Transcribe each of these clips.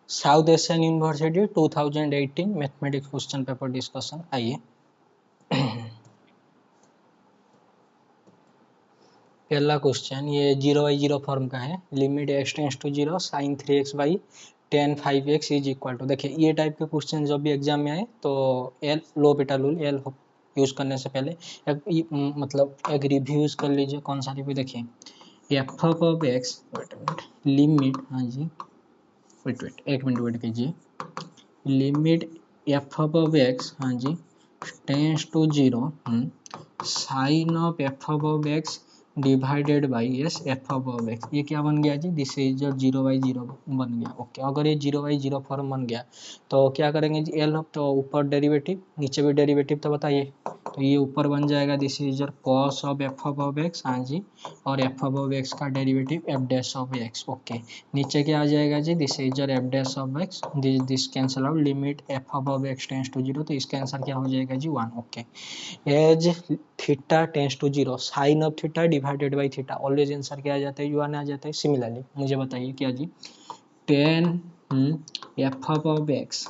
South Asian University 2018 mathematics question paper discussion. आइए पहला question, ये 0/0 फॉर्म का है। Limit x tends to 0 sine 3x by tan 5x is equal to. देखिए ये टाइप के क्वेश्चन जब भी एग्जाम में आए तो एल लो बेटा लूल एल यूज करने से पहले मतलब एक रिव्यू यूज कर लीजिए। कौन सा रिव्यू? देखिए एफ ऑफ एक्स लिमिट, हाँ जी वेट एक मिनट वेट कीजिए। लिमिट एफ ऑफ एक्स, हाँ जी tends to 0 sine of f of x divided by yes f of x. ये क्या बन गया जी? दिस इज 0/0 बन गया। ओके, अगर ये 0/0 फॉर्म बन गया तो क्या करेंगे जी? एल तो ऊपर डेरिवेटिव नीचे भी डेरिवेटिव, तो बताइए। तो ये ऊपर बन जाएगा this is cos of f of x, हाँ जी, और एफ ऑफ एक्स का derivative f dash of x. Okay, नीचे क्या आ जाएगा जी? This is f dash of x, this cancel out. Limit f of x tends to 0, तो इसका आंसर क्या हो जाएगा जी? 1। Okay, as theta tends to 0 sine of theta divided by theta, always answer क्या आ जाता है? 1 आ जाता है। सिमिलरली मुझे बताइए क्या जी? Tan f of x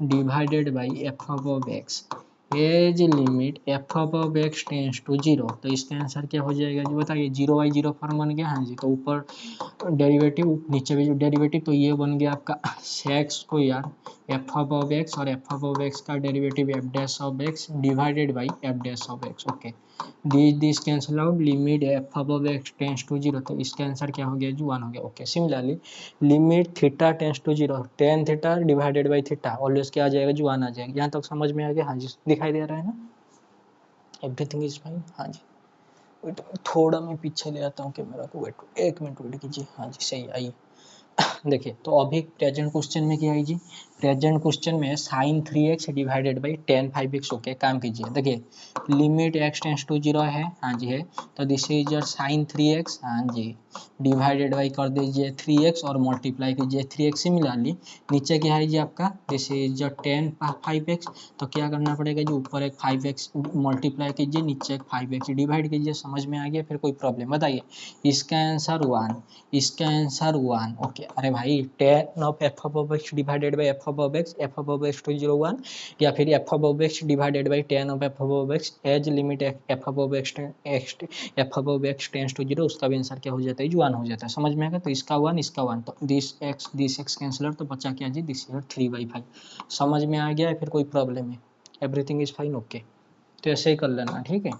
divided by f of x as limit f of x tends to 0, तो इसका आंसर क्या हो जाएगा जी? बताइए। 0/0 फॉर्म बन गया, हाँ जी, तो ऊपर डेरिवेटिव नीचे भी जो डेरिवेटिव, तो ये बन गया आपका सेक्स को यार एफ ऑफ एक्स और एफ ऑफ एक्स का derivative f dash of x divided by f dash of x. Okay, this cancel out. Limit f of x tends to 0, तो इसका आंसर क्या हो गया जी? 1 हो गया। Okay, similarly limit theta tends to 0 tan theta divided by theta, always क्या आ जाएगा जी? 1 आ जाएगा। यहाँ तक समझ में आ गया? हाँ जी, दिखाई दे रहा है ना? Everything is fine. हाँ जी, वेट थोड़ा मैं पीछे ले आता हूँ कैमरा को। वेट एक मिनट वेट कीजिए। हाँ जी सही, आइए देखिए। तो अभी प्रेजेंट क्वेश्चन में क्या है जी? प्रेजेंट क्वेश्चन में sine 3x divided by tan 5x। Okay, काम कीजिए। देखिए लिमिट x टेंस टू 0 है, हाँ जी है, तो दिस इज साइन 3x, हाँ जी, डिवाइडेड बाई कर दीजिए 3x और मल्टीप्लाई कीजिए 3x। सिमिलरली नीचे क्या है जी आपका? दिस इज टेन 5x, तो क्या करना पड़ेगा जी? ऊपर एक 5x मल्टीप्लाई कीजिए, नीचे एक 5x डिवाइड कीजिए। समझ में आ गया? फिर कोई प्रॉब्लम बताइए। इसका आंसर 1, इसका आंसर 1। ओके, अरे भाई tan of f of x divided by f of x to 0 1, या फिर f of x divided by tan of f of x as limit f of x tends to 0, उसका भी answer क्या हो जाता है? 1 हो जाता है। समझ में आएगा? तो इसका 1 इसका 1, तो दिस एक्स कैंसलर, तो बचा क्या जी? दिस 3/5। समझ में आ गया है? फिर कोई प्रॉब्लम है? Everything is fine. ओके, तो ऐसे ही कर लेना, ठीक है।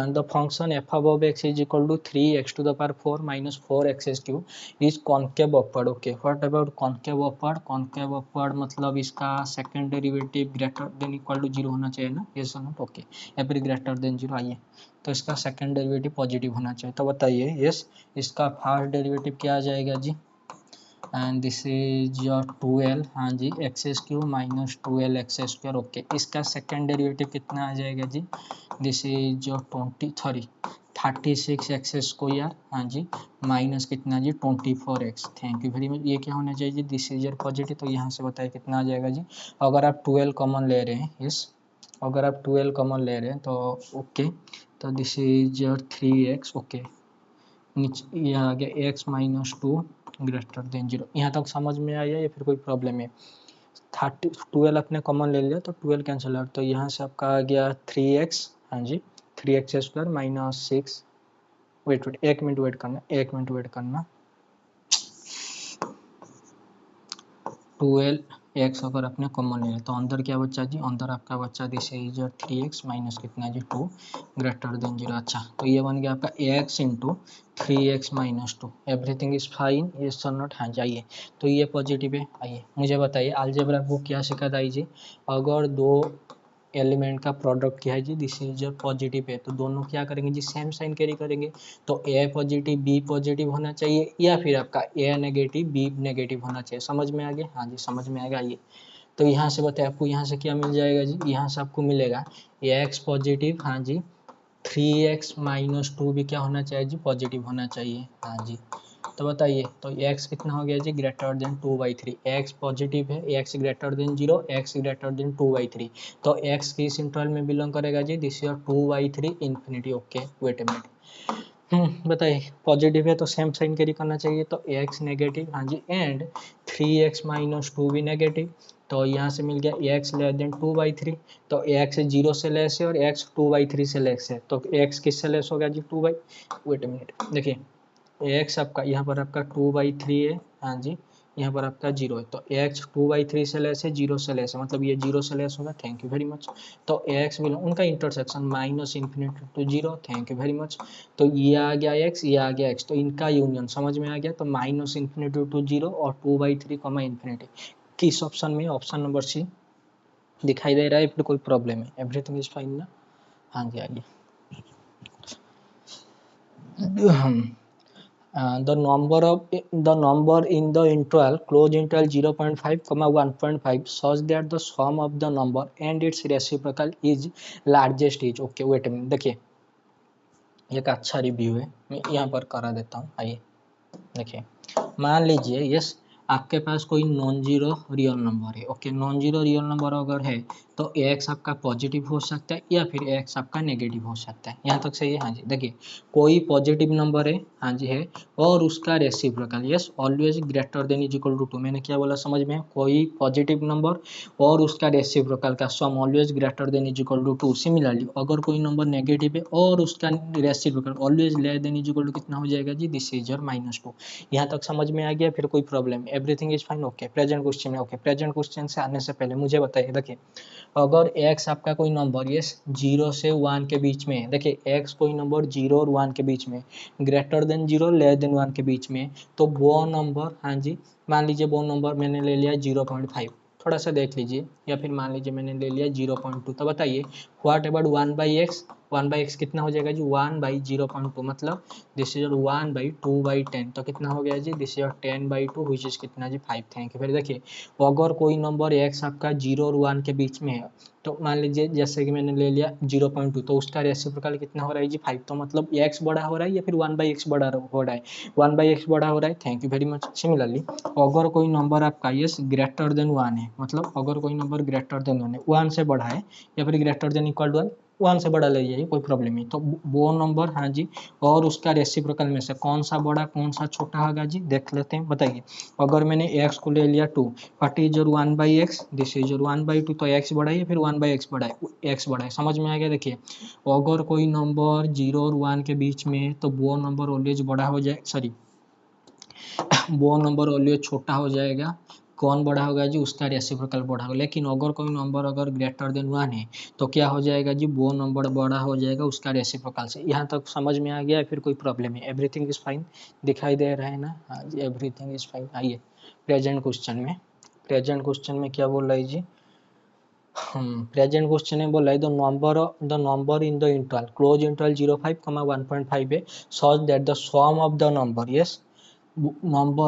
The function f above x is equal to 3x to the power 4 minus 4x cube is concave upward. Okay, what about concave upward? Concave upward मतलब इसका second derivative greater than equal to 0 होना चाहिए ना? Yes और not? Okay, या फिर greater than 0। आइए, तो इसका सेकंड डेरिवेटिव पॉजिटिव होना चाहिए, तो बताइए। यस, इसका फर्स्ट डेरिवेटिव क्या आ जाएगा जी? एंड दिस इज योर 12, हाँ जी, x cube minus 12 x square. Okay, इसका सेकंड डेरिवेटिव कितना आ जाएगा जी? This is your 36 x square, हाँ जी, माइनस कितना जी? 24x। Thank you very much. ये क्या होना चाहिए? दिस इज योर पॉजिटिव, तो यहाँ से बताइए कितना आ जाएगा जी? अगर आप 12 कॉमन ले रहे हैं, यस, अगर आप 12 कॉमन ले रहे हैं तो ओके, तो this is your 3x। Okay, नीचे ये आ गया x माइनस 2 ग्रेटर देन 0। यहाँ तक समझ में आया या फिर कोई प्रॉब्लम है? 12 अपने कॉमन ले लिया तो 12 कैंसिल आउट, तो यहाँ से आपका आ गया 3x, हाँ जी, 3x स्क्वायर माइनस 6। वेट एक मिनट वेट करना, एक मिनट वेट करना। 12x अगर अपने कॉमन ले तो अंदर क्या बच्चा जी? अंदर आपका बच्चा दिस इज 3x माइनस कितना जी? 2 ग्रेटर देन 0। अच्छा, तो ये बन गया आपका x into 3x minus 2। Everything is fine, ये सर नॉट? हाँ जाइए, तो ये पॉजिटिव है। आइए मुझे बताइए, अलजेब्रा बुक क्या सिखा था जी? अगर दो एलिमेंट का प्रोडक्ट क्या है जी? दिस इज पॉजिटिव है, तो दोनों क्या करेंगे जी? सेम साइन कैरी करेंगे। तो ए पॉजिटिव बी पॉजिटिव होना चाहिए, या फिर आपका ए नेगेटिव बी नेगेटिव होना चाहिए। समझ में आ गया? हाँ जी समझ में आएगा। ये तो यहाँ से बताए आपको, यहाँ से क्या मिल जाएगा जी? यहाँ से आपको मिलेगा एक्स पॉजिटिव, हाँ जी, 3x माइनस 2 भी क्या होना चाहिए जी? पॉजिटिव होना चाहिए, हाँ जी। तो बताइए, तो x कितना हो गया जी? Greater than 2/3। x पॉजिटिव है, x greater than 0, x greater than 2/3, तो x किस इंटरवल में बिलोंग करेगा जी? This is 2/3 infinity. Okay, wait a minute, बताइए, पॉजिटिव है तो सेम साइन कैरी करना चाहिए, तो x नेगेटिव, हाँ जी, एंड 3x माइनस 2 भी नेगेटिव, तो यहाँ से मिल गया x लेस देन 2/3, तो x 0 से लेस है और x 2/3 से लेस है, तो x किससे लेस हो गया जी 2 बाई, वेट अ मिनट, देखिए x आपका यहाँ पर आपका 2/3 है, हाँ जी, यहाँ पर आपका 0 है, तो x 2/3 से लेस है, 0 से लेस है, मतलब ये 0 से लेस होगा, थैंक यू वेरी मच। तो x बिलोंग उनका intersection minus infinity to 0, thank you very much. तो ये आ गया x, ये आ गया x, तो इनका यूनियन समझ में आ गया, तो माइनस इन्फिनिटी टू 0 और 2/3 कॉमा इन्फिनिटी, किस ऑप्शन में, ऑप्शन नंबर सी दिखाई दे रहा है, फिर कोई प्रॉब्लम है, एवरीथिंग इज फाइन ना, हाँ जी आइए। The number in the interval close interval 0.5, 1.5 such that the sum of the number and its reciprocal is largest is, okay wait a minute, देखिए एक अच्छा रिव्यू है, मैं यहाँ पर करा देता हूँ, आइए देखिए, मान लीजिए यस आपके पास कोई नॉन जीरो रियल नंबर है, okay non zero real number अगर है तो x आपका पॉजिटिव हो सकता है या फिर x आपका नेगेटिव हो सकता है, यहाँ तक सही है, हाँ जी। देखिए कोई पॉजिटिव नंबर है, हाँ जी है, और उसका reciprocal yes always greater than is equal to 2, मैंने क्या बोला समझ में, कोई पॉजिटिव नंबर और उसका रेसिप्रोकल का sum always greater than is equal to 2। Similarly अगर कोई नंबर नेगेटिव है और उसका reciprocal always less than is equal to कितना हो जाएगा जी, दिस इज योर -2। यहाँ तक समझ में आ गया, फिर कोई problem, everything is fine, okay. Present question में, ओके प्रेजेंट क्वेश्चन से आने से पहले मुझे बताइए, देखिए अगर x आपका कोई नंबर यस 0 से 1 के बीच में है, देखिए x कोई नंबर 0 और 1 के बीच में, ग्रेटर देन 0 लेस देन 1 के बीच में, तो वो नंबर, हाँ जी मान लीजिए वो नंबर मैंने ले लिया 0.5, थोड़ा सा देख लीजिए, या फिर मान लीजिए मैंने ले लिया 0.2, तो बताइए व्हाट अबाउट 1/x, 1/x कितना हो जाएगा जी 1/0.2, मतलब दिस इज 1/2/10, तो कितना हो गया जी, दिस इज 10/2 विच इज कितना जी 5, थैंक यू। फिर देखिए अगर कोई नंबर x आपका 0 और 1 के बीच में है, तो मान लीजिए जैसे कि मैंने ले लिया 0.2, तो उसका रेसिप्रोकल कितना हो रहा है जी 5, तो मतलब x बड़ा हो रहा है या फिर 1/x बड़ा हो रहा है, 1/x बड़ा हो रहा है, thank you very much. Similarly अगर कोई नंबर आपका यस ग्रेटर देन 1 है, मतलब अगर कोई नंबर ग्रेटर देन 1 है, 1 से बड़ा है या फिर ग्रेटर देन इक्वल टू 1 से बड़ा ले जाइए, कोई प्रॉब्लम नहीं, तो वो नंबर, हाँ जी, और उसका रेसिप्रोकल में से कौन सा बड़ा कौन सा छोटा होगा जी, देख लेते हैं, बताइए। अगर मैंने x को ले लिया 2, what is your 1/x, this is your 1/2, तो x बड़ा है या फिर 1/x बड़ा है, x बड़ा है, समझ में आ गया। देखिए अगर कोई नंबर 0 और 1 के बीच में, तो वो नंबर ऑलवेज बड़ा हो जाए, सॉरी वो नंबर ऑलवेज छोटा हो जाएगा, कौन बड़ा होगा जी, उसका रेसिप्रोकल बड़ा होगा। लेकिन अगर कोई नंबर अगर ग्रेटर देन 1 है, तो क्या हो जाएगा जी, वो नंबर बड़ा हो जाएगा उसका रेसिप्रोकल से। यहाँ तक समझ में आ गया, फिर कोई प्रॉब्लम है, एवरीथिंग इज फाइन, दिखाई दे रहा है ना, हाँ जी एवरीथिंग इज फाइन। आइए प्रेजेंट क्वेश्चन में, प्रेजेंट क्वेश्चन में क्या बोल रहा है जी, प्रेजेंट क्वेश्चन में बोल रहा है the number in the interval close interval 0.5, 1.5 है, such that the sum of the number yes number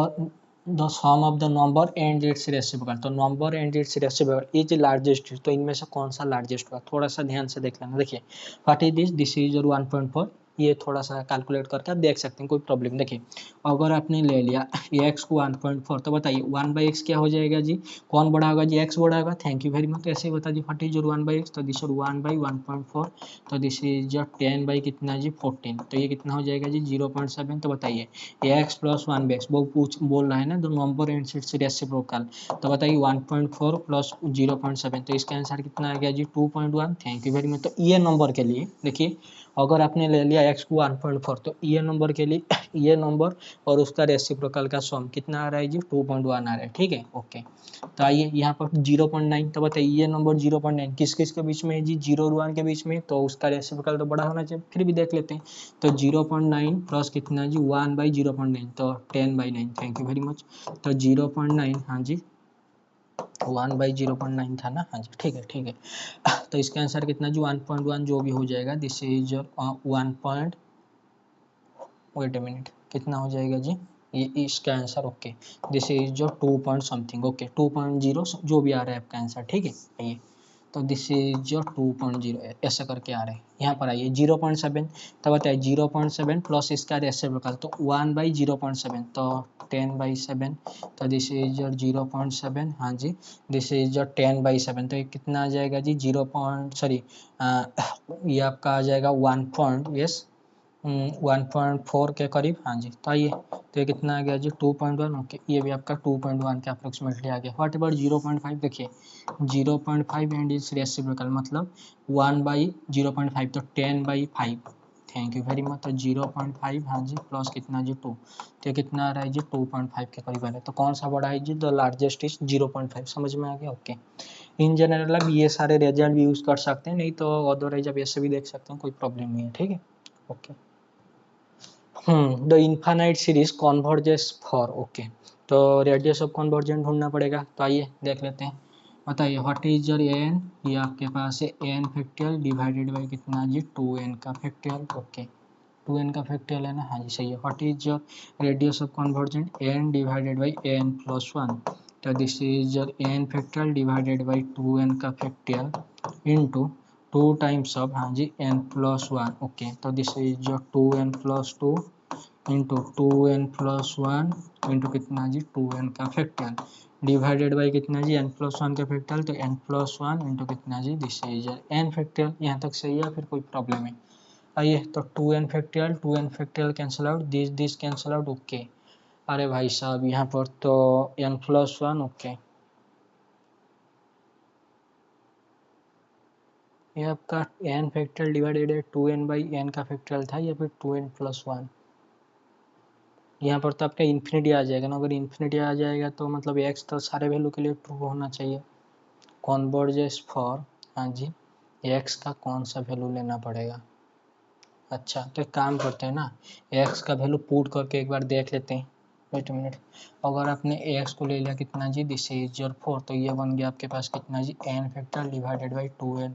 the sum of the number and its reciprocal, तो number and its reciprocal is largest, तो इनमें से कौन सा लार्जेस्ट होगा, थोड़ा सा ध्यान से देख लेना। देखिए what is this, this is 1.4, ये थोड़ा सा कैलकुलेट करके आप देख सकते हैं, कोई प्रॉब्लम। देखिए अगर आपने ले लिया x को 1.4, तो बताइए 1/x क्या हो जाएगा जी, कौन बड़ा होगा जी, x बड़ा होगा, थैंक यू वेरी मच। ऐसे ही बता दी व्हाट इज 1/x, तो दिस 1/1.4, तो दिस इज 10 बाई कितना जी 14, तो ये कितना हो जाएगा जी 0.7, तो बताइए x प्लस 1/x वो बोल रहा है ना, the number and it's reciprocal, तो बताइए 1.4 प्लस 0.7, तो इसका आंसर कितना आ गया जी 2.1, थैंक यू वेरी मच। तो ये नंबर के लिए देखिए अगर आपने ले लिया x को 1.4, तो ये नंबर के लिए ये नंबर और उसका रेसिप्रोकल का सम कितना आ रहा है जी 2.1 आ रहा है, ठीक है ओके। तो आइए यहाँ पर 0.9, तो बताइए ये नंबर 0.9 किस किस के बीच में है जी, 0 और 1 के बीच में, तो उसका रेसिप्रोकल तो बड़ा होना चाहिए, फिर भी देख लेते हैं। तो 0.9 प्लस कितना जी 1/0.9, तो 10/9, थैंक यू वेरी मच। तो 0.9, हाँ जी 1/0.9 था ना, हाँ जी ठीक है ठीक है। तो इसका आंसर कितना जी 1.1 जो भी हो जाएगा, this is 1 point, wait a minute, कितना हो जाएगा जी, ये इसका आंसर ओके, दिस इज जो 2 पॉइंट समथिंग, ओके 2.0 जो भी आ रहा है आपका आंसर, ठीक है ये। तो दिस इज जो 2.0 ऐसा करके आ रहा है। यहाँ पर आइए 0.7, तो बताइए 0.7 प्लस इसका रेसिप्रोकल, तो 1/0.7, तो 10/7, तो दिस इज योर 0.7, हाँ जी दिस इज योर 10/7, तो ये कितना आ जाएगा जी 0 पॉइंट, सॉरी ये आपका आ जाएगा 1 पॉइंट, यस 1.4 के करीब, हाँ जी। तो आइए, तो ये कितना आ गया जी 2.1, ओके, ये भी आपका 2.1 के अप्रोक्सीमेटली आ गया। व्हाट अबाउट 0.5, देखिए 0.5 एंड इज रेसिप्रोकल, मतलब 1/0.5, तो 10/5, थैंक यू वेरी मच। तो 0.5, हाँ जी, प्लस कितना जी 2, तो ये कितना आ रहा है जी 2.5 के करीब आ रहा है। तो कौन सा बड़ा है जी, द लार्जेस्ट इज 0.5, समझ में आ गया, ओके। इन जनरल अब ये सारे रिजल्ट भी यूज कर सकते हैं, नहीं तो अदरवाइज आप ऐसे भी देख सकते हैं, कोई प्रॉब्लम नहीं है, ठीक है, okay. The infinite series converges for, okay, तो रेडियस ऑफ कॉन्वर्जेंट ढूंढना पड़ेगा, तो आइए देख लेते हैं। बताइए व्हाट इज योर एन, ये आपके पास है एन फैक्टोरियल डिवाइडेड बाई कितना जी 2n का फैक्टोरियल, ओके, 2n का फैक्टोरियल है ना, हाँ जी सही है। What is your radius of convergent, n divided by n plus 1, तो this is your n factorial divided by 2n का फैक्टोरियल इनटू 2 टाइम्स ऑफ, हाँ जी, n प्लस 1, ओके, तो this is your 2n plus 2 into 2n plus 1 into कितना जी 2n का factorial divided by कितना जी n प्लस 1 का फैक्टोरियल, तो n प्लस 1 इंटू कितना जी दिस इज n फैक्टोरियल। यहाँ तक सही है, फिर कोई प्रॉब्लम है? आइए, तो 2n factorial cancel out, this cancel out, okay. अरे भाई साहब, यहाँ पर तो n प्लस 1, ओके, ये आपका n फैक्टोरियल डिवाइडेड है 2n बाई n का फैक्टोरियल था, या फिर 2n प्लस 1? यहाँ पर तो आपका इन्फिनिटी आ जाएगा ना, अगर इन्फिनिटी आ जाएगा तो मतलब x तो सारे वैल्यू के लिए ट्रू होना चाहिए। कॉन्वर्जेस फॉर, हाँ जी, x का कौन सा वैल्यू लेना पड़ेगा? अच्छा, तो एक काम करते हैं ना, x का वैल्यू पुट करके एक बार देख लेते हैं। वेट मिनट, अगर आपने x को ले लिया कितना जी दिस इज योर 4, तो ये बन गया आपके पास कितना जी n factor divided by 2n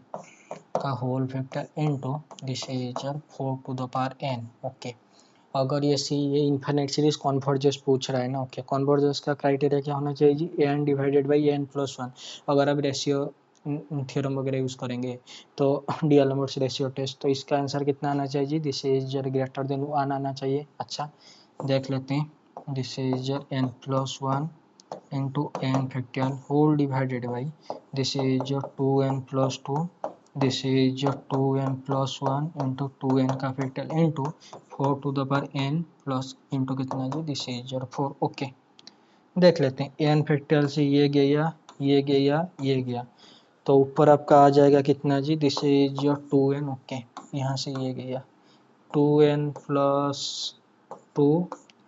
का whole factor into this is your 4 to the power n, okay. अगर ये इन्फिनिट सीरीज कॉन्वर्जेंस पूछ रहा है ना, ओके, कॉन्वर्जेंस का क्राइटेरिया क्या होना चाहिए जी, n divided by n plus 1। अगर आप रेशियो थ्योरम वगैरह यूज करेंगे तो डिअलेम्बर्ट्स रेशियो टेस्ट, तो इसका आंसर कितना आना चाहिए जी, दिस इज ग्रेटर देन 1 आना चाहिए। अच्छा, देख लेते हैं, this is n plus 1 into n factorial whole divided by this is 2n plus 2, this is 2n plus 1 into 2n का factorial into 4 to the power n plus into कितना जी this is 4, okay. देख लेते हैं, n factorial से ये गया, ये गया, ये गया, तो ऊपर आपका आ जाएगा कितना जी दिस इज 2n, ओके, यहाँ से ये गया 2n प्लस 2,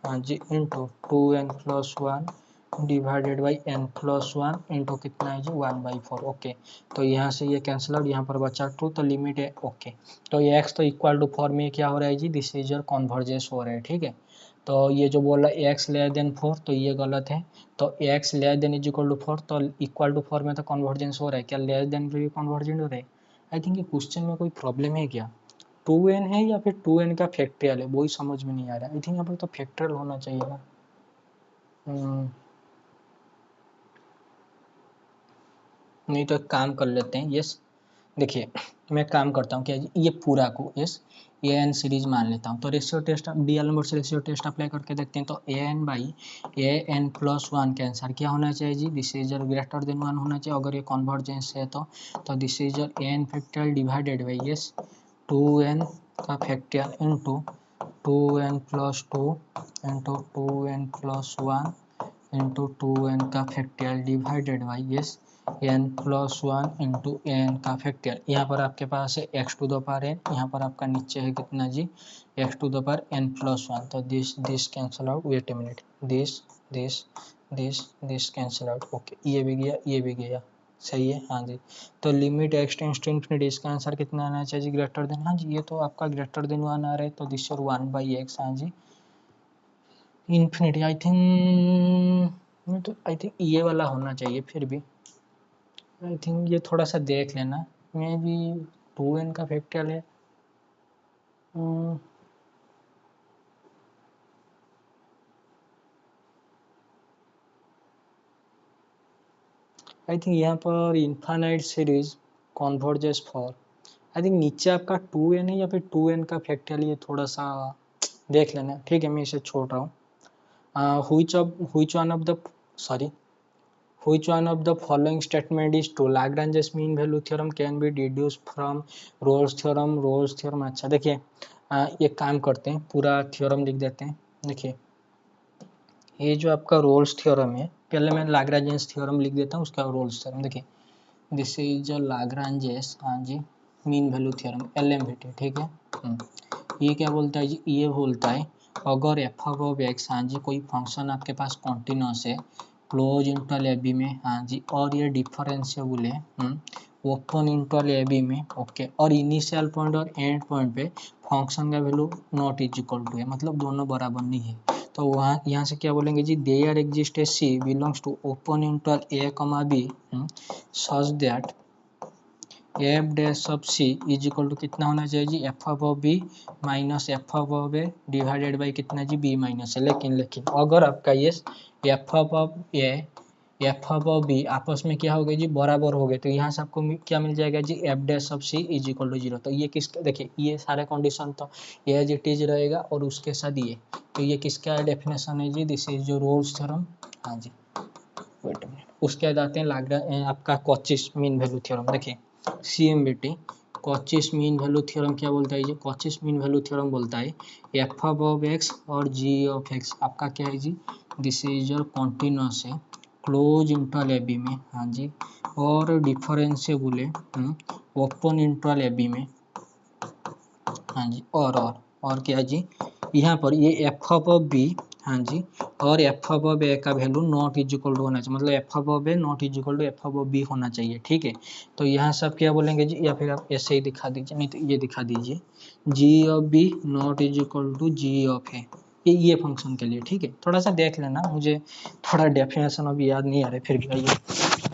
हाँ जी, into 2n plus 1 divided by n plus 1 into कितना है जी 1/4, ओके। तो यहाँ से ये कैंसिल आउट, यहाँ पर बचा 2, तो लिमिट है, ओके। तो ये x तो इक्वल टू 4 में क्या हो रहा है जी, दिस इज योर कॉन्वर्जेंस हो रहा है, ठीक है। तो ये जो बोल रहा है x लेयर देन 4, तो ये गलत है। तो x लेयर देन इज इक्वल टू 4, तो इक्वल टू 4 में तो कन्वर्जेंस हो रहा है, क्या लेयर देन पे भी कन्वर्जेंट हो रहा है? आई थिंक ये क्वेश्चन में कोई प्रॉब्लम है क्या, 2n है या फिर 2n का फैक्टोरियल है, वही समझ में नहीं आ रहा। आई थिंक यहाँ पर तो फैक्टोरियल होना चाहिए ना। नहीं तो एक काम कर लेते हैं, यस, देखिए मैं काम करता हूँ क्या जी, ये पूरा को यस ए एन सीरीज मान लेता हूँ। तो ratio test, D'Alembert's ratio test apply करके देखते हैं। तो a n by a n plus 1 के आंसर क्या होना चाहिए जी, दिस इज ग्रेटर देन 1 होना चाहिए, अगर ये कन्वर्जेंस है तो this is a n factorial divided by yes 2n का factorial into 2n plus 2 into 2n plus 1 into 2n का factorial divided by yes n plus 1 into N का factorial. यहाँ पर आपके पास है x to the power n, यहाँ पर आपका नीचे है कितना जी x to the power n plus 1, तो this cancel out, wait a minute, this this this cancel out, okay, ये भी गया, ये भी गया, सही है, हाँ जी। तो limit x tends to infinity, इसका आंसर कितना आना चाहिए जी, ग्रेटर देन, हाँ जी, ये तो आपका ग्रेटर देन 1 आ रहा है, तो दिस और 1/x, हाँ जी, इन्फिनिटी। आई थिंक, तो आई थिंक ये वाला होना चाहिए, फिर भी आई थिंक ये थोड़ा सा देख लेना, मे बी 2n का फैक्टोरियल है। आई थिंक यहाँ पर infinite series converges for, I think नीचे आपका 2n है या फिर 2n का फैक्टोरियल, ये थोड़ा सा देख लेना, ठीक है, मैं इसे छोड़ रहा हूँ। which one of the sorry which one of the following statement is true, Lagrange's mean value theorem can be deduced from Rolle's theorem, अच्छा देखिए, एक काम करते हैं, पूरा थ्योरम लिख देते हैं। देखिए ये जो आपका रोल्स थ्योरम है, पहले मैं लाग्रांजेस थ्योरम लिख देता हूँ, उसका रोल्स थ्योरम। देखिए दिस इज लाग्रांजेस, हाँ जी, मीन वैल्यू थ्योरम, LMVT, ठीक है। ये क्या बोलता है जी, ये बोलता है अगर एफ ऑफ एक्स, हाँ जी, कोई फंक्शन आपके पास कॉन्टिन्यूस है, क्लोज इंटरवल ए बी में, हाँ जी, और ये डिफरेंशिएबल है ओपन इंटरवल ए बी में, ओके, और इनिशियल पॉइंट और एंड पॉइंट पे फंक्शन का value not is equal to है, मतलब दोनों बराबर नहीं है। तो वहाँ यहाँ से क्या बोलेंगे जी, there exist a c belongs to open interval a comma b such that f dash of c is equal to कितना होना चाहिए जी, f of b minus f of a divided by कितना जी, बी माइनस है। लेकिन अगर आपका ये f of a f of b आपस में क्या हो गए जी, बराबर हो गए, तो यहाँ से आपको क्या मिल जाएगा जी, f dash of c is equal to zero. तो ये किसका, देखिए ये सारे कंडीशन तो एज इट इज रहेगा, और उसके साथ ये, तो ये किसका डेफिनेशन है जी, दिस इज जो रोल्स थ्योरम, हाँ जी, वेट मिनट, उसके बाद आते हैं आपका कॉचीस मीन वैल्यू थ्योरम। देखिए CMVT कॉचीस मीन वैल्यू थ्योरम क्या बोलता है जी, कॉचीस मीन वैल्यू थ्योरम बोलता है एफ ऑफ एक्स और जी ऑफ एक्स आपका क्या है जी, दिस इज योर कॉन्टिन्यूस है क्लोज इंटरवल ए बी में, हाँ जी, और डिफरेंशिएबल है ओपन इंटरवल ए बी में, हाँ जी, और क्या जी, यहाँ पर ये एफ ऑफ बी, हाँ जी, और एफ ऑफ ए का value not is equal to होना चाहिए, मतलब f of a not is equal to f of b होना चाहिए, ठीक है। तो यहाँ सब क्या बोलेंगे जी, या फिर आप ऐसे ही दिखा दीजिए, नहीं तो ये दिखा दीजिए, g of b not is equal to g of a, ये फंक्शन के लिए, ठीक है। थोड़ा सा देख लेना, मुझे थोड़ा डेफिनेशन अभी याद नहीं आ रहा, फिर भी आइए।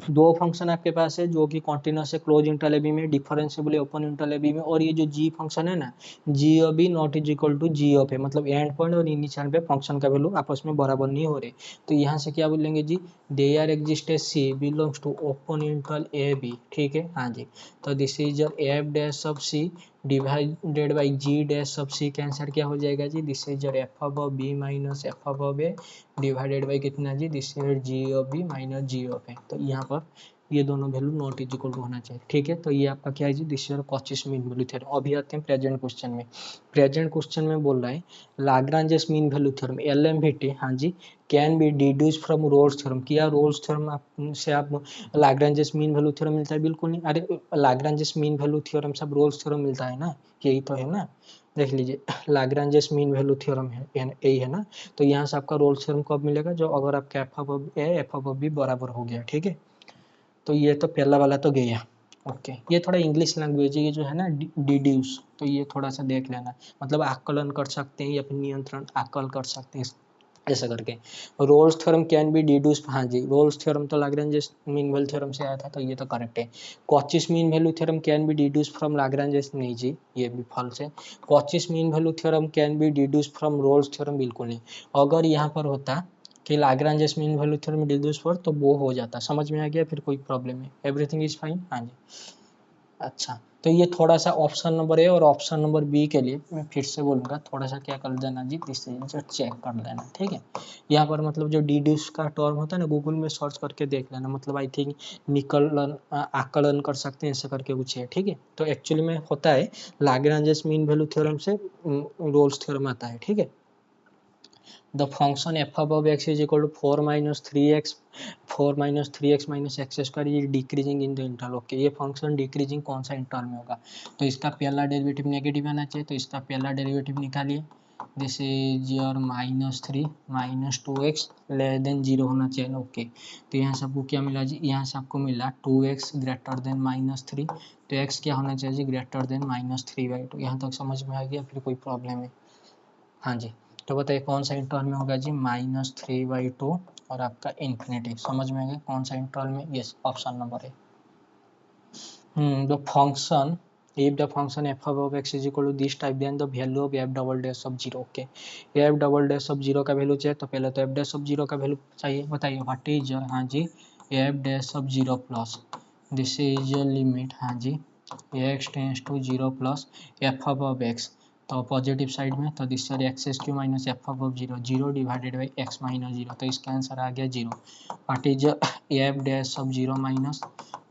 दो फंक्शन आपके पास है जो कि कॉन्टिन्यूस है क्लोज इंटरवल ए बी में, डिफरेंशिएबल है ओपन इंटरवल ए बी में, और ये जो जी फंक्शन है ना, g of b not is equal to g of a, मतलब एंड पॉइंट और इनिशियल पे फंक्शन का वैल्यू आपस में बराबर नहीं हो रहे। तो यहाँ से क्या बोलेंगे जी, there exist a c belongs to open interval a b, ठीक है, हाँ जी। तो this is your f dash of c divided by g dash of c, के आंसर क्या हो जाएगा जी, this is your f of b minus f of a divided by कितना जी, this is g of b minus g of ए। तो यहाँ पर ये दोनों value not is equal to होना चाहिए, ठीक है। तो ये आपका क्या है जी, this is Cauchy's mean value theorem. अभी आते हैं प्रेजेंट क्वेश्चन में। प्रेजेंट क्वेश्चन में बोल रहा है Lagrange's mean value theorem, LMVT, हाँ जी, can be deduce from Rolle's theorem. किया रोल्स थ्योरम से आप लाग्रांजेस मीन वैल्यू थ्योरम मिलता है, बिल्कुल नहीं, अरे लाग्रांजेस मीन वैल्यू थ्योरम से रोल्स थ्योरम मिलता है ना, यही तो है ना। देख लीजिए लाग्रांजेस मीन वैल्यू थ्योरम है, यही है ना। तो यहाँ से आपका रोल्स थ्योरम कब मिलेगा, जो अगर आपका एफ ऑफ बी बराबर हो गया, ठीक है। तो ये तो पहला वाला तो गया, ओके। ये थोड़ा इंग्लिश लैंग्वेज है, ये जो है ना डिड्यूस, तो ये थोड़ा सा देख लेना, मतलब आकलन कर सकते हैं या फिर नियंत्रण आकल कर सकते हैं, ऐसा करके। Rolle's theorem can be deduce, हाँ जी, रोल्स थ्योरम तो लाग्रांजेस मीन वैल्यू थ्योरम से आया था, तो ये तो करेक्ट है। Cauchy's mean value theorem can be deduce from Lagrange's, नहीं जी, ये भी फॉल्स है। Cauchy's mean value theorem can be deduce from Rolle's theorem, बिल्कुल नहीं। अगर यहाँ पर होता कि Lagrange's mean value theorem deduce for, तो वो हो जाता, समझ में आ गया, फिर कोई प्रॉब्लम है, एवरीथिंग इज फाइन, हाँ जी। अच्छा, तो ये थोड़ा सा ऑप्शन नंबर ए और ऑप्शन नंबर बी के लिए मैं फिर से बोलूँगा, थोड़ा सा क्या कर देना जी, जो चेक कर लेना, ठीक है। यहाँ पर मतलब जो डिड्यूस का टर्म होता है ना, गूगल में सर्च करके देख लेना, मतलब आई थिंक निकलन आकलन कर सकते हैं, ऐसा करके कुछ है, ठीक है। तो एक्चुअली में होता है लाग्रांजेस मीन वैल्यू थ्योरम से रोल्स थ्योरम आता है, ठीक है। The function f above x is equal to 4 minus 3x minus x square is decreasing in the interval, okay. ये फंक्शन डिक्रीजिंग कौन सा इंटरवल में होगा, तो इसका पहला डेरिवेटिव नेगेटिव आना चाहिए, तो इसका पहला डेरिवेटिव निकालिए, this is your -3 - 2x less than 0 होना चाहिए, ओके। तो यहाँ से आपको क्या मिला जी, यहाँ से आपको मिला 2x ग्रेटर देन -3, तो x क्या होना चाहिए जी, ग्रेटर देन -3/2। यहाँ तक समझ में आ गया, फिर कोई प्रॉब्लम है, हाँ जी। तो बताइए कौन सा इंटरवल में होगा जी, -3/2 और आपका इन्फिनिटी, समझ में आ गया कौन सा इंटरवल में, यस, ऑप्शन नंबर है। The function if the function f of x is equal to this type, then the value of f double dash of 0, okay। f double dash of 0 का value चाहिए, तो पहले तो f dash of 0 का value चाहिए, बताइए what is, हाँ जी, f dash of 0 plus this is limit, हाँ जी, x tends to 0 plus f of x, तो पॉजिटिव साइड में, तो this x q minus f of 0, 0 divided by x minus 0, तो इसका आंसर आ गया 0। What is f dash of 0 minus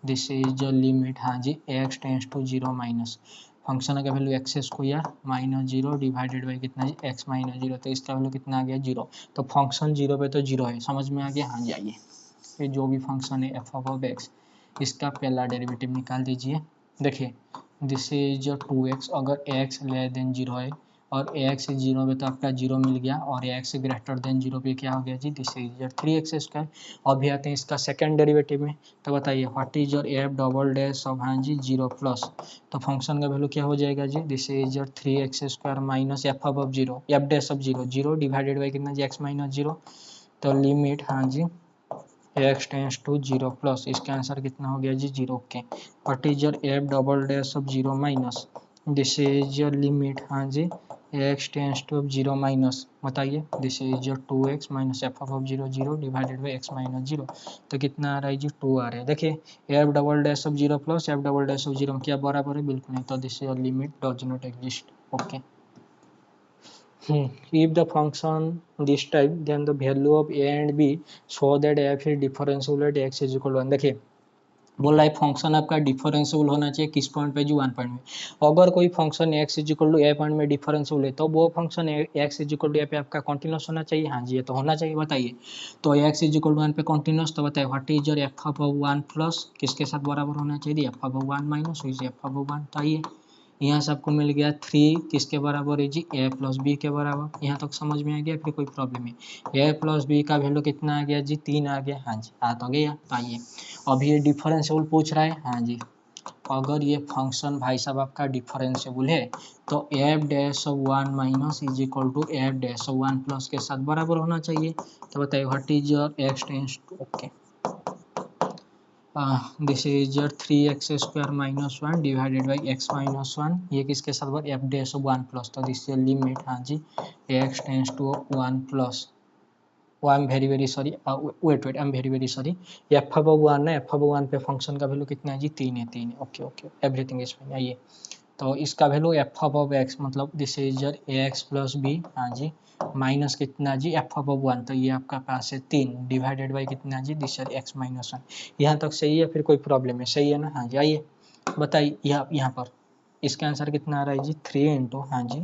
this is limit, हाँ जी, x tends to 0 minus, function का value x square minus zero divided by कितना है x minus zero, तो इसका वैल्यू कितना आ गया जीरो। तो फंक्शन जीरो पे तो जीरो है, समझ में आ गया। हाँ जी आइए, ये जो भी फंक्शन है एफ ऑफ एक्स, इसका पहला डेरिवेटिव निकाल दीजिए। देखिए दिस इज 2x, अगर x लेस देन जीरो है और x जीरो पे तो आपका जीरो मिल गया, और x ग्रेटर देन जीरो पे क्या हो गया जी, दिस इज 3x²। अभी आते हैं इसका सेकंड डेरिवेटिव में, तो बताइए what is your f double dash of, हाँ जी जीरो प्लस, तो फंक्शन का वैल्यू क्या हो जाएगा जी, this is 3x² minus f of zero, f dash of zero, zero divided by कितना जी एक्स माइनस जीरो, तो लिमिट हाँ जी x tends to zero plus, इसका आंसर कितना हो गया जी जीरो के। What is your f double dash of zero minus, this is your limit हाँ जी x tends to zero minus, बताइए this is your 2x minus f of zero zero divided by x minus zero, तो कितना आ रहा है जी 2 आ रहा है। देखिए f double dash of zero plus F double dash of zero क्या बराबर है, बिल्कुल नहीं, तो this is your limit does not exist. Okay, if the function this type then the value of a and b so that f is differentiable at x is equal to 1। देखिए बोल रहा है फंक्शन आपका differential होना चाहिए किस point पे जी 1 point में। अगर कोई function x is equal to a point में डिफरेंशियल है तो वो function x is equal to a पे आपका कॉन्टिन्यूस होना चाहिए। हाँ जी ये तो होना चाहिए, बताइए। तो x इज इक्वल टू 1 पे कॉन्टिन्यूस, तो बताइए what is your f of 1 plus किसके साथ बराबर होना चाहिए, F of 1 minus f of 1। तो आइए यहाँ से आपको मिल गया 3 किसके बराबर है जी a प्लस बी के बराबर। यहाँ तक समझ में आ गया, फिर कोई प्रॉब्लम है। a प्लस बी का वैल्यू कितना आ गया जी 3 आ गया। हाँ जी आ तो गया। तो आइए अब ये डिफरेंशियल पूछ रहा है। हाँ जी अगर ये फंक्शन भाई साहब आपका डिफरेंशिएबल है तो f dash of 1 minus is equal to f dash of 1 plus के साथ बराबर होना चाहिए। तो बताइए what is your x tends to, okay this is your 3x² minus 1 divided by x minus 1, ये किसके साथ बार एफ डैश ऑफ 1 प्लस, तो दिस इज लिमिट हाँ जी x tends to 1 plus, I am very sorry, wait I am very sorry, F of 1 ना, f of 1 पे function का वैल्यू कितना है जी 3 है, 3 है। Okay okay everything is fine. आइए तो इसका वैल्यू एफ ऑफ एक्स मतलब this is your x plus b हाँ जी माइनस कितना जी एफ ऑफ 1, तो ये आपका पास है 3 डिवाइडेड बाई कितना जी दिस इज एक्स माइनस 1। यहाँ तक सही है, फिर कोई प्रॉब्लम है, सही है ना। हाँ जी आइए बताइए यहाँ पर इसका आंसर कितना आ रहा है जी 3 इंटू हाँ जी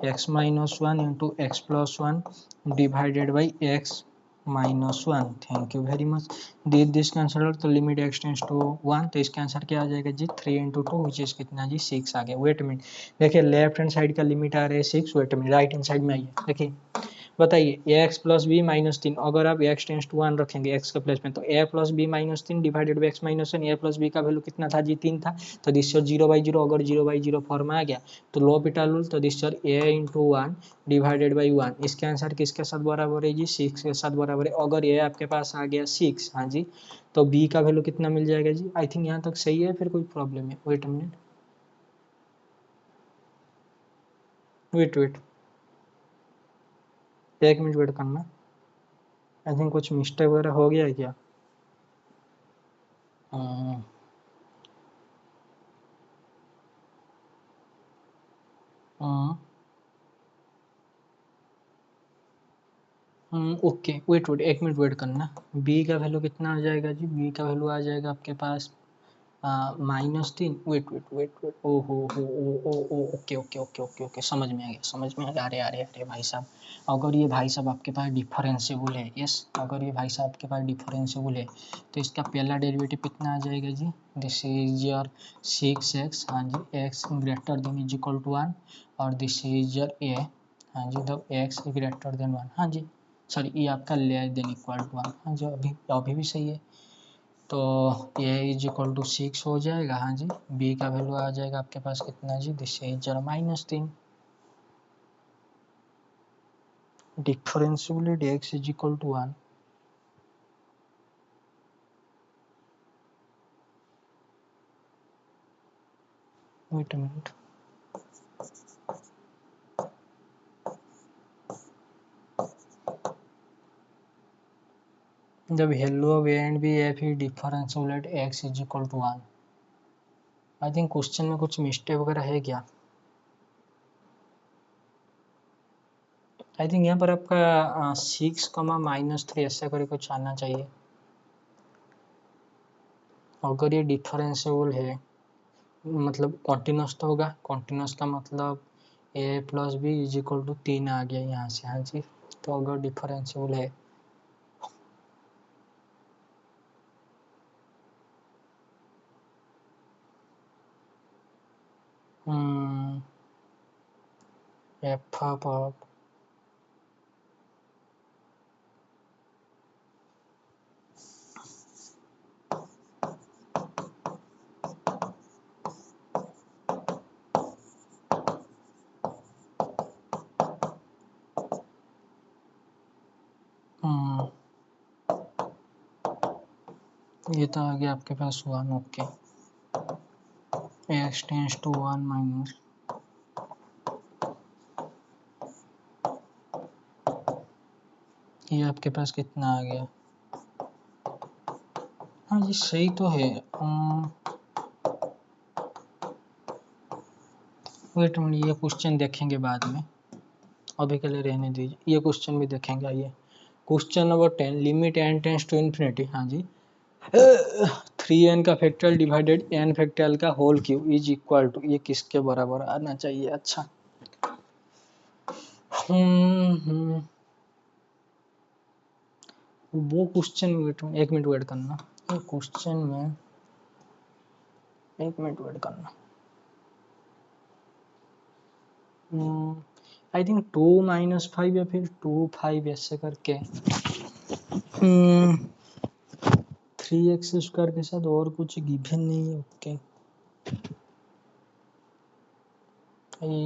x minus 1 into x plus 1 divided by x minus 1। Thank you very much. This cancel तो लिमिट एक्स टेंस टू 1, तो इसका आंसर क्या आ जाएगा जी 3 इंटू टू विच इज कितना जी 6 आ गया। वेट मिनट, देखिए लेफ्ट हैंड साइड का लिमिट आ रहा है 6, wait minute right hand side में आइए। देखिए बताइए एक्स प्लस बी माइनस 3, अगर आप एक्स टेंस टू 1 रखेंगे एक्स के प्लेस में तो a plus b minus 3 divided by x minus 1, a plus b का वैल्यू कितना था जी 3 था, तो दिस 0/0, अगर 0/0 फॉर्म आ गया तो लो पिटा रूल, तो this A into 1 divided by 1, इसके आंसर किसके साथ बराबर है जी 6 के साथ बराबर है। अगर ए आपके पास आ गया 6 हाँ जी तो बी का वैल्यू कितना मिल जाएगा जी, आई थिंक यहाँ तक सही है, फिर कोई प्रॉब्लम है। Wait minute wait 1 minute wait करना, आई थिंक कुछ मिस्टेक वगैरह हो गया है क्या। ओके वेट 1 मिनट वेट करना। बी का वैल्यू कितना आ जाएगा जी, बी का वैल्यू आ जाएगा आपके पास -3। वेट ओ हो okay okay okay okay okay समझ में आ गया, समझ में आ गया। अरे भाई साहब, अगर ये भाई साहब आपके पास डिफरेंशिएबल है, यस अगर ये भाई साहब आपके पास डिफरेंशिएबल है तो इसका पहला डेरिवेटिव कितना आ जाएगा जी, दिस इज योर 6x हाँ जी x greater than is equal to 1, और दिस इज योर ए हाँ जी द x ग्रेटर देन 1 हाँ जी सॉरी ये आपका लेस देन इक्वल टू 1 हाँ जी अभी भी सही है। तो ए इज इक्वल टू 6 हो जाएगा हाँ जी, बी का वैल्यू आ जाएगा आपके पास कितना जी, दिस इज जरा -3। Differentiability x is equal to 1, wait a minute, the value of a and b f is differentiable at x is equal to 1। I think question में कुछ मिस्टेक वगैरह है क्या। आई थिंक यहाँ पर आपका 6, -3 ऐसा करके कुछ आना चाहिए। अगर ये डिफरेंशिएबल है मतलब कॉन्टिन्यूस तो होगा, कॉन्टिन्यूस का मतलब a plus b is equal to 3 आ गया यहाँ से। हाँ जी, तो अगर डिफरेंशियल है एफ ऑफ ये तो आ गया आपके पास 1। Okay, x tends to 1 minus, ये आपके पास कितना आ गया? हाँ जी सही तो है। वेट मिनट, ये क्वेश्चन देखेंगे बाद में, अभी के लिए रहने दीजिए, ये क्वेश्चन भी देखेंगे। आइए question number 10, limit n tends to infinity. हाँ जी, 3n का फैक्टोरियल डिवाइडेड n फैक्टोरियल का whole cube is equal to, ये किसके बराबर आना चाहिए? अच्छा, वो क्वेश्चन, एक मिनट वेट करना, ये क्वेश्चन में एक मिनट वेट करना। आई थिंक 2 - 5 या फिर 2 5 ऐसे करके 3x² के साथ और कुछ गिवन नहीं है। ओके,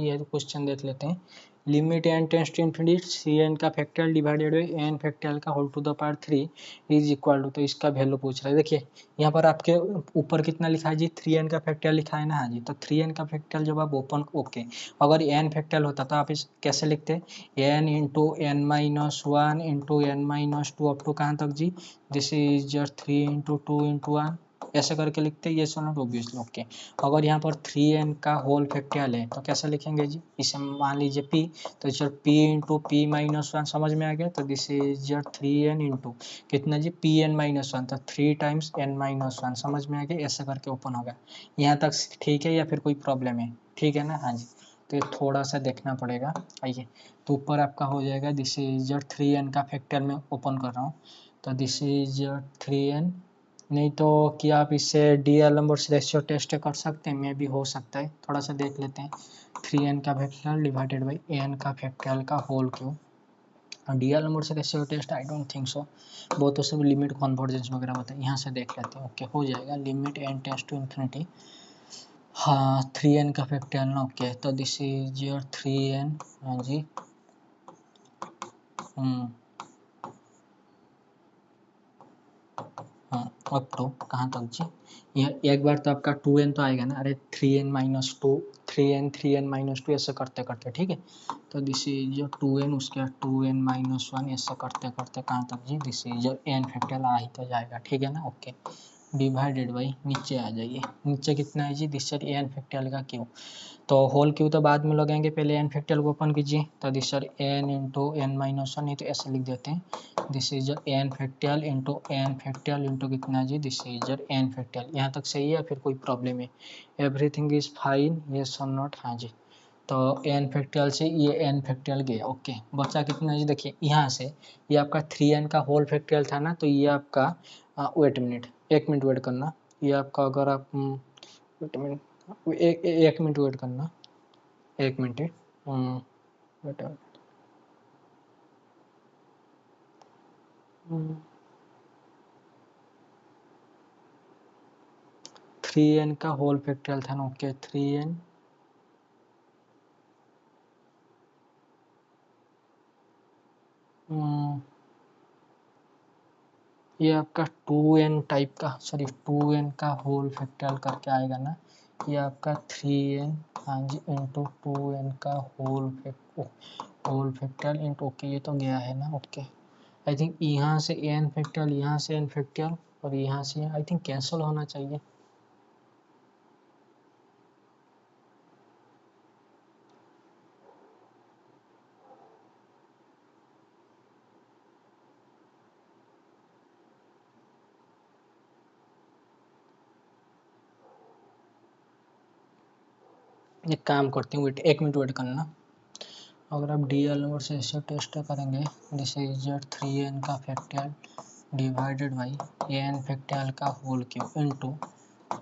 ये क्वेश्चन देख लेते हैं। Limit n tends to infinity c n का factorial divided by n factorial का whole to the power 3 is equal to, तो इसका वैल्यू पूछ रहा है। देखिए यहाँ पर आपके ऊपर कितना लिखा है जी? 3n का फैक्टोरियल लिखा है ना। हाँ जी, तो 3n का फैक्टोरियल जब आप ओपन, ओके, अगर n फैक्टोरियल होता तो आप इस कैसे लिखते? n into n minus one into n minus two up to कहाँ तक जी? दिस इज 3 इंटू 2 इंटू 1 ऐसे करके लिखते हैं। ये सो नॉट ऑब्वियसली। ओके, अगर यहाँ पर 3n का होल फैक्टोरियल है तो कैसे लिखेंगे जी? इसे मान लीजिए p, तो जब p into P minus one, समझ में आ गया? तो दिस इज 3n इंटू कितना जी? pn माइनस वन, तो 3 टाइम्स n माइनस वन, समझ में आ गया? ऐसे करके ओपन होगा। यहाँ तक ठीक है या फिर कोई प्रॉब्लम है? ठीक है ना। हाँ जी, तो ये थोड़ा सा देखना पड़ेगा। आइए, तो ऊपर आपका हो जाएगा दिस इज 3n का फैक्टोरियल में ओपन कर रहा हूँ, तो दिस इज 3n, नहीं तो क्या आप इससे डीएल नंबर से रेशियो टेस्ट कर सकते हैं? मे भी हो सकता है, थोड़ा सा देख लेते हैं। 3n का फैक्टोरियल डिवाइडेड बाई एन का फैक्टोरियल का होल क्यूब, डीएल नंबर से ratio test I don't think so, वो तो सब लिमिट कन्वर्जेंस वगैरह होता है। यहाँ से देख लेते हैं। ओके, हो जाएगा limit n tends to infinity, हाँ 3n का फैक्टोरियल ना। ओके, तो दिस इज योर 3n। हाँ जी, हाँ अप टू कहाँ तक जी? यह एक बार तो आपका 2n तो आएगा ना। अरे 3n-2, 3n ऐसे करते करते, ठीक है। तो दिस इज जो 2n, उसके बाद 2n-1 ऐसे करते करते कहाँ तक जी? दिस इज जो n फैक्टोरियल आ ही तो जाएगा, ठीक है ना। ओके, डिवाइडेड बाई, नीचे आ जाइए, नीचे कितना है जी? दिस इज n फैक्टोरियल का क्यूब, तो होल क्यू तो बाद में लगाएंगे, पहले एन फैक्टोरियल को ओपन कीजिए। तो this sir n into n minus one, नहीं तो ऐसे लिख देते हैं this is n factorial into कितना जी? This is n factorial. यहाँ तक सही है या फिर कोई प्रॉब्लम है? एवरीथिंग इज फाइन, यस और नॉट? हाँ जी, तो एन फैक्टोरियल से ये एन फैक्टोरियल गया। ओके, बचा कितना जी? देखिए यहाँ से ये आपका 3n का होल फैक्टोरियल था ना, तो ये आपका वेट मिनट, एक मिनट वेट करना, ये आपका अगर आप वेट मिनट, एक मिनट वेट करना, एक मिनट वेट, 3n का होल फैक्टोरियल था ना। ओके, 3n, ये आपका 2n टाइप का, सॉरी 2n का होल फैक्टोरियल करके आएगा ना। ये आपका 3n, हाँ जी, इंटू 2n का होल फैक्टोरियल इंटू, ओके ये तो गया है ना। ओके, आई थिंक यहाँ से n फैक्टोरियल, यहाँ से n फैक्टोरियल, और यहाँ से आई थिंक कैंसिल होना चाहिए। एक काम करते हैं, वेट 1 मिनट वेट करना। अगर आप डी एल नंबर से ऐसे टेस्ट करेंगे, दिस इज 3n का factorial divided by n factorial का whole cube into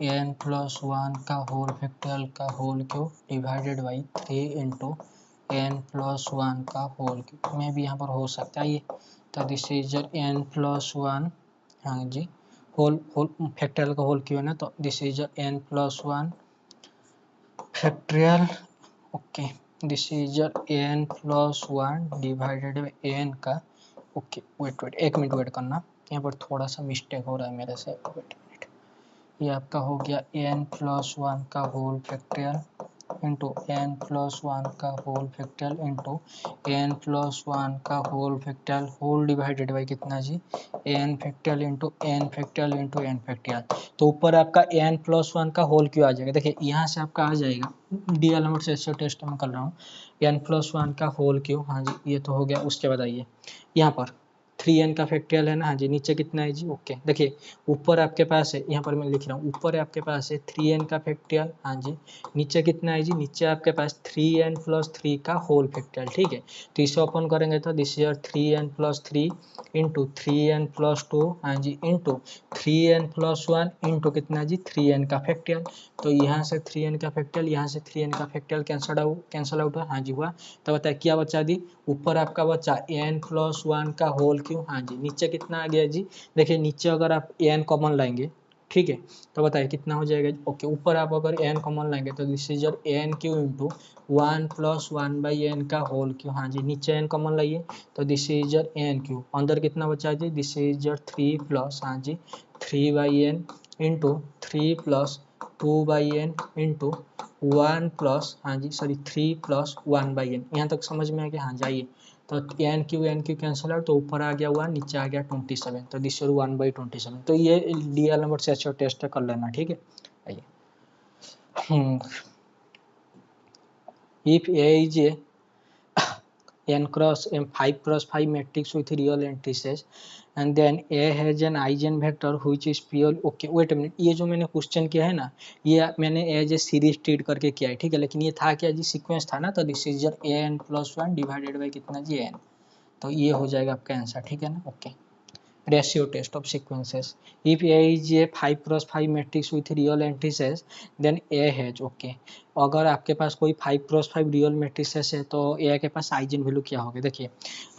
n plus 1 का होल फैक्टरियल का whole cube divided by 3 into n plus 1 का होल क्यूब में भी यहाँ पर हो सकता है ये। तो दिस इज एन प्लस 1, हाँ जी, होल होल फैक्टरियल का होल क्यूब है ना, तो this is n plus 1 factorial, okay, this is n plus 1 divided by n का, ओके वेट 1 मिनट वेट करना, यहाँ पर थोड़ा सा मिस्टेक हो रहा है मेरे से, वेट मिनट। ये आपका हो गया एन प्लस 1 का whole factorial into n plus 1 का whole factorial into n plus 1 का whole factorial whole divided by कितना जी, n factorial into n factorial into n factorial. तो ऊपर आपका एन प्लस 1 का होल क्यों आ जाएगा, देखिए यहाँ से आपका आ जाएगा, डी एल नंबर से ऐसे टेस्ट में कर रहा हूँ, एन प्लस 1 का होल क्यों, हाँ जी ये तो हो गया। उसके बाद आइए यहाँ पर 3n का फैक्टरियल है ना, हाँ जी, नीचे कितना है जी, ओके, देखिए ऊपर आपके पास है, यहाँ पर मैं लिख रहा हूँ, ऊपर आपके पास है 3n का फैक्टरियल, हाँ जी, नीचे कितना है जी, नीचे आपके पास 3n प्लस 3 का होल फैक्टरियल, ठीक है। तो इसे ओपन करेंगे तो this is 3n plus 3 into 3n plus 2, हाँ जी, इंटू 3n प्लस 1 इंटू कितना जी 3n का फैक्टरियल। तो यहाँ से 3n का फैक्टरियल, यहाँ से 3n का फैक्टरियल कैंसल आउट हुआ, हाँ जी हुआ। तो बताए क्या बचा दी, ऊपर आपका बचा n प्लस 1 का होल क्यों, हाँ जी, नीचे कितना आ गया जी, देखिए नीचे अगर आप n कॉमन लाएंगे, ठीक है, तो बताइए कितना हो जाएगा, ओके, ऊपर आप अगर n कॉमन लाएंगे तो this is n cube into 1 plus 1 by n का होल क्यू, हाँ जी, नीचे n कॉमन लाइए तो दिस इज n क्यू, अंदर कितना बचा जी, दिस इज 3 प्लस, हाँ जी, 3 by n into 3 plus 2 by n into 1 plus, हाँ जी सॉरी 3 प्लस 1 बाई एन। यहाँ तक समझ में आ गया, हाँ जाइए, तो एन क्यू कैंसिल आउट, तो ऊपर आ गया 1, नीचे आ गया 27, तो दिस 1/27। तो ये डी एल नंबर से अच्छा टेस्ट कर लेना, ठीक है। आइए, if A is a n cross m 5 cross 5 matrix with real indices and then A has an eigenvector which is pure, okay wait a minute, ये जो मैंने क्वेश्चन किया है ना, ये मैंने एज ए सीरीज ट्रीट करके किया है, ठीक है, लेकिन ये था क्या जी, सीक्वेंस था ना, तो this is an plus 1 divided by कितना जी n, तो ये हो जाएगा आपका आंसर, ठीक है ना, okay. ratio test of sequences, if A is a 5 cross 5 matrix with real indices then A has, okay, अगर आपके पास कोई 5 क्रॉस 5 रियल मैट्रिसेस है तो ए के पास आइजन वैल्यू क्या होगा, देखिए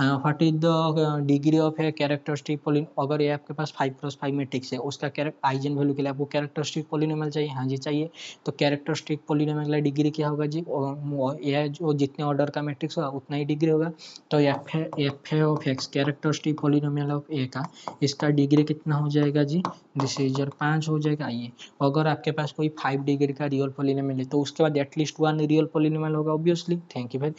what is the degree of a characteristic pollen, अगर ए आपके पास 5 क्रॉस 5 मैट्रिक्स है, उसका आइजन वैल्यू के लिए आपको कैरेक्टरिस्टिक पोलिनोमियल चाहिए, हाँ जी चाहिए, तो कैरेक्टरिस्टिक पोलिनोमियल का डिग्री क्या होगा जी, ए जो जितने ऑर्डर का मैट्रिक्स होगा उतना ही डिग्री होगा, तो f of x characteristic polynomial of ए का, इसका डिग्री कितना हो जाएगा जी, दिस इज 5 हो जाएगा। आइए, अगर आपके पास कोई 5 डिग्री का रियल पोलिनोमियल है तो उसके बाद एटलीस्ट 1 रियल पोलिनोमियल होगा ऑब्वियसली, थैंक यू भाई,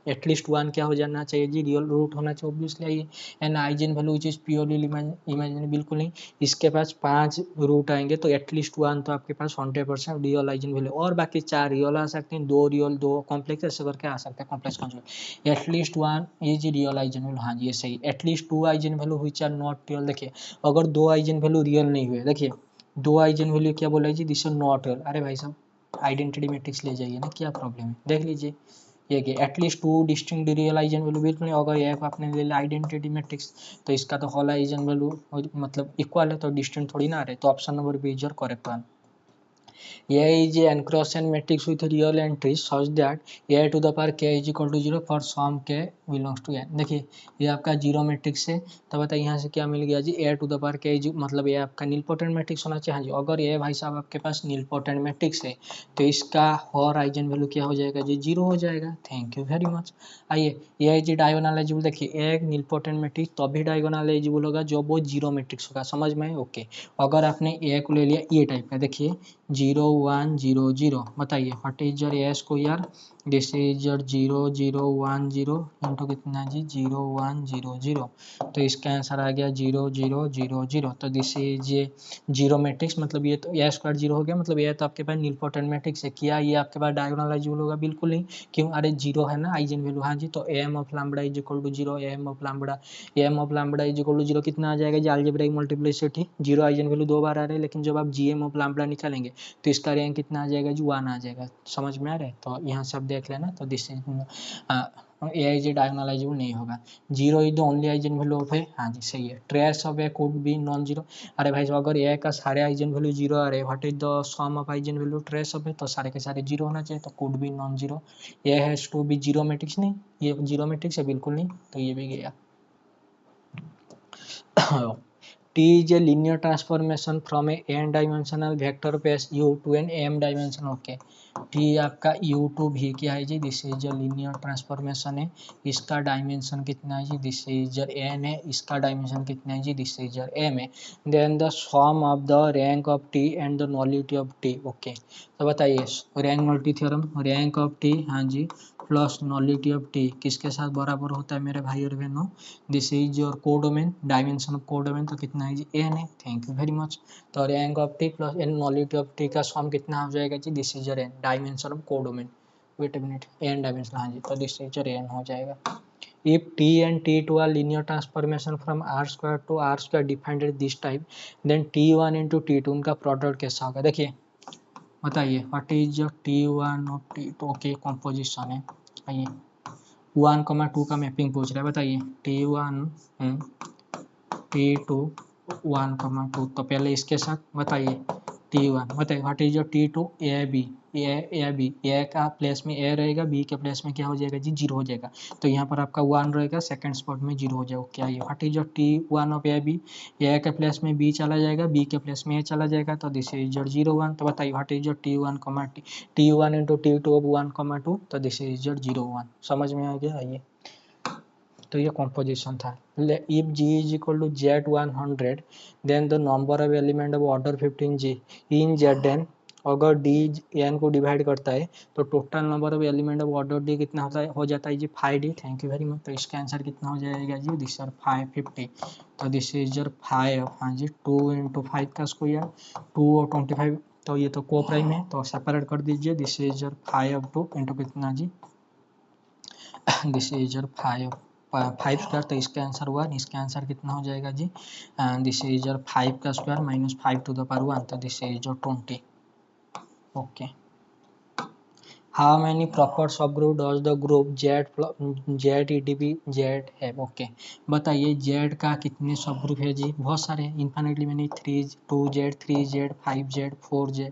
एटलीस्ट 1 क्या हो जाना चाहिए जी, रियल रूट होना चाहिए ऑब्वियसली। आइए, and eigen value which is purely imaginary, बिल्कुल नहीं, इसके पास 5 रूट आएंगे तो एटलीस्ट 1 तो आपके पास 100% रियल आइजन वैल्यू, और बाकी 4 रियल आ सकते हैं, 2 रियल 2 कॉम्प्लेक्स, ऐसे करके आ सकते हैं complex conjugate. At least 1 is real eigen value, हाँ जी ये सही। At least 2 eigen value which are not real, देखिए अगर 2 आइजन वैल्यू रियल नहीं हुए, देखिए 2 आइजन वैल्यू क्या बोला है जी, दिस इज नॉट रियल, अरे भाई साहब आइडेंटिटी मैट्रिक्स ले जाइए ना, क्या प्रॉब्लम है, देख लीजिए ये कि at least 2 distinct real eigen value, बिल्कुल नहीं, अगर ये आपने ले लिया आइडेंटिटी मैट्रिक्स तो इसका तो होल आइजन वैल्यू मतलब इक्वल है, तो डिस्टिंक्ट थोड़ी ना आ रहे, तो option number b is your correct one. A is a n cross n matrix with real entries such that A to the power k is equal to 0 for sum k belongs to n। देखिए ये आपका zero matrix है, तो बताइए यहाँ से क्या मिल गया जी, A to the power k मतलब ये आपका नीलपोटेंट मैट्रिक्स होना चाहिए, हाँ जी, अगर ये भाई साहब आपके पास नीलपोटेंट मैट्रिक्स है तो इसका हर आइजन वैल्यू क्या हो जाएगा जी, 0 हो जाएगा, थैंक यू वेरी मच। आइए, ये जी डायगोनल एलिजिबल, देखिए एक नीलपोटेंट मैट्रिक्स तभी डायगोनल एलिजिबल होगा जब वो जीरो मैट्रिक्स होगा, समझ में ओके। अगर आपने ए को ले लिया ये टाइप का, देखिए 0 1 0 0, बताइए what is your A square, this is your 0 0 1 0 into कितना जी 0 1 0 0, तो इसका आंसर आ गया 0 0 0 0, तो दिस इज ये जीरो मैट्रिक्स, मतलब ये तो ए स्क्वायर 0 हो गया, मतलब ये तो आपके पास नीलपोटेंट मैट्रिक्स है, क्या ये आपके पास डायगोनल एलिजिबल होगा, बिल्कुल नहीं, क्यों, अरे 0 है ना आइजन वैल्यू, हाँ जी, तो m of lambda is equal to 0, m of lambda is equal to 0 कितना आ जाएगा जी, अलजेब्रिक मल्टीप्लिसिटी, 0 आइजन वैल्यू 2 बार आ रहे हैं, लेकिन जब आप जीएम ऑफ लैम्बडा निकालेंगे तो इसका रैंक कितना आ जाएगा जी 1 आ जाएगा। समझ में आ रहा है? तो यहाँ से आप देख लेना। तो दिस इज ए आई जी डायगोनलाइजेबल नहीं होगा। Zero is the only eigen value of A, हाँ जी सही है। Trace of A could be non zero. अरे भाई जो अगर ए का सारे आइजन वैल्यू जीरो आ रहे, what is the sum of eigen value trace of ए, तो सारे के सारे जीरो होना चाहिए, तो could be non zero. A has to be zero matrix, नहीं ये जीरो मैट्रिक्स है बिल्कुल नहीं, तो ये भी गया। T is a linear transformation from a n dimensional vector space U to an m dimensional, okay. T आपका U to V क्या है जी, this is a linear transformation है, इसका डायमेंशन कितना है जी, दिस इज n है, इसका डायमेंशन कितना है जी, दिस इज m है। Then the sum of the rank of T and the nullity of T, okay. तो बताइए rank nullity theorem, rank of T हाँ जी प्लस नॉलिटी ऑफ T किसके साथ बराबर होता है मेरे भाई और बहनों, this is your codomain, dimension of codomain तो कितना है जी n है, थैंक यू वेरी मच। तो rank of T plus n nullity of T का सम कितना हो जाएगा जी, this is your n dimension of codomain, wait a minute n dimension, हाँ जी तो दिस इज योर n हो जाएगा। If T and T2 are linear transformation from R square to R square defined at this type, then T1 into T2 उनका product कैसा होगा, देखिए बताइए व्हाट इज योर T1 और T2, ओके कॉम्पोजिशन है। आइए 1,2 का मैपिंग पूछ रहा है, बताइए T1 T2 1,2, तो पहले इसके साथ बताइए T1, बताइए what is your T2 A B, A B, A का प्लेस में ए रहेगा, बी के प्लेस में क्या हो जाएगा जी जीरो हो जाएगा, तो यहाँ पर आपका 1 रहेगा, सेकंड स्पॉट में जीरो हो जाएगा, क्या ये what is your T1 of A B, A के प्लेस में बी चला जाएगा, बी के प्लेस में ए चला जाएगा, तो दिस इज योर 0 1, तो बताइए what is your T1 T1 into T2 of 1,2, तो दिस इज योर 0 1, समझ में आ गया। आइए तो ये कॉम्पोजिशन था। If G is equal to Z100 then the number of element of order 15G in Zn, अगर D n को डिवाइड करता है तो total number of element of order D कितना होता है, हो जाता है जी 5D, thank you very much. तो इसका आंसर कितना हो जाएगा जी, दिस आर 550, तो दिस इज योर 5, हाँ जी 2 × 5 का स्क्वायर 2 और 25, तो ये तो को प्राइम है तो सेपरेट कर दीजिए, दिस इज योर 5 2 इंटू कितना जी, दिस इज योर 5 स्क्वायर, तो इसका आंसर 1, इसका आंसर कितना हो जाएगा जी, दिस इज योर 5 का square minus 5 to the power 1, तो this is your 20, okay. How many proper sub group does the group Z ईडीबी जेड है, ओके। बताइए जेड का कितने सब ग्रुप है जी, बहुत सारे infinitely many 3 2Z 3Z 5Z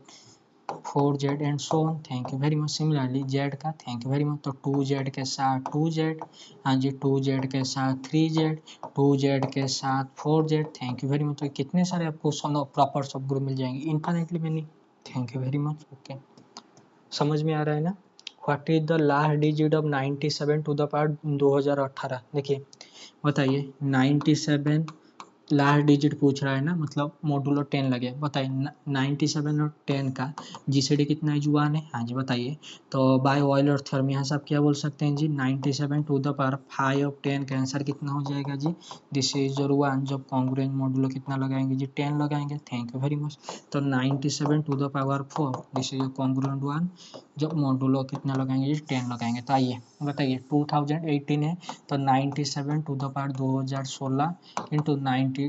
4Z and so on, thank you very much. Similarly Z का थैंक यू वेरी मच, तो 2Z के साथ 2Z, हाँ जी 2Z के साथ 3Z, 2Z के साथ 4Z, thank you very much. तो कितने सारे आपको प्रॉपर सब ग्रुप मिल जाएंगे, infinitely many, thank you very much, okay. समझ में आ रहा है ना। What is the last digit of 97 to the power 2018, देखिए बताइए 97 लास्ट डिजिट पूछ रहा है ना, मतलब मॉडुलो 10 लगे, बताइए 97 और 10 का जीसीडी कितना है जी 1 है, हाँ जी बताइए। तो बाय ऑयलर थ्योरम यहाँ से आप क्या बोल सकते हैं जी, 97 टू द पावर 5 ऑफ 10 का आंसर कितना हो जाएगा जी, दिस इज योर 1, जब कॉन्ग्रुएंट मॉडुलो कितना लगाएंगे जी 10 लगाएंगे, थैंक यू वेरी मच। तो 97 to the power 4, this is your congruent 1, जब मॉडुलो कितना लगाएंगे जी 10 लगाएंगे। तो आइए बताइए 2018 है, तो 97 to the power 2016 into 97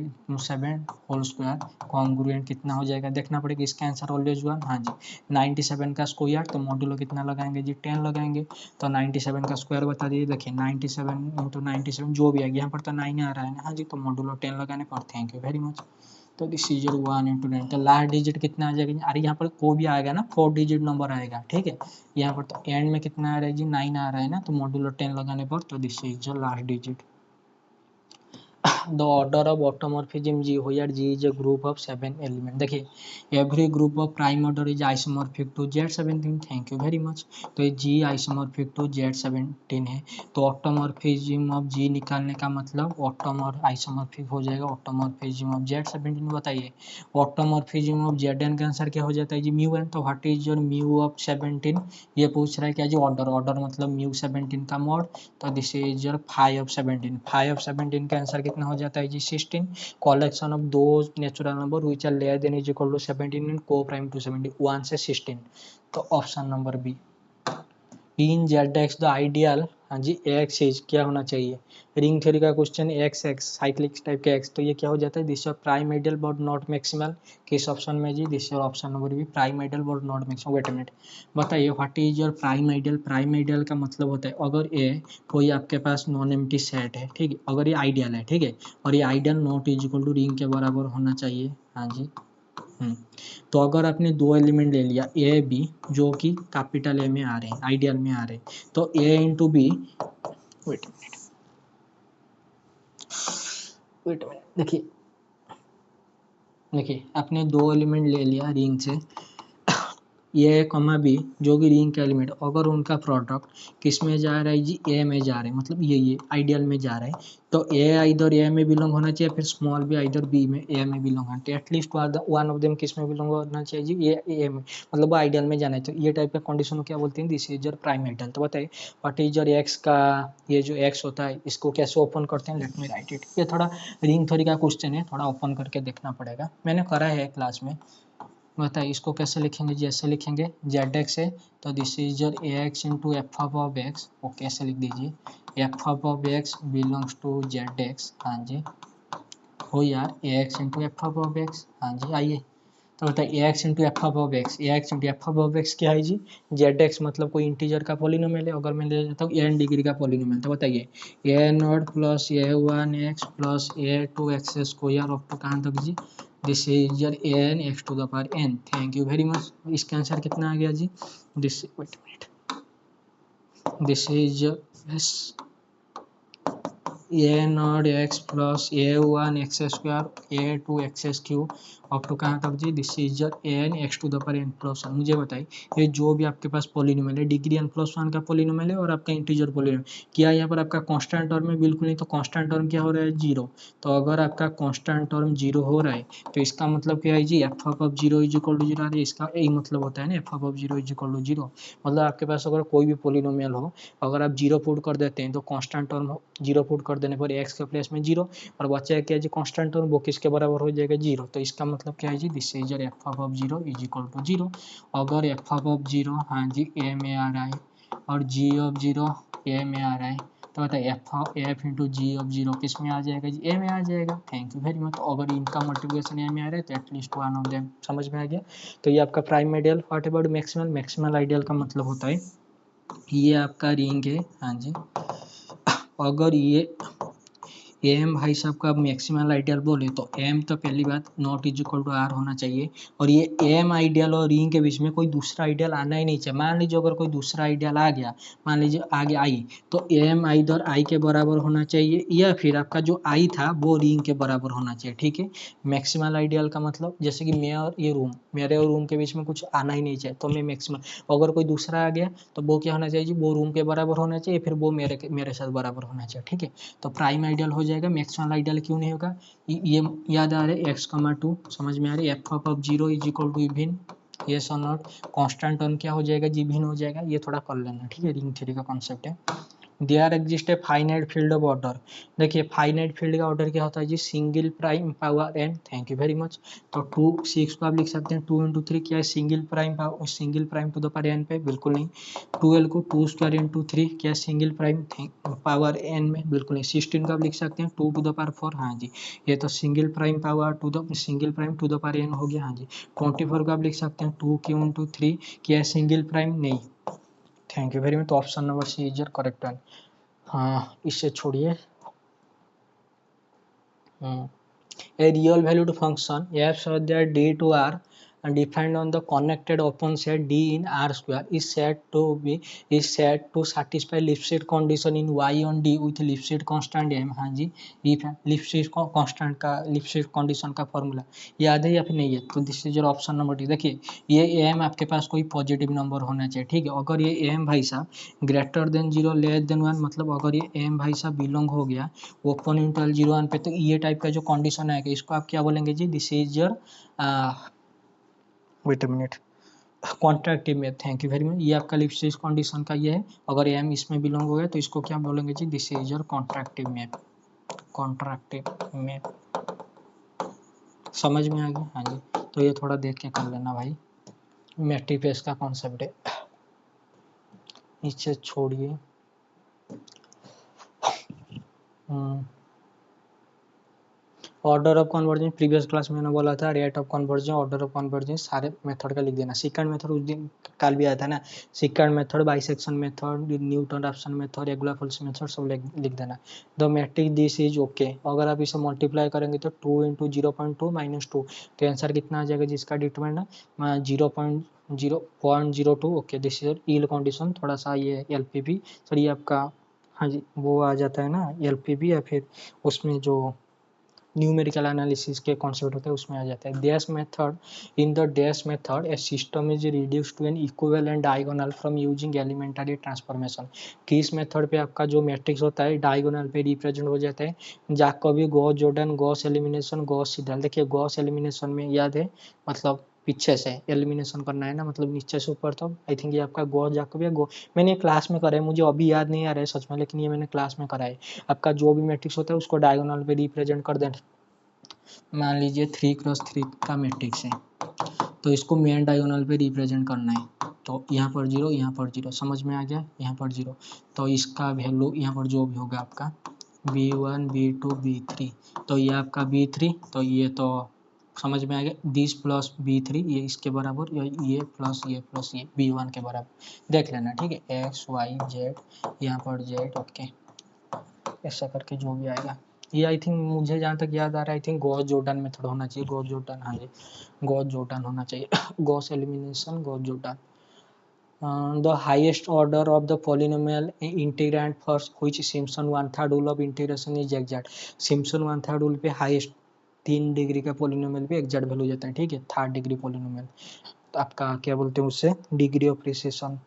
whole square congruent कितना हो जाएगा, देखना पड़ेगा, इसका आंसर ऑलवेज 1, हाँ जी 97 का स्क्वायर, तो मॉडुलो कितना लगाएंगे जी 10 लगाएंगे, तो 97 का स्क्वायर बता दीजिए, देखिए 97 इंटू 97 जो भी आएगा, यहाँ पर तो 9 आ रहा है ना, हाँ जी तो मॉडुलो 10 लगाने पर, थैंक यू वेरी मच। तो दिस इज योर 1 इंटू 9, तो लास्ट डिजिट कितना आ जाएगा, अरे यहाँ पर को भी आएगा ना 4 डिजिट नंबर आएगा, ठीक है। यहाँ पर तो एंड में कितना आ रहा है जी 9 आ रहा है ना, तो मॉडुलो 10 लगाने पर, तो this is your last digit. The order of automorphism G, where G is a group of 7 elements, देखिए every group of prime order is isomorphic to Z17, thank you very much। तो ये G isomorphic to Z17 है, तो automorphism of G निकालने का मतलब isomorphic हो जाएगा ऑटोमॉर्फिज्म ऑफ Z17, बताइए ऑटोमॉर्फिज्म ऑफ Zn का आंसर क्या हो जाता है जी μn, तो what is your mu of 17, ये पूछ रहा है क्या जी ऑर्डर मतलब म्यू 17 का मॉड, तो this is your 5 of 17, 5 of 17 का आंसर कितना हो जाता है जी 16, कलेक्शन ऑफ दो natural number which are less then is equal to 17 and coprime to 1 से 16, तो option number b. In ZX the ideal हाँ जी, एक्स इज क्या होना चाहिए, रिंग थ्योरी का question x x cyclic type के एक्स, तो ये क्या हो जाता है, this your prime ideal but not maximal, किस ऑप्शन में जी, this your option number B prime ideal but not maximal. Wait a minute, बताइए what is your prime ideal. Prime ideal का मतलब होता है अगर ये कोई आपके पास नॉन एम्प्टी सेट है, ठीक है, अगर ये आइडियल है, ठीक है, और ये ideal not is equal to ring के बराबर होना चाहिए। हाँ जी, तो अगर आपने दो एलिमेंट ले लिया ए बी जो कि कैपिटल ए में आ रहे हैं, आइडियल में आ रहे हैं, तो ए इंटू बी, वेट वेट देखिए, देखिए आपने दो एलिमेंट ले लिया रिंग से, ए कमा बी जो कि रिंग का एलिमेंट, अगर उनका प्रोडक्ट किस में जा रहा है जी, ए में जा रहा है, मतलब ये आइडियल में जा रहा है, तो ए इधर ए में बिलोंग होना चाहिए, फिर स्मॉल बी इधर बी में ए में बिलोंग होना चाहिए, एटलीस्ट वन ऑफ देम किस में बिलोंग होना चाहिए जी, ए में, मतलब वो आइडियल में जाना है। तो ये टाइप का कंडीशन को क्या बोलते हैं, this is your prime ideal. तो बताइए व्हाट इज योर एक्स का, ये जो एक्स होता है इसको कैसे ओपन करते हैं, लेट मी राइट इट। ये थोड़ा रिंग थ्योरी का क्वेश्चन है, थोड़ा ओपन करके देखना पड़ेगा, मैंने करा है क्लास में। बताइए इसको कैसे लिखेंगे, जैसे लिखेंगे जेड एक्स है तो this is your a x into f of x, okay ऐसे लिख दीजिए, f of x belongs to Z x. हाँ जी, हो यार a x into f of x, हाँ जी आइए, तो बताइए a x into f of x, a x into f of x क्या है जी, जेड एक्स मतलब कोई इंटीजर का पॉलिनोमियल है, अगर मैं ले जाता हूँ एन डिग्री का पॉलिनोमियल, तो बताइए a naught plus a one x plus a two x square up to कहाँ तक जी, this is your n x to the power n. Thank you very much. इसका आंसर कितना आ गया जी, this wait minute, this is yes a naught x plus a one x square a two x cube up to कहाँ तक जी, this is your n x to the power N plus one. मुझे बताइए ये जो भी आपके पास पॉलिनोमियल है, डिग्री एन प्लस वन का पॉलिनोमियल है और आपका इंटीजर पॉलिनोमियल, क्या यहाँ पर आपका कांस्टेंट टर्म है, बिल्कुल नहीं, तो कांस्टेंट टर्म क्या हो रहा है, जीरो। तो अगर आपका कांस्टेंट टर्म जीरो हो रहा है तो इसका मतलब क्या है जी, f of zero is equal to zero, इसका यही मतलब होता है ना, f of zero is equal to zero, मतलब आपके पास अगर कोई भी पॉलिनोमियल हो, अगर आप जीरो पुट कर देते हैं तो कांस्टेंट टर्म जीरो पुट कर देने पर एक्स के प्लेस में जीरो, और बचा है क्या जी, कांस्टेंट टर्म, वो किसके बराबर हो जाएगा, जीरो। तो इसका मतलब क्या है जी, this is your f of zero is equal to zero. अगर एफ ऑफ जीरो हाँ जी ए में आ रहा है और जी ऑफ जीरो ए में आ रहा है, तो बताइए f into g of zero किस में आ जाएगा जी, ए में आ जाएगा। Thank you very much. तो अगर इनका मल्टीप्लिकेशन ए में आ रहा है तो एटलीस्ट वन ऑफ देम, समझ में आ गया। तो ये आपका prime ideal. What about maximal, maximal ideal का मतलब होता है ये आपका रिंग है, हाँ जी, अगर ये एम भाई साहब का मैक्सिमल आइडियल बोले तो एम तो पहली बात not is equal to r होना चाहिए, और ये एम आइडियल और रिंग के बीच में कोई दूसरा आइडियल आना ही नहीं चाहिए। मान लीजिए अगर कोई दूसरा आइडियल आ गया, मान लीजिए आगे आई, तो एम इधर आई के बराबर होना चाहिए, या फिर आपका जो आई था वो रिंग के बराबर होना चाहिए, ठीक है। मैक्सिमल आइडियल का मतलब जैसे कि मैं और ये रूम, मेरे और रूम के बीच में कुछ आना ही नहीं चाहिए, तो मैं मैक्सिमल, अगर कोई दूसरा आ गया तो वो क्या होना चाहिए, वो रूम के बराबर होना चाहिए, फिर वो मेरे साथ बराबर होना चाहिए, ठीक है। तो प्राइम आइडियल हो जाएगा, मैक्सिमल आइडियल क्यों नहीं होगा, ये याद आ रहा है, एक्स कमा टू समझ में आ रही है, f of zero is equal to even, yes और नॉट, कांस्टेंट टर्म क्या हो जाएगा जी, भिन्न हो जाएगा, ये थोड़ा कर लेना, ठीक है, रिंग थ्योरी का कॉन्सेप्ट है। There exist a finite field of order, देखिए फाइनाइट फील्ड का ऑर्डर क्या होता है जी, single prime power n, thank you very much. तो टू सिक्स को आप लिख सकते हैं टू इंटू थ्री, क्या है single prime power, single prime to the power n पे, बिल्कुल नहीं। ट्वेल्व को टू स्क्वायर इंटू थ्री, क्या सिंगल प्राइम पावर एन में, बिल्कुल नहीं। 16 को आप लिख सकते हैं two to the power four, हाँ जी, ये तो single prime power to the single prime to the power n हो गया, हाँ जी। 24 को आप लिख सकते हैं टू क्यू इंटू थ्री, क्या सिंगल प्राइम, नहीं। Thank you very much. तो option number C is your correct one. हाँ इससे छोड़िए। A real valued function f such that d to r and defined on the connected open set d in r square is said to satisfy Lipschitz condition in y on d with Lipschitz constant m। हाँ जी, Lipschitz constant का Lipschitz condition का formula याद है या फिर नहीं है, तो this is your option number D. देखिए ये m आपके पास कोई पॉजिटिव नंबर होना चाहिए, ठीक है। अगर ये m भाई साहब greater than zero less than one, मतलब अगर ये m भाई साहब बिलोंग हो गया ओपन इंटरवल जीरो वन पे, तो ये टाइप का जो कंडीशन आएगा इसको आप क्या बोलेंगे जी, this is your wait a minute contractive में, थैंक यू वेरी मच। ये आपका लिप्सिस कंडीशन का ये है, अगर एम इसमें बिलोंग हो गया तो इसको क्या बोलेंगे जी, this is your contractive map, contractive map, समझ में आ गया, हाँ जी। तो ये थोड़ा देख के कर लेना भाई, मैट्रिफेस का कॉन्सेप्ट है, नीचे छोड़िए। Order of conversion previous class में मैंने बोला था, rate of conversion, order of conversion, सारे मेथड का लिख देना। सेकंड मेथड उस दिन कल भी आया था ना, secant method, bisection method, Newton Raphson method, regular false method, सब लिख देना। The matrix this is okay. अगर आप इसे मल्टीप्लाई करेंगे तो 2 इंटू 0.2 माइनस 2, तो आंसर कितना आ जाएगा जिसका determinant 0.02। Okay, this is yield condition. थोड़ा सा ये एलपीवी, सर ये आपका, हाँ जी, वो आ जाता है ना एलपीवी, या फिर उसमें जो न्यूमेरिकल एनालिसिस के कॉन्सेप्ट होते हैं उसमें आ जाता है। Dash method, in the dash method a system is reduced to an equivalent diagonal from using elementary transformation. कि इस मेथड पे आपका जो मैट्रिक्स होता है डायगोनल पे रिप्रेजेंट हो जाता है। Jacobi, Gauss Jordan, Gauss elimination, Gauss Seidel. देखिए गॉस एलिमिनेशन में याद है, मतलब पीछे से एलिमिनेशन करना है ना, मतलब नीचे से ऊपर। तो आई थिंक ये आपका गॉस जैकोबी है। मैंने क्लास में करा है, मुझे अभी याद नहीं आ रहा है सच में, लेकिन ये मैंने क्लास में करा है। आपका जो भी मैट्रिक्स होता है उसको डायगोनल पे रिप्रेजेंट कर देना। मान लीजिए 3x3 का मैट्रिक्स है, तो इसको मेन डायगोनल पे रिप्रेजेंट करना है। तो यहाँ पर 0, यहाँ पर 0, समझ में आ गया, यहाँ पर 0। तो इसका वैल्यू यहाँ पर जो भी होगा आपका b1 b2 b3, तो ये आपका b3, तो ये तो समझ में आ गया, दिस प्लस b3 ये इसके बराबर, ये प्लस ये b1 के बराबर देख लेना, ठीक है। x y z, यहाँ पर z, ओके, ऐसा करके जो भी आएगा। ये आई थिंक मुझे जहाँ तक याद आ रहा है, I think Gauss Jordan method होना चाहिए, गॉस जॉर्डन, हाँ जी, गॉस जॉर्डन होना चाहिए। Gauss elimination, Gauss Jordan. The highest order of the polynomial integrand for which Simpson one-third rule of integration is exact। Simpson one-third rule पे highest 3 degree का polynomial पे exact value जाता है, ठीक है, थर्ड डिग्री पोलिनोमियल। तो आपका क्या बोलते हैं उससे, degree of precision.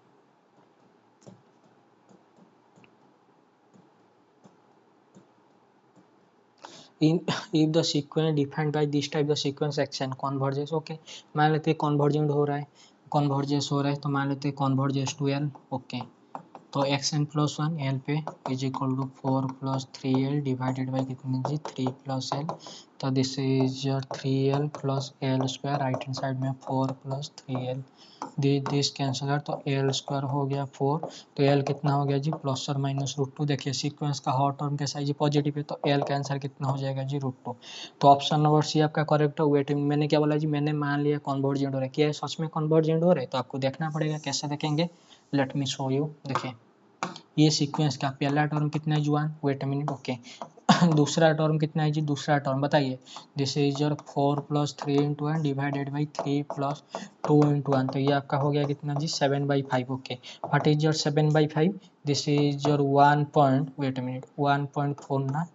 in if the sequence defined by this type the sequence action converges, okay, मान लेते हैं कन्वर्जेंट हो रहा है, कन्वर्जेंस हो रहा है, तो मान लेते हैं कन्वर्जेंस टू एल, ओके। तो xn प्लस 1 एल पे is equal to 4 plus 3l divided by कितने जी 3 प्लस एल। तो this is 3l plus l square, right hand side में 4 प्लस 3l, दिस कैंसलर, तो एल स्क्वायर हो गया 4, तो एल कितना हो गया जी प्लस और माइनस √2। देखिए सीक्वेंस का हॉट टर्म कैसा है जी पॉजिटिव है, तो एल का आंसर कितना हो जाएगा जी √2। तो ऑप्शन नंबर सी आपका करेक्ट है। वेट, मैंने क्या बोला जी, मैंने मान लिया कन्वर्जेंट हो रहा है, क्या है सच में कन्वर्जेंट हो रहा है, तो आपको देखना पड़ेगा कैसे देखेंगे। Let me show you. देखिए ये सीक्वेंस का पहला टर्म कितना है जी 1, वेट अ मिनट, ओके। दूसरा टर्म कितना है जी, दूसरा टर्म बताइए, this is your 4 plus 3 into 1 divided by 3 plus 2 into 1, तो ये आपका हो गया कितना जी 7/5, okay. What is your 7/5, this is your 1 point, wait a minute, 1.4 ना,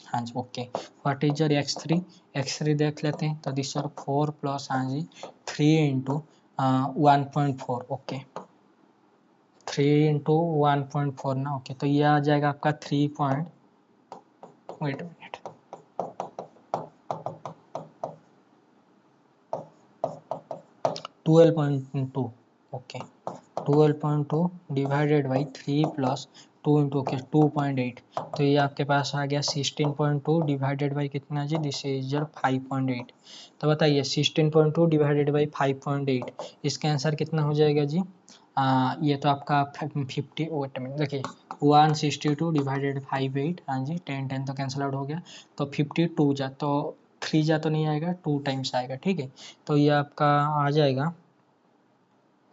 हाँ जी, okay. What is your x3 देख लेते हैं, तो दिस योर 4 प्लस, हाँ जी, 3 इंटू 1.4, ओके, 3 इंटू 1.4 ना, ओके। तो ये आ जाएगा आपका 3 point, wait minute, 12.2, okay, 12.2 divided by 3 plus 2 into, okay, 2.8, तो ये आपके पास आ गया 16.2 डिवाइडेड बाई कितना जी, दिस इज योर 5.8। तो बताइए 16.2 डिवाइडेड बाई 5.8, इसका आंसर कितना हो जाएगा जी, ये तो आपका 50, वेट मिनट, देखिए 162 डिवाइडेड 58, हाँ जी, 10 तो कैंसिल आउट हो गया, तो 52 जा, तो 3 जा तो नहीं आएगा, 2 टाइम्स आएगा, ठीक है। तो ये आपका आ जाएगा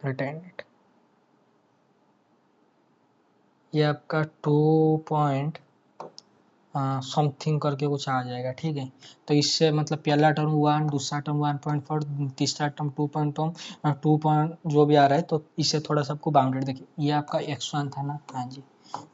रिटर्न, ये आपका 2 पॉइंट समथिंग करके कुछ आ जाएगा, ठीक है। तो इससे मतलब पहला टर्म 1, दूसरा टर्म 1.4, तीसरा टर्म 2 पॉइंट जो भी आ रहा है, तो इससे थोड़ा सा आपको बाउंडेड, देखिए ये आपका x1 था ना, हाँ जी,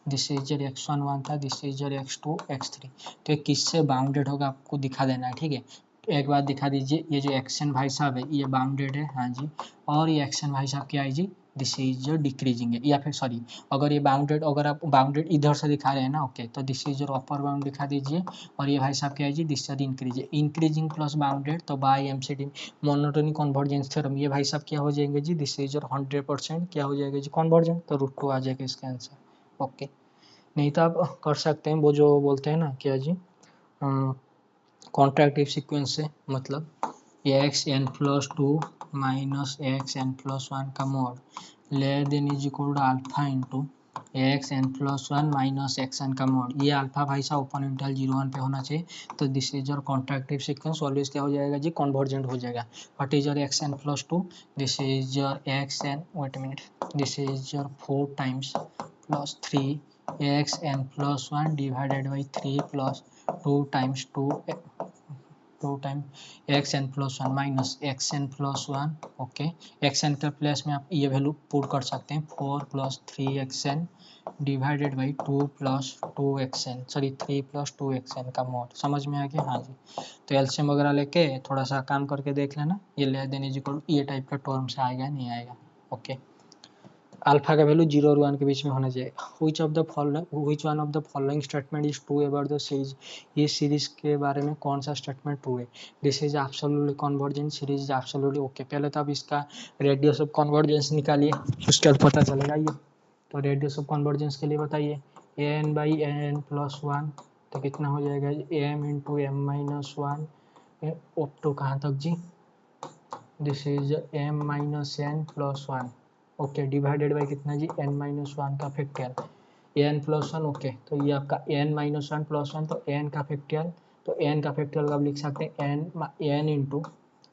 दिस इज योर x1 था, this is your x2 x3, तो ये किससे बाउंडेड होगा आपको दिखा देना है, ठीक है। एक बात दिखा दीजिए, ये जो एक्शन भाई साहब है ये बाउंडेड है, हाँ जी, और ये एक्शन भाई साहब क्या है जी, दिस इज योर डिक्रीजिंग है, या फिर सॉरी, अगर ये बाउंडेड, अगर आप बाउंडेड इधर से दिखा रहे हैं ना, ओके, तो this is your upper bound दिखा दीजिए, और ये भाई साहब क्या है जी, this is increase, increasing plus bounded, तो by MCD monotonic convergence theorem, ये भाई साहब क्या हो जाएंगे जी, दिस इज योर 100% क्या हो जाएगा जी कन्वर्जेंट, तो √2 आ जाएगा इसका आंसर, ओके। नहीं तो आप कर सकते हैं वो जो बोलते हैं ना क्या जी, कॉन्ट्रैक्टिव सीक्वेंस से, मतलब x(n+2 - x(n+1) का mod less than is equal to alpha into x n plus one minus x n का मोड, ये अल्फा भाई साहब ओपन इंटरवल 0 1 पे होना चाहिए। तो this is your contractive sequence, always क्या हो जाएगा जी, कन्वर्जेंट हो जाएगा। What is your x n plus 2, this is your x n, wait minute, this is your 4 times plus 3 x n plus 1 divided by 3 plus 2 times 2 time x n plus 1 minus x n plus 1। Okay, x n के place में आप ये value put कर सकते हैं, 4 plus 3 x n divided by 2 plus 2 x n, sorry 3 plus 2 x n का mod. समझ में आ गया? हाँ जी। तो एलसीएम वगैरह लेके थोड़ा सा काम करके देख लेना, ये ले देने जी को ये टाइप का टर्म से आएगा नहीं आएगा। ओके, अल्फा का वैल्यू 0 और 1 के बीच में होना चाहिए। Which one of the following statement is true about the series, ये सीरीज के बारे में कौन सा स्टेटमेंट ट्रू है? This is absolutely convergent, series is absolutely okay. पहले तो आप इसका रेडियस ऑफ कन्वर्जेंस निकालिए, उसके बाद पता चलेगा ये। तो रेडियस ऑफ कन्वर्जेंस के लिए बताइए, एन बाई एन प्लस 1, तो कितना हो जाएगा m into m minus 1 up to कहाँ तक जी, this is m minus n plus 1। Okay, divided by कितना जी, एन माइनस 1 का फैक्टरियल एन प्लस 1। ओके, तो ये आपका एन माइनस 1 प्लस 1, तो एन का फैक्टरियल, तो एन का फैक्टरियल आप लिख सकते हैं एन इंटू,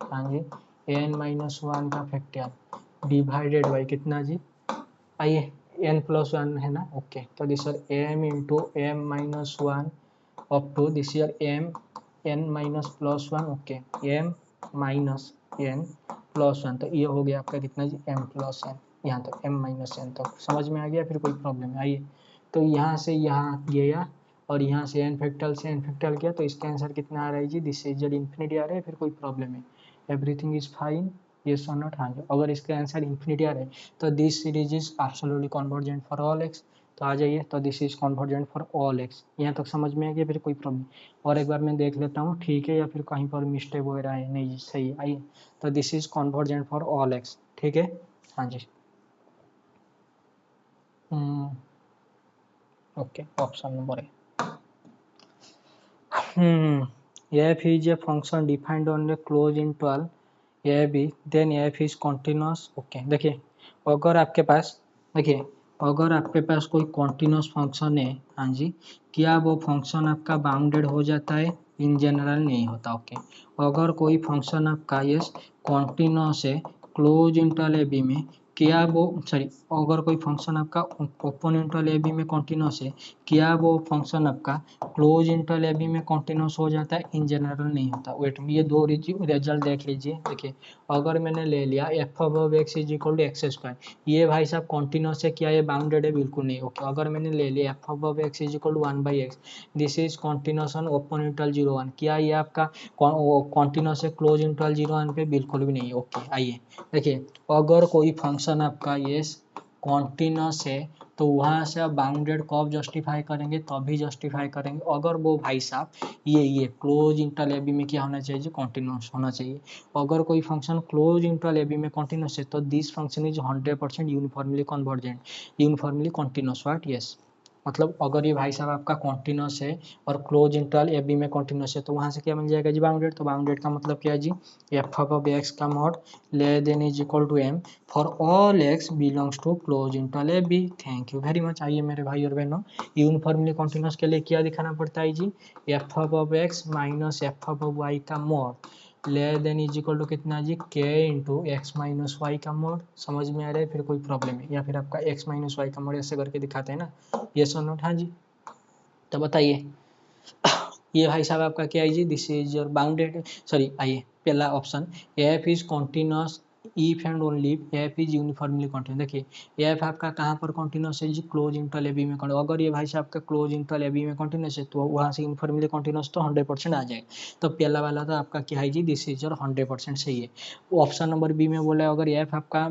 हाँ जी, एन माइनस 1 का फैक्टरियल डिवाइडेड बाई कितना जी, आइए एन प्लस 1 है ना। ओके, तो this are m into m minus 1 up to this here m n minus plus 1। Okay, m minus n plus 1, तो ये हो गया आपका कितना जी, एम प्लस एन, यहाँ तक एम माइनस एन तक। समझ में आ गया? फिर कोई प्रॉब्लम है? आइए, तो यहाँ से यहाँ गया और यहाँ से एन फैक्टल से एन फैक्टल किया, तो इसका आंसर कितना आ रहा है जी, दिस इज जेड इन्फिनिटी आ रहा है। फिर कोई प्रॉब्लम है? एवरीथिंग इज फाइन, यस और नॉट? हाँ जी। अगर इसका आंसर इन्फिनिटी आ रहा है तो this series is absolutely convergent for all x. तो आ जाइए, तो this is convergent for all x. यहाँ तक समझ में आ गया? फिर कोई प्रॉब्लम? और एक बार मैं देख लेता हूँ, ठीक है, या फिर कहीं पर मिस्टेक वगैरह है? नहीं जी, सही है। आइए, तो this is convergent for all x, ठीक है। हाँ जी, ओके, ऑप्शन नंबर है। f is a function defined on a closed interval a b, then f is continuous। Okay, देखिए, अगर आपके पास, देखिए, अगर आपके पास कोई कॉन्टिन्यूस फंक्शन है, हाँ जी, क्या वो फंक्शन आपका बाउंडेड हो जाता है? इन जनरल नहीं होता। ओके, अगर कोई फंक्शन आपका यस कॉन्टिन्यूस है क्लोज इंटरवल ए बी में, क्या वो, सॉरी, अगर कोई फंक्शन आपका ओपन इंटरवल ए बी में कॉन्टिन्यूस है, क्या वो फंक्शन आपका क्लोज इंटरवल ए बी में कॉन्टिन्यूस हो जाता है? इन जनरल नहीं होता। वेट, ये दो रिजल्ट देख लीजिए। देखिए, अगर मैंने ले लिया f of x is equal to x square, ये भाई साहब कॉन्टिन्यूस है, क्या ये बाउंडेड है? बिल्कुल नहीं। ओके, अगर मैंने ले लिया f of x is equal to 1 by x, this is continuous on open interval 0 1, क्या ये आपका कॉन्टिन्यूस है क्लोज इंटरवल 0 1 पे? बिल्कुल भी नहीं। ओके, आइए देखिए, अगर कोई फंक्शन आपका ये कॉन्टिन्यूस है तो वहाँ से आप बाउंडेड कब जस्टिफाई करेंगे? तभी जस्टिफाई करेंगे अगर वो भाई साहब ये क्लोज इंटरवल ए बी में क्या होना चाहिए? कॉन्टिन्यूस होना चाहिए। अगर कोई function close interval a b में कॉन्टिन्यूस है तो this function is 100% uniformly convergent, uniformly continuous. What? Yes, मतलब अगर ये भाई साहब आपका कॉन्टिन्यूस है और क्लोज इंटरवल ए बी में कॉन्टिन्यूस है तो वहाँ से क्या बन जाएगा जी? बाउंडेड। तो बाउंडेड का मतलब क्या है जी? एफ ऑफ एक्स का मॉड ले then is equal to m for all x belongs to close interval a b. Thank you very much. आइए मेरे भाई और बहनों, यूनिफॉर्मली कॉन्टिन्यूस के लिए क्या दिखाना पड़ता है जी? F of x minus f of y का मॉड ले देन इज इक्वल टू कितना जी? K into x minus y का मोड। समझ में आ रहा है? फिर कोई प्रॉब्लम है? या फिर आपका एक्स माइनस वाई का मोड ऐसे करके दिखाते हैं ना, यस और नॉट? हाँ जी, तो बताइए, ये भाई साहब आपका क्या है जी? This is your bounded, sorry, आइए पहला option, f is continuous if and only f is uniformly continuous. देखिए, एफ आपका कहाँ पर कॉन्टिन्यूस है जी? क्लोज इंटरवल ए बी में कॉन्टिन्यूस। अगर ये भाई साहब का क्लोज इंटरवल ए बी में कॉन्टिन्यूस है तो वहाँ से यूनिफॉर्मली कॉन्टिन्यूस तो 100% आ जाएगा। तो पहला वाला तो आपका क्या है जी? दिस इज योर 100% सही है। ऑप्शन नंबर बी में बोला अगर एफ आपका,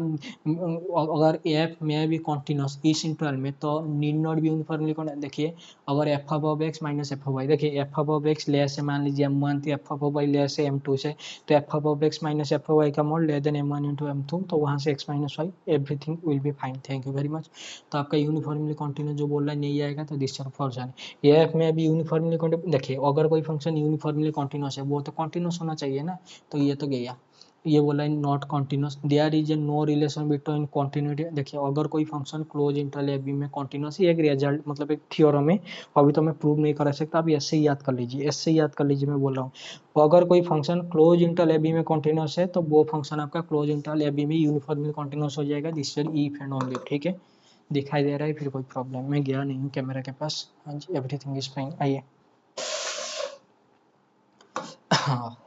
अगर एफ में भी कॉन्टिन्यूस इस इंटरवल में तो need not be uniformly continuous. देखिए, अगर f of x minus f of y, देखिए एफ ऑफ एक्स ले से मान लीजिए m1, तो एफ ऑफ वाई ले से m2 से, तो f of x minus f of y का मोड ले देन m1 इंटू m2, तो वहाँ से x minus y, everything will be fine. Thank you very much. तो आपका यूनिफॉर्मली कॉन्टिन्यूस जो बोल रहा है नहीं आएगा, तो दिस फॉर जाने ये एफ में भी यूनिफॉर्मली कॉन्टिन्यूस। देखिए, अगर कोई फंक्शन यूनिफॉर्मली कॉन्टिन्यूस है वो तो कॉन्टिन्यूस होना चाहिए ना, तो ये तो गया। ये बोला है not continuous, there is a no relation between continuity. देखिए अगर कोई function close interval a b में कॉन्टिन्यूस, ये एक रिजल्ट मतलब एक थ्योरम है, अभी तो मैं प्रूव नहीं कर सकता, आप ऐसे ही याद कर लीजिए, ऐसे ही याद कर लीजिए, मैं बोल रहा हूँ। तो अगर कोई function close interval a b में कॉन्टिन्यूस है तो वो फंक्शन आपका क्लोज इंटरवल ए बी में यूनिफॉर्मली कॉन्टिन्यूस हो जाएगा, this is if and only. ठीक है, दिखाई दे रहा है, फिर कोई प्रॉब्लम, मैं गया नहीं हूँ कैमरा के पास। हाँ जी, एवरीथिंग इज फाइन। आइए हाँ,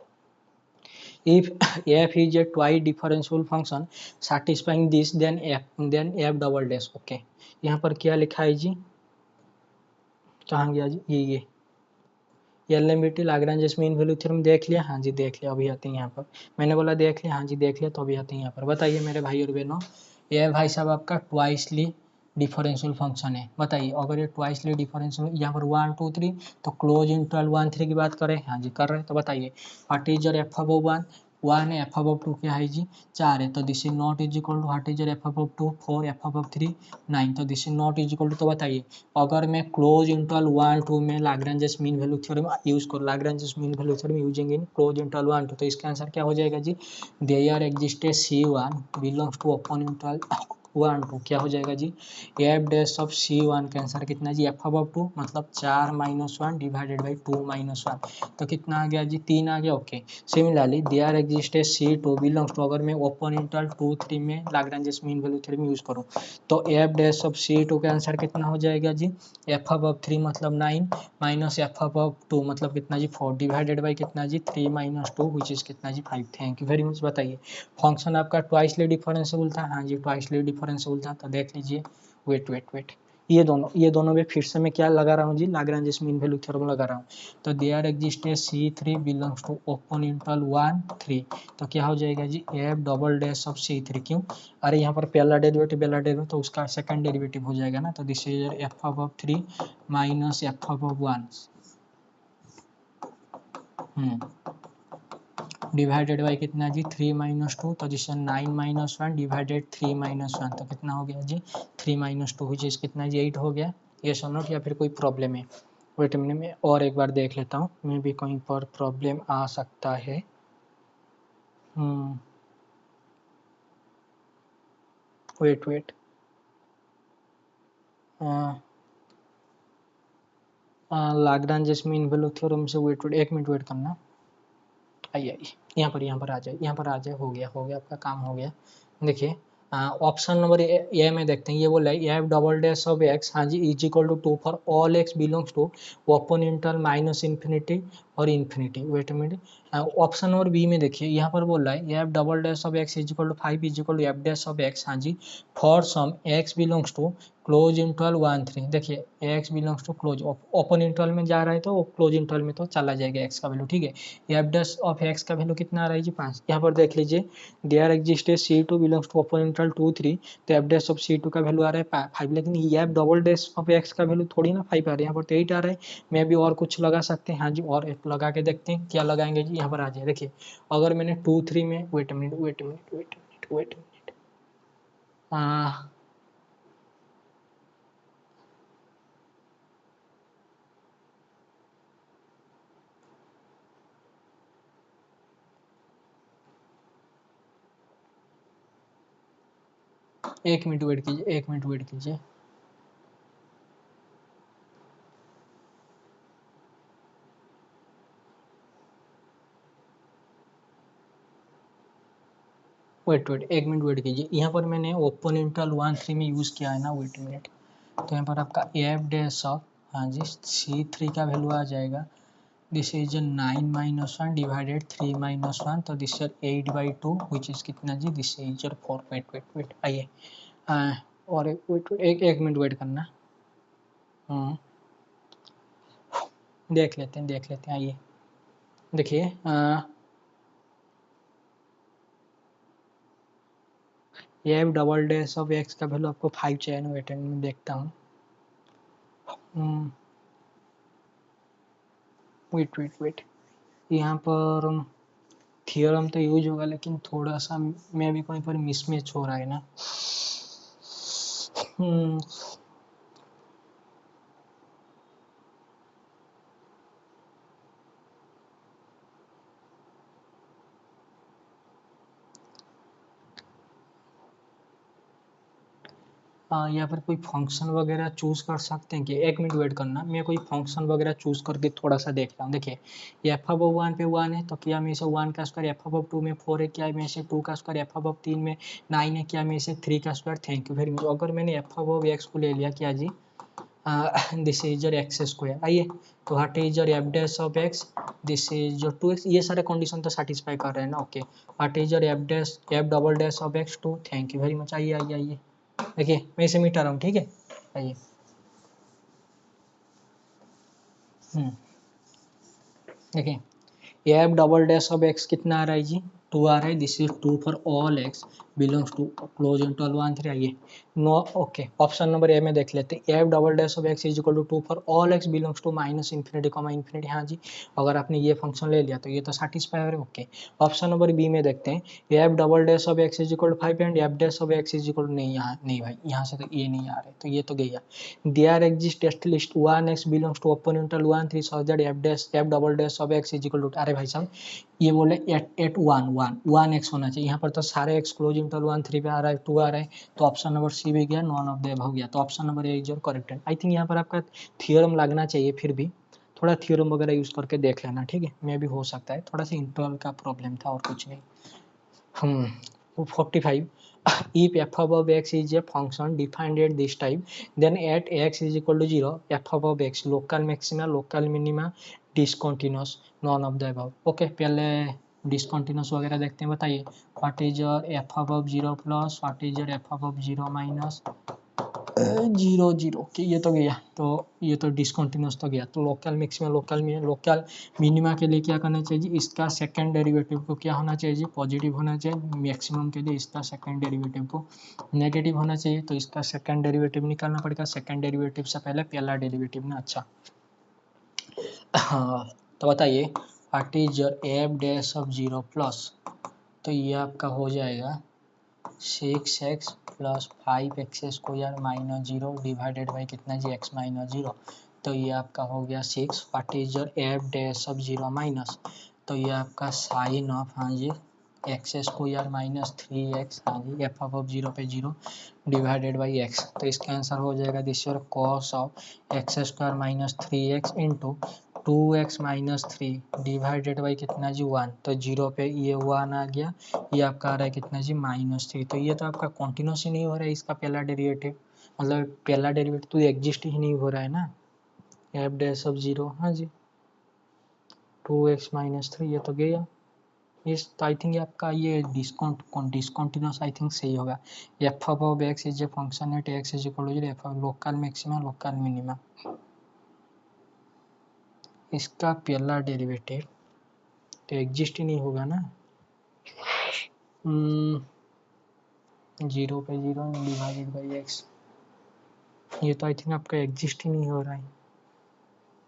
if f is a twice differentiable function satisfying this then f double dash। Okay, यहाँ पर क्या लिखा है जी, कहाँ गया जी, ये एलएमबीटी लाग्रांज मीन वैल्यू थ्योरम देख लिया, हाँ जी देख लिया, अभी आते हैं यहाँ पर, मैंने बोला देख लिया, हाँ जी देख लिया, तो अभी आते हैं यहाँ पर। बताइए मेरे भाई और बहनों, ये भाई साहब आपका ट्वाइसली डिफरेंशियल फंक्शन है। बताइए अगर ये ट्वाइसली डिफरेंशियल, यहाँ पर 1 2 3, तो क्लोज इंटरवल 1 3 की बात करें, हाँ जी कर रहे हैं, तो बताइए what is your f above 1, 1 है, एफ अबव 2 क्या है जी 4 है, तो this is not is equal to what is your f above 2, 4, f above 3 9, तो this is not is equal to. तो बताइए अगर मैं क्लोज इंटरवल 1 2 में Lagrange mean value theorem use करूँ, Lagrange mean value theorem using in close interval 1 2, तो इसका answer क्या हो जाएगा जी, there exist C1 belongs to open interval 1 2, क्या हो जाएगा जी, एफ डैश ऑफ C1 का आंसर कितना जी, एफ अबव 2 मतलब 4 माइनस 1 डिवाइडेड बाई 2 माइनस 1, तो कितना आ गया जी 3 आ गया। Okay, similarly there exist C2 belongs to, अगर मैं ओपन इंटरवल 2 3 में Lagrange mean value theorem use करूँ, तो एफ डैश ऑफ C2 का आंसर कितना हो जाएगा जी, एफ अबव 3 मतलब 9 माइनस एफ अबव 2 मतलब कितना जी 4 डिवाइडेड बाई कितना जी 3 माइनस 2 विच इज कितना जी 5। Thank you very much. बताइए फंक्शन आपका ट्वाइसली डिफरेंशिएबल था, हाँ जी ट्वाइसली डिफरेंशिएबल था, तो देख लीजिए, वेट, ये दोनों में फिर से मैं क्या लगा रहा हूँ जी, लाग्रांज मीन वैल्यू थ्योरम लगा रहा हूँ। तो there exist C3 belongs to open interval 1 3, तो क्या हो जाएगा जी f double dash of C3, क्यों, अरे यहाँ पर पहला डेरिवेटिव तो उसका सेकंड डेरिवेटिव हो जाएगा ना, तो this is F above 3 minus F above 1 divided by कितना जी 3 माइनस 2, तो जिससे 9 माइनस 1 डिवाइडेड 3 माइनस 1, तो कितना हो गया जी 3 माइनस 2 विच इज कितना जी 8 हो गया। ये सुनो या फिर कोई प्रॉब्लम है, वेट मिनट में और एक बार देख लेता हूँ, मैं भी कहीं पर प्रॉब्लम आ सकता है। Wait Lagrange mean value theorem से वेट एक मिनट वेट करना, आइए यहाँ पर आ जाए, हो गया आपका काम हो गया। देखिए ऑप्शन नंबर ए में देखते हैं, ये बोला है f double dash of x, हाँ जी is equal to 2 for all x belongs to open interval minus infinity और infinity. Wait a minute, option number B में देखिए यहाँ पर बोल रहा है f double dash of x is equal to 5 is equal to f dash of x, हाँ जी for some x belongs to close interval 1 3। देखिए x belongs to close, open interval में जा रहा है तो क्लोज इंटरवल में तो चला जाएगा एक्स का वैल्यू, ठीक है। एफ डैश ऑफ एक्स का वैल्यू कितना आ रहा है जी 5, यहाँ पर देख लीजिए there exist C2 belongs to open interval 2 3, तो एफ डैश ऑफ C2 का वैल्यू आ रहा है 5, लेकिन ये F double dash of x का वैल्यू थोड़ी ना 5 आ रहा है, यहाँ पर तो 8 आ रहा है। मैं भी और कुछ लगा सकते हैं, हाँ जी और एक लगा के देखते हैं क्या लगाएंगे जी, यहाँ पर आ जाए। देखिए अगर मैंने 2 3 में, वेट मिनट, एक मिनट वेट कीजिए, एक मिनट वेट कीजिए। वेट एक मिनट वेट कीजिए, यहाँ पर मैंने ओपन इंटरवल 1 3 में यूज़ किया है ना, वेट मिनट, तो यहाँ पर आपका एफ डैश ऑफ, हाँ जी C3 का वैल्यू आ जाएगा, this is 9 minus 1 divided 3 minus 1, तो this is 8 by 2 which is कितना जी, दिस इज 4। वेट आइए, और एक मिनट वेट करना, हम्म, देख लेते हैं आइए। देखिए f double dash of x का वैल्यू आपको 5 चाहिए ना, वेट में देखता हूँ, वेट यहाँ पर थियरम तो यूज होगा, लेकिन थोड़ा सा मैं भी कहीं पर मिसमैच हो रहा है ना। हम्म, या फिर कोई फंक्शन वगैरह चूज कर सकते हैं कि 1 मिनट वेट करना, मैं कोई फंक्शन वगैरह चूज करके थोड़ा सा देख रहा हूँ। देखिए एफ अब 1 पे 1 है, तो क्या में से 1 का स्क्वायर, एफ अब 2 में 4 है, क्या में से 2 का स्क्वायर, एफ अब 3 में 9 है, क्या में से 3 का square. Thank you very much. अगर मैंने एफ अब एक्स को ले लिया क्या जी, this is your x square. आइए तो what is your f dash of x, this is your 2x। ये सारे कंडीशन तो सेटिस्फाई कर रहे हैं ना। Okay what is your f dash, F double dash of x 2। Thank you very much. आइए आइए आइए, देखिए मैं इसे मिटा रहा हूँ, ठीक है। आइए देखिए f double dash of x कितना आ रहा है जी, 2 आ रहा है। This is 2 for all x belongs to close interval 1 3। आइए no okay, option number a में देख लेते हैं। F double dash of x is equal to 2 for all x belongs to minus infinity comma infinity. हाँ जी, अगर आपने ये फंक्शन ले लिया तो ये तो सेटिस्फाई है। ओके ऑप्शन नंबर बी में देखते हैं। F double dash of x is equal to 5 and f dash of x is equal to, नहीं यहाँ नहीं भाई, यहाँ से तो ये नहीं आ रहे, तो ये तो गया। There exist at least 1x belongs to open interval 1 3 such that f double dash of x is equal to, अरे भाई साहब ये बोले एट 1 एक्स होना चाहिए, यहाँ पर तो सारे एक्स क्लोज इंटरवल 1 3 पे आ रहा है, 2 आ रहा है, तो ऑप्शन नंबर सी भी गया, नॉन ऑफ द अबव हो गया, तो option number A is your correct. I think यहाँ पर आपका थियोरम लगना चाहिए, फिर भी थोड़ा थियोरम वगैरह यूज करके देख लेना, ठीक है। मे भी हो सकता है थोड़ा सा इंटरवल का प्रॉब्लम था और कुछ नहीं। 45 if f above x is a function defined at this type, then at x is equal to 0 f above x local maxima local minima discontinuous none of the above। Okay पहले discontinuous वगैरह देखते हैं। बताइए what is your f above 0 plus what is your f above 0 minus 0 0। Okay ये तो गया, तो ये तो डिसकंटिन्यूस तो गया। तो लोकल मैक्सिमा लोकल मिनिमा के लिए क्या करना चाहिए, इसका सेकंड डेरिवेटिव को क्या होना चाहिए जी, पॉजिटिव होना चाहिए। मैक्सिमम के लिए इसका सेकंड डेरिवेटिव को नेगेटिव होना चाहिए, तो इसका सेकंड डेरिवेटिव निकालना पड़ेगा। सेकंड डेरिवेटिव से पहले पहला डेरिवेटिव ना। अच्छा हाँ तो बताइए what is your f dash of 0 plus, तो ये आपका हो जाएगा 6x plus 5x square minus 0 divided by कितना जी, x माइनस 0। तो ये आपका हो गया 6। What is your f dash of 0 minus, तो ये आपका साइन ऑफ, हाँ जी, एक्स स्क्वायर माइनस 3x, हाँ जी, एफ ऑफ 0 पे 0 डिवाइडेड बाई x। तो इसका आंसर हो जाएगा this your cos of x square minus 3x into 2x minus 3 divided by कितना जी 1। तो 0 पे ये 1 आ गया, ये आपका आ रहा है कितना जी माइनस 3। तो ये तो आपका कॉन्टिन्यूस ही नहीं हो रहा है, इसका पहला डेरिवेटिव, मतलब पहला डेरिवेटिव तो एग्जिस्ट ही नहीं हो रहा है ना। एफ डैश ऑफ 0, हाँ जी 2x माइनस 3, ये तो गया। इस तो आई थिंक आपका ये डिसकंटिन्यूस आई थिंक सही होगा। F of x is a function at x is equal to f of local maxima local minima, इसका पहला डेरिवेटिव तो एग्जिस्ट ही नहीं होगा ना। 0 पे 0 डिवाइडेड बाई एक्स, ये तो आई थिंक आपका एग्जिस्ट ही नहीं हो रहा है।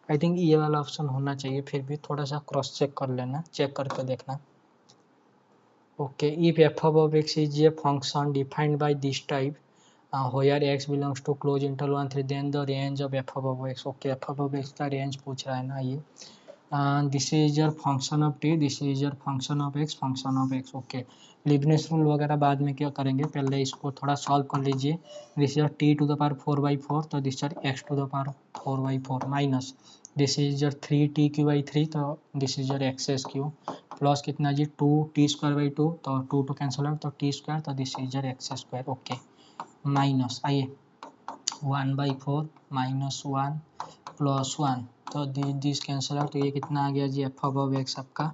आई थिंक ये वाला ऑप्शन होना चाहिए, फिर भी थोड़ा सा क्रॉस चेक कर लेना, चेक करके देखना। Okay if F of x is a function defined by this type where x belongs to close interval 1 3 then the range of f of x। Okay f of x का range पूछ रहा है ना ये। This is your function of t, this is your function of x, function of x. Okay Leibniz rule वगैरह बाद में क्या करेंगे, पहले इसको थोड़ा सॉल्व कर लीजिए। This is t to the power 4/4, तो this is x to the power 4/4 minus this is your 3t³ तो this is your x q plus कितना जी 2t²/2, तो 2 टू कैंसिल आउट, तो t² तो this is your x square. Okay minus आइए 1/4 minus 1 plus 1, तो this cancel out, तो ये कितना आ गया जी एफ ऑफ एक्स आपका,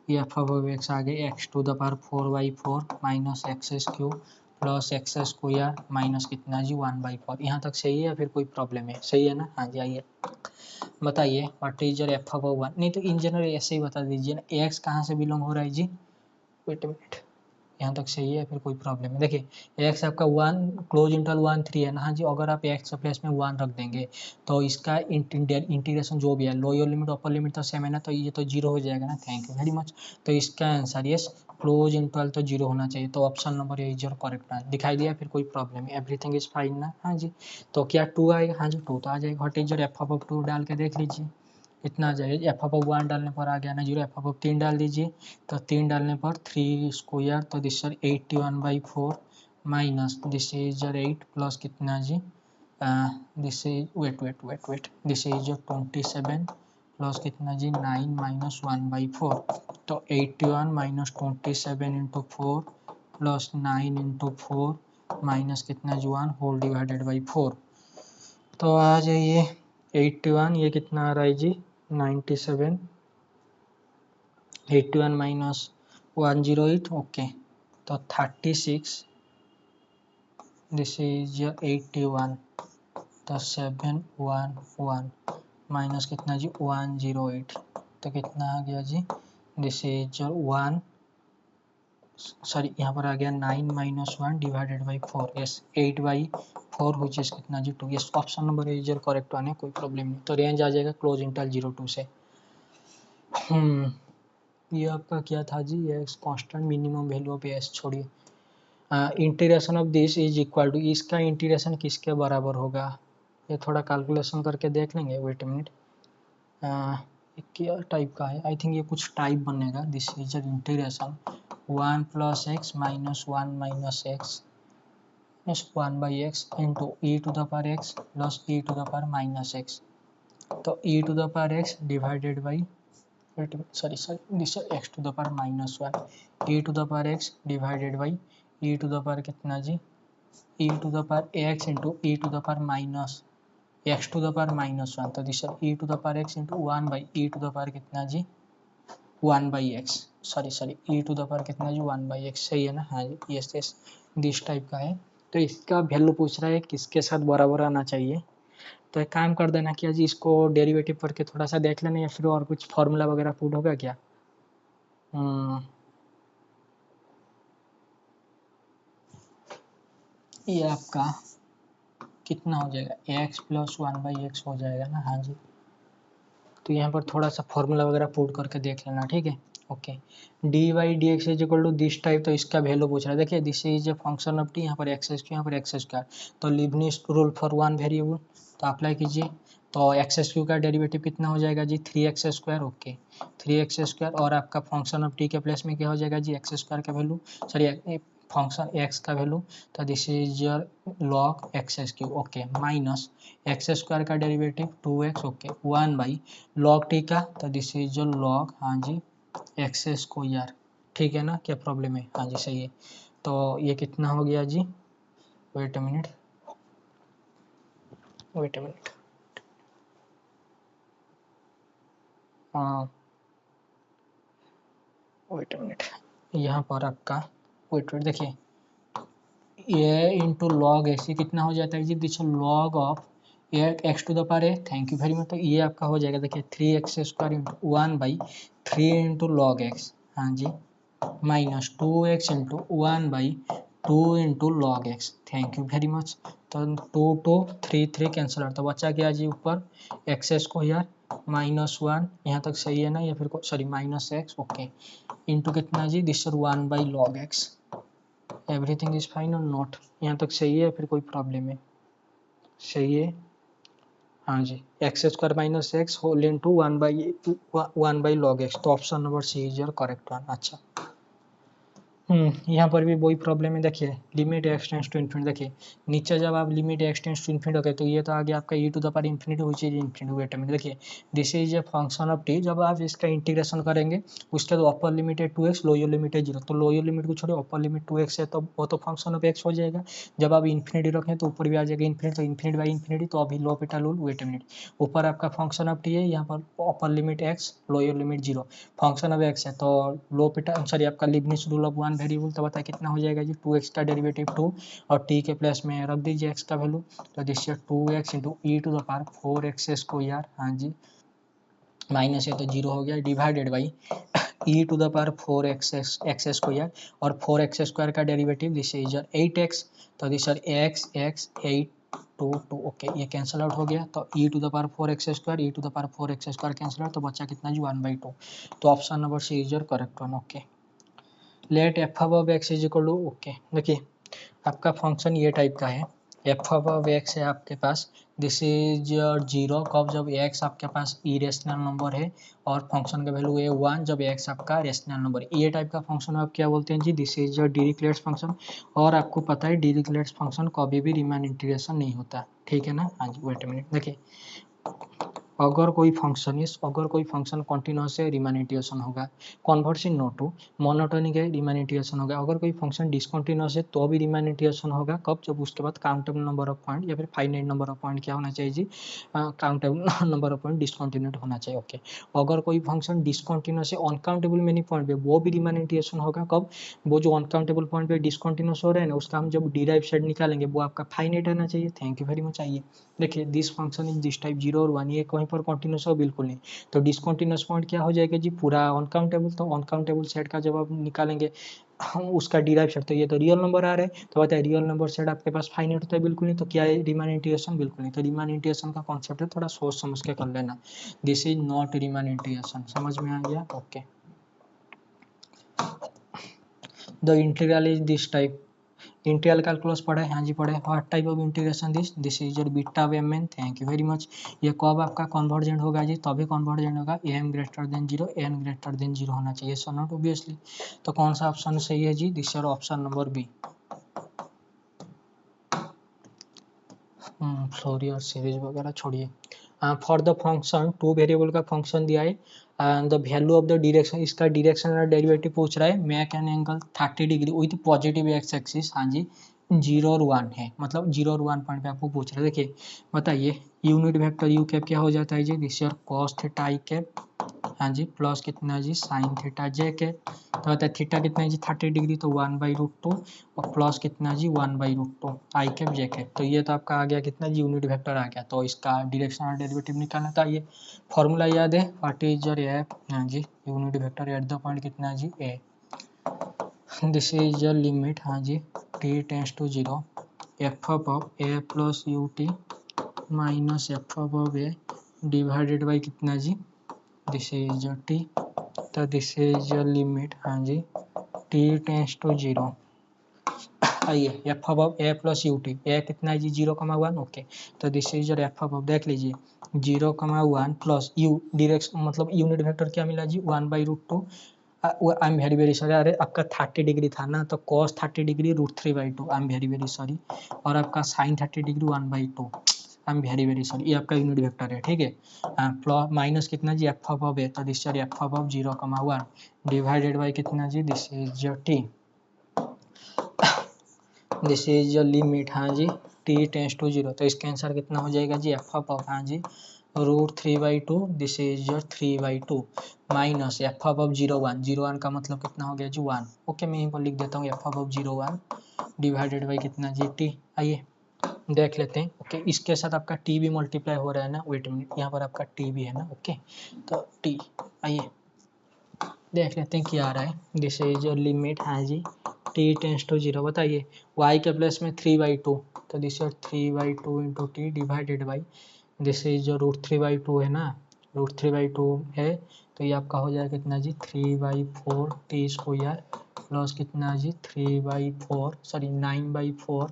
ये एफ ऑफ एक्स आ गया x to the power 4/4 minus x q plus x square minus कितना जी 1/4। यहाँ तक सही है या फिर कोई प्रॉब्लम है, सही है ना। हाँ जी आइए बताइए what is your f of 1, नहीं तो इन जनरल ऐसे ही बता दीजिए ना, एक्स कहाँ से बिलोंग हो रहा है जी, वेट मिनट, यहाँ तक सही है फिर कोई प्रॉब्लम है। देखिए एक्स आपका 1 क्लोज इंटरवल 1 3 है ना, हाँ जी, अगर आप एक्स प्लेस में 1 रख देंगे तो इसका इंटीग्रेशन जो भी है लोअर लिमिट अपर लिमिट तो सेम है ना, तो ये तो 0 हो जाएगा ना। Thank you very much. तो इसका आंसर यस क्लोज इंटरवल तो 0 होना चाहिए, तो option number A is your correct answer. दिखाई दिया फिर कोई प्रॉब्लम है, एवरीथिंग इज फाइन ना। हाँ जी तो क्या 2 आएगा, हाँ जी 2 तो आ जाएगा। What is your f of 2 डाल के देख लीजिए कितना आ जाएगा, एफ ऑफ 1 डालने पर आ गया ना 0, एफ ऑफ 3 डाल दीजिए, तो 3 डालने पर 3 स्क्वायर, तो this sir 81/4 minus this is 8 plus कितना जी, this is wait this is 27 plus कितना जी 9 माइनस 1/4, तो 81 minus 27 into 4 plus 9 into 4 minus कितना जी 1 होल डिवाइडेड बाई 4। तो आ जाइए 81, ये कितना आ रहा है जी 97, 81 माइनस 108, ओके, तो 36, दिस इज 81, तो 711 माइनस कितना जी 108, तो कितना आ गया जी, दिस इज 1, सॉरी यहाँ पर आ गया 9 minus 1 divided by 4, yes 8/4 which is कितना जी 2, yes option number is your correct one है, कोई प्रॉब्लम नहीं। तो रेंज आ जाएगा क्लोज इंटरवल 0 से। ये आपका क्या था जी, ये constant minimum value of s छोड़िए, integration of this is equal to, इसका इंटीग्रेशन किसके बराबर होगा, ये थोड़ा कैलकुलेशन करके देख लेंगे, वेट ए मिनट, क्या टाइप का है, आई थिंक ये कुछ टाइप बनेगा, this is integration 1 plus x minus 1 minus x plus 1/x into e to the power x plus e to the power minus x, तो e to the power x divided by, sorry this x to the power minus 1, e to the power x divided by e to the power कितना जी, e to the power x into e to the power minus x to the power minus 1, तो this e to the power x into 1 by e to the power कितना जी 1/x, sorry e to the power कितना जी 1/x, सही है ना, हाँ जी yes yes this type का है। तो इसका वैल्यू पूछ रहा है किसके साथ बराबर आना चाहिए, तो एक काम कर देना कि जी इसको डेरिवेटिव करके थोड़ा सा देख लेना, या फिर और कुछ फॉर्मूला वगैरह पुट होगा क्या। ये आपका कितना हो जाएगा, x प्लस 1/x हो जाएगा ना, हाँ जी। तो यहाँ पर थोड़ा सा फॉर्मूला वगैरह पुट करके देख लेना, ठीक है, okay. D y d x is equal to this type, तो इसका वैल्यू पूछ रहा है, देखिए this is a function of t, यहाँ पर एक्स स्क्वायर, यहाँ पर एक्स स्क्वायर, तो Leibniz rule for one variable, तो अप्लाई कीजिए, तो एक्स स्क्वायर का डेरिवेटिव कितना हो जाएगा जी 3x square, okay 3x square, और आपका फंक्शन ऑफ टी के प्लेस में क्या हो जाएगा जी एक्स स्क्वायर का वैल्यू, सॉरी फंक्शन एक्स का वैल्यू, तो this is your log x cube, okay, minus x square का derivative 2x, okay 1 by log t का, तो दिस इज योर लॉग, हाँ जी एक्स स्क्वायर, ठीक है ना, क्या प्रॉब्लम है, हाँ जी सही है। तो ये कितना हो गया जी, वेट अ मिनट, हाँ वेट अ मिनट, यहाँ पर आपका वेट देखिए, ये इंटू लॉग एक्स, ये कितना हो जाता है जी, this log of x to the power है, थैंक यू वेरी मच, तो ये आपका हो जाएगा, देखिए 3x square into 1/3 into log x, हाँ जी, minus 2x into 1/2 into log x, thank you very much, तो 2 2 3 3 कैंसिल आउट, तो बचा क्या जी ऊपर एक्स स्क्वायर माइनस 1, यहाँ तक सही है ना, या फिर sorry minus x, okay, into कितना जी this 1/log x, everything is fine or not, यहाँ तक सही है, फिर कोई प्रॉब्लम है, सही है, हाँ जी x square minus x whole into 1/log x, तो option number C is your correct one. अच्छा, यहाँ पर भी वही प्रॉब्लम है, देखिए limit x tends to infinity, देखिए नीचे जब आप limit x tends to infinity होगा, तो ये तो आ गया आपका e to the power infinity which is infinity, wait में देखिए this is a function of t, जब आप इसका इंटीग्रेशन करेंगे उसके तो अपर लिमिट है 2x, लोअर लिमिट है 0, तो लोअर लिमिट को छोड़िए, अपर लिमिट 2x है, तो वो तो फंक्शन ऑफ x हो जाएगा, जब आप इन्फिनिटी रखें तो ऊपर भी आ जाएगा इन्फिनिटी, तो इन्फिनिटी बाई इन्फिनिटी, तो अभी लोपिटल रूल, वेट मिनट, ऊपर आपका फंक्शन ऑफ टी है, यहाँ पर upper limit x lower limit 0, function of x है, तो लोपिटल सॉरी आपका लीबनिट्ज रूल ऑफ वन वेरिएबल, तो बताइए कितना हो जाएगा जी 2x का डेरिवेटिव 2, और t के प्लेस में रख दीजिए x का वैल्यू, तो this 2x into e to the power 4x square, हाँ जी माइनस है तो 0 हो गया, divided by e to the power 4x square, और 4x स्क्वायर का डेरिवेटिव दिस इज 8x, तो दिस x x 8 2 2, ओके ये कैंसिल आउट हो गया, तो e to the power 4x square, e to the power 4x square cancel out, तो बच्चा कितना जी 1/2, तो option number C is your correct one, okay. Let f of x is equal to, okay देखिए आपका फंक्शन ये type का है, एफ ऑफ एक्स है आपके पास, दिस इज 0 कब, जब एक्स आपके पास इरेशनल नंबर है और फंक्शन का वैल्यू है 1 जब एक्स आपका रेशनल नंबर है। ये टाइप का फंक्शन आप क्या बोलते हैं जी, दिस इज डिरिचलेट्स फंक्शन। और आपको पता है डिरिचलेट्स फंक्शन कभी भी रीमान इंटीग्रेशन नहीं होता, ठीक है ना। हाँ जी, वेट अ मिनट, देखिए अगर कोई फंक्शन कंटिन्यूअस है रीमान इंटीग्रेशन होगा, कन्वर्सिंग नो टू मोनोटोनिक है रीमान इंटीग्रेशन होगा। अगर कोई फंक्शन डिसकंटिन्यूअस है तो भी रीमान इंटीग्रेशन होगा, कब, जब उसके बाद काउंटेबल नंबर ऑफ पॉइंट या फिर फाइनाइट नंबर ऑफ पॉइंट क्या होना चाहिए जी, काउंटेबल नंबर ऑफ पॉइंट डिसकंटिन्यूट होना चाहिए। ओके, अगर कोई फंक्शन डिसकंटिन्यूअस है अनकाउंटेबल मेनी पॉइंट पे, वो भी रीमान इंटीग्रेशन होगा, कब, वो जो अनकाउंटेबल पॉइंट पे डिसकंटिन्यूअस हो रहा है ना, उसका हम जब डिराइव सेट निकालेंगे वो आपका फाइनाइट रहना चाहिए। Thank you very much. आइए देखिए, this function is this type 0 और 1, ये कहीं पर कंटिन्यूस हो, बिल्कुल नहीं। तो डिसकंटिन्यूस पॉइंट क्या हो जाएगा जी, पूरा अनकाउंटेबल। तो अनकाउंटेबल सेट का जब आप निकालेंगे उसका डिराइव सेट, तो ये तो रियल नंबर आ रहे हैं, तो बताए रियल नंबर सेट आपके पास फाइनाइट होता है, बिल्कुल नहीं। तो क्या है, रीमान इंटीग्रेशन, बिल्कुल नहीं। तो रीमान इंटीग्रेशन का कॉन्सेप्ट है, थोड़ा सोच समझ के कर लेना। This is not Riemann integration, समझ में आ गया। Okay, the integral is this type. Integral calculus पढ़े, हाँ जी पढ़े। What type of integration, this is your beta of m n. Thank you very much. ये कब आपका कन्वर्जेंट होगा जी, तभी कन्वर्जेंट होगा m greater than 0, n greater than 0 होना चाहिए, सो नॉट ऑब्वियसली। तो कौन सा ऑप्शन सही है जी, this your option number B. Sorry और सीरीज वगैरह छोड़िए। For the function, two variable का फंक्शन दिया है, the value of the direction, इसका डायरेक्शनल डेरिवेटिव पूछ रहा है, make an angle 30 degree with positive x axis. हाँ जी, 0 और 1 है, मतलब 0 और 1 पॉइंट पे आपको पूछ रहा है। देखिए बताइए, यूनिट वेक्टर यू कैप क्या हो जाता है जी, this your cos theta i cap, हाँ जी, प्लस कितना जी साइन थीटा जे के। तो बताए थीटा कितना है जी 30 डिग्री, तो 1/√2 और प्लस कितना जी 1/√2 आई कैप जे कैप। तो ये तो आपका आ गया कितना जी, यूनिट वेक्टर आ गया। तो इसका डायरेक्शनल डेरिवेटिव निकालना था। ये फॉर्मूला याद है, व्हाट इज योर एफ, हाँ जी, unit vector at the point कितना जी a, this is your limit, हाँ जी, t tends to 0, f of a plus u t minus f of a divided by कितना जी, दिस इज योर टी। तो this is your limit, हाँ जी, t tends to 0। आइए f अब a plus u t, a कितना है जी 0,1। ओके, तो दिस इज योर एफ अब, देख लीजिए 0,1 प्लस यू डायरेक्शन, मतलब यूनिट वेक्टर क्या मिला जी 1/√2। आई एम वेरी वेरी सॉरी, अरे आपका 30 डिग्री था ना, तो cos 30 degree √3/2, I am very very sorry. और आपका sin 30 degree 1/2, I am very very sorry. ये आपका यूनिट वेक्टर है, ठीक है। प्लस माइनस कितना जी एफ ऑफ ए, तो this your f of 0,1 divided by कितना जी, this is your t, this is your limit, हाँ जी, टी टेंस टू 0। तो इसका आंसर कितना हो जाएगा जी, एफ ऑफ, हाँ जी, √3/2, this is your 3/2 minus f of 0,1, 0,1 का मतलब कितना हो गया जी 1। ओके, मैं यहीं पर लिख देता हूँ एफ ऑफ 0,1 डिवाइडेड बाई कितना जी टी। आइए देख लेते हैं। ओके, इसके साथ आपका टी भी मल्टीप्लाई हो रहा है ना, वेट मिनट, यहाँ पर आपका टी भी है ना। ओके, तो टी, आइए देख लेते हैं क्या आ रहा है। दिस इज योर लिमिट, हाँ जी, टी टेंस टू 0। बताइए y के प्लस में 3/2, तो this your 3/2 into T divided by, this is जो √3/2 है ना, √3/2 है, तो ये आपका हो जाएगा कितना जी 3/4 टी स्क्वायर प्लस कितना जी 3/4 sorry 9/4,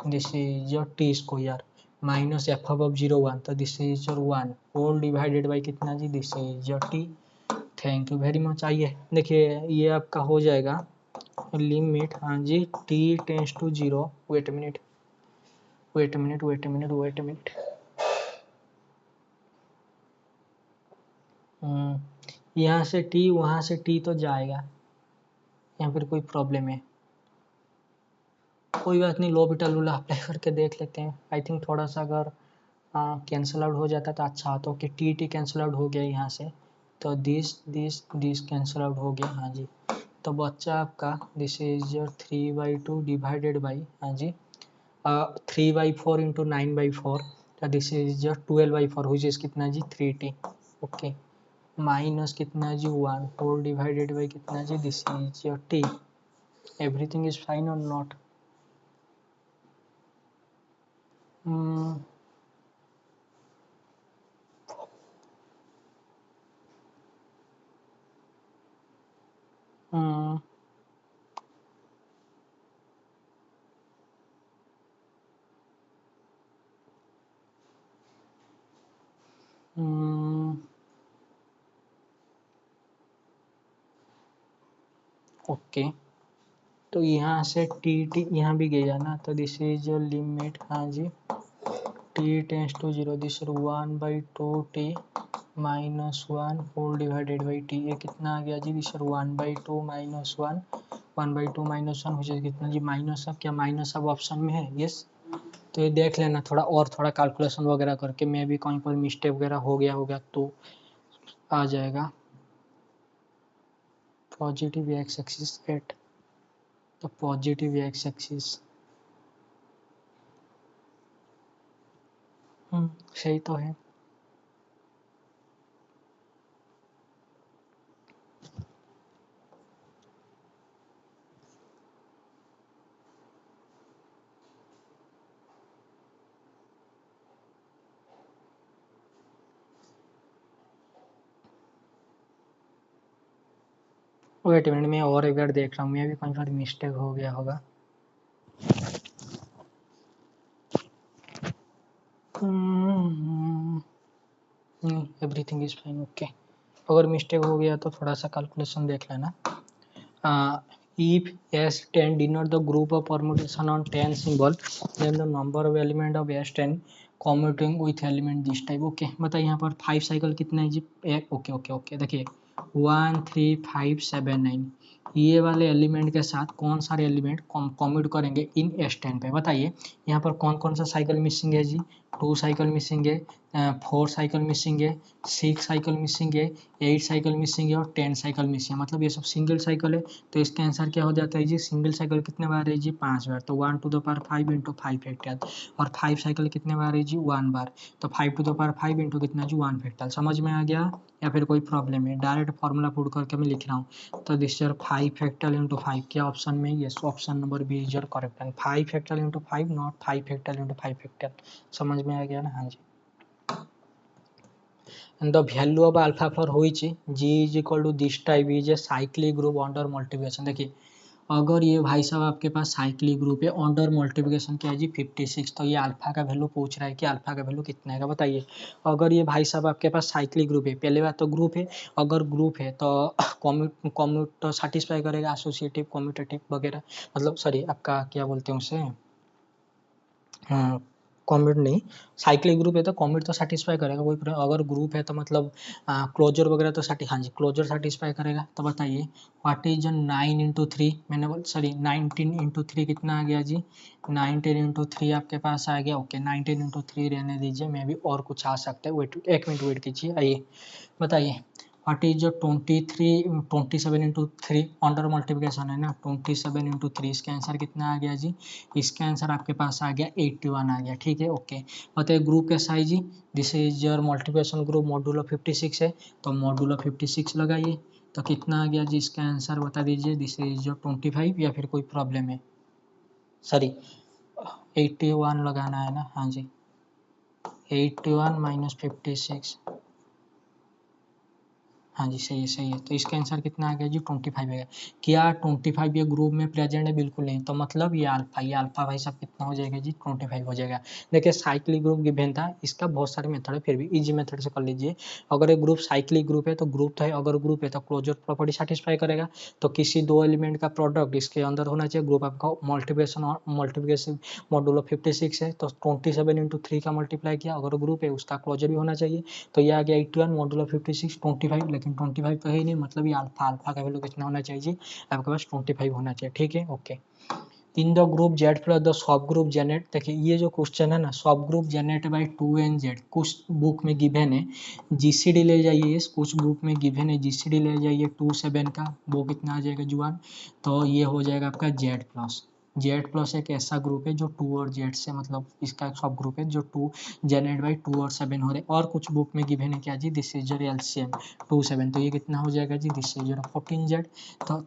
this is your t square minus f of 0,1, तो this is your 1 whole divided by कितना जी, this is your t. Thank you very much. आइए देखिए, ये आपका हो जाएगा लिमिट, हाँ जी, t tends to 0, wait minute wait minute wait minute wait minute, यहाँ से टी वहाँ से टी तो जाएगा, या फिर कोई प्रॉब्लम है, कोई बात नहीं, लो बीटा लूला अप्लाई करके देख लेते हैं। आई थिंक थोड़ा सा अगर कैंसिल आउट हो जाता तो अच्छा होता। कि टी टी कैंसिल आउट हो गया यहाँ से, तो this this this cancel out हो गया, हाँ जी। तो बच्चा आपका this is your 3/2 divided by, हाँ जी, 3/4 इंटू 9/4, तो दिस इज योर 12/4 हुई इज कितना जी 3t। ओके, माइनस कितना जी 1 होल डिवाइडेड बाई कितना जी, this is your t। Everything is fine or not? Okay, तो यहाँ से टी यहाँ भी गया ना, तो दिस इज लिमिट, हाँ जी, t tends to zero, this 1/2t -1 whole divided by t, ये कितना आ गया जी, दिस 1/2 -1 1/2 -1 हो जाए कितना जी, माइनस अब, क्या माइनस अब ऑप्शन में है, यस। तो ये देख लेना थोड़ा, और थोड़ा कैलकुलेशन वगैरह करके, मैं भी कहीं पर मिस्टेक वगैरह हो गया तो आ जाएगा। पॉजिटिव एक्स एक्सिस एट, तो पॉजिटिव एक्स एक्सिस, सही तो है। वेट मिनट, मैं और एक बार देख रहा हूँ, मैं भी कहीं पर मिस्टेक हो गया होगा। नहीं, एवरीथिंग इज फाइन, ओके। अगर मिस्टेक हो गया तो थोड़ा सा कैलकुलेशन देख लेना। If S10 denote the group of permutation on 10 symbol, then the number of element of S10 commuting with element this type, okay. मतलब यहाँ पर 5 साइकिल कितना है जी, ओके ओके ओके, देखिए 1 3 5 7 9, ये वाले एलिमेंट के साथ कौन सारे एलिमेंट कॉम्यूट करेंगे इन S10 पे, बताइए। यहाँ पर कौन कौन सा साइकिल मिसिंग है जी, 2 साइकिल मिसिंग है, 4 साइकिल मिसिंग है, 6 साइकिल मिसिंग है, 8 साइकिल मिसिंग है और 10 साइकिल मिसिंग है, मतलब ये सब सिंगल साइकिल है। तो इसका आंसर क्या हो जाता है जी, सिंगल साइकिल कितने बार है जी, 5 बार, तो 1 to the power 5 into 5 factorial, और 5 साइकिल कितने बार है जी, 1 बार, तो 5 टू द पावर 5 इंटू कितना जी, 1 फैक्टोरियल। समझ में आ गया या फिर कोई प्रॉब्लम है, डायरेक्ट फॉर्मूला पुट करके मैं लिख रहा हूँ। तो दिस इज 5 फैक्टोरियल इंटू 5, क्या ऑप्शन में, yes, option number b is your correct, and 5 factorial into 5 not 5 factorial into 5 factorial. समझ में आ गया ना, हाँ जी। And the value of alpha for which g is equal to this type is a cyclic group under multiplication। देखिए अगर ये भाई साहब आपके पास साइक्लिक ग्रुप है, अंडर मल्टीप्लिकेशन क्या है जी, 56, तो ये अल्फा का वैल्यू पूछ रहा है कि अल्फा का वैल्यू कितना है, बताइए। अगर ये भाई साहब आपके पास साइक्लिक ग्रुप है, पहले बात तो ग्रुप है, अगर ग्रुप है तो कॉम्यूट तो सेटिस्फाई करेगा, एसोसिएटिव कॉम्यूटेटिव वगैरह, मतलब सॉरी आपका क्या बोलते हैं उसे, कॉम्यूट नहीं, साइक्लिक ग्रुप है तो कॉम्यूट तो सेटिस्फाई करेगा कोई, अगर ग्रुप है तो मतलब क्लोजर वगैरह तो हाँ जी, क्लोजर सेटिस्फाई करेगा। तो बताइए व्हाट इज 9 इंटू 3, मैंने बोल सॉरी 19 इंटू 3 कितना आ गया जी, 19 इंटू 3 आपके पास आ गया, ओके 19 इंटू 3 रहने दीजिए, मैं भी और कुछ आ सकता है, वेट 1 मिनट वेट कीजिए, आइए बताइए व्हाट इज जो 27 इंटू 3 अंडर मल्टीप्लिकेशन है ना, 27 इंटू 3, इसका आंसर कितना आ गया जी, इसका आंसर आपके पास आ गया 81 आ गया, ठीक है ओके। बताइए ग्रुप का साइज जी, this is your multiplication group modulo 56 है, तो मॉड्यूलो 56 लगाइए, तो कितना आ गया जी, इसका आंसर बता दीजिए, दिस इज योर 25 या फिर कोई प्रॉब्लम है, सॉरी 81 लगाना है ना, हाँ जी, 81 माइनस 56, हाँ जी सही है, तो इसका आंसर कितना आ गया जी, 25 है। क्या 25 ये ग्रुप में प्रेजेंट है, बिल्कुल नहीं, तो मतलब ये अल्फा भाई साहब कितना हो जाएगा जी, 25 हो जाएगा। देखिए साइक्लिक ग्रुप गिवन था, इसका बहुत सारे मेथड है, फिर भी इजी मेथड से कर लीजिए। अगर एक ग्रुप साइक्लिक ग्रुप है तो ग्रुप तो है, अगर ग्रुप है तो क्लोजर प्रॉपर्टी सेटिस्फाई करेगा, तो किसी दो एलिमेंट का प्रोडक्ट इसके अंदर होना चाहिए, ग्रुप आपका मल्टीप्लिकेशन मॉड्यूलो 56 है, तो 27 इंटू 3 का मल्टीप्लाई किया, अगर ग्रुप है उसका क्लोजर भी होना चाहिए, तो ये आ गया 81 मॉड्यूलो 56 25, लेकिन 25 तो है ही नहीं, मतलब ये अल्फा का वैल्यू कितना होना चाहिए आपके पास, 25 होना चाहिए, ठीक है okay. In the group Z plus the sub group Janet, देखिए ये जो क्वेश्चन है ना, सब ग्रुप जेनेट बाई 2nz, कुछ बुक में गिवन है जीसीडी ले जाइए, कुछ बुक में गिवन है जीसीडी ले जाइए 27 का, वो कितना आ जाएगा जुआन, तो ये हो जाएगा आपका जेड प्लस एक ऐसा ग्रुप है जो 2 और जेड से, मतलब इसका सब ग्रुप है जो 2 जेनेट बाई 2 और 7 हो रहे, और कुछ बुक में गिवन है क्या जी, दिस इज योर एलसीएम 2 7, तो ये कितना हो जाएगा जी, दिस इज योर 14z,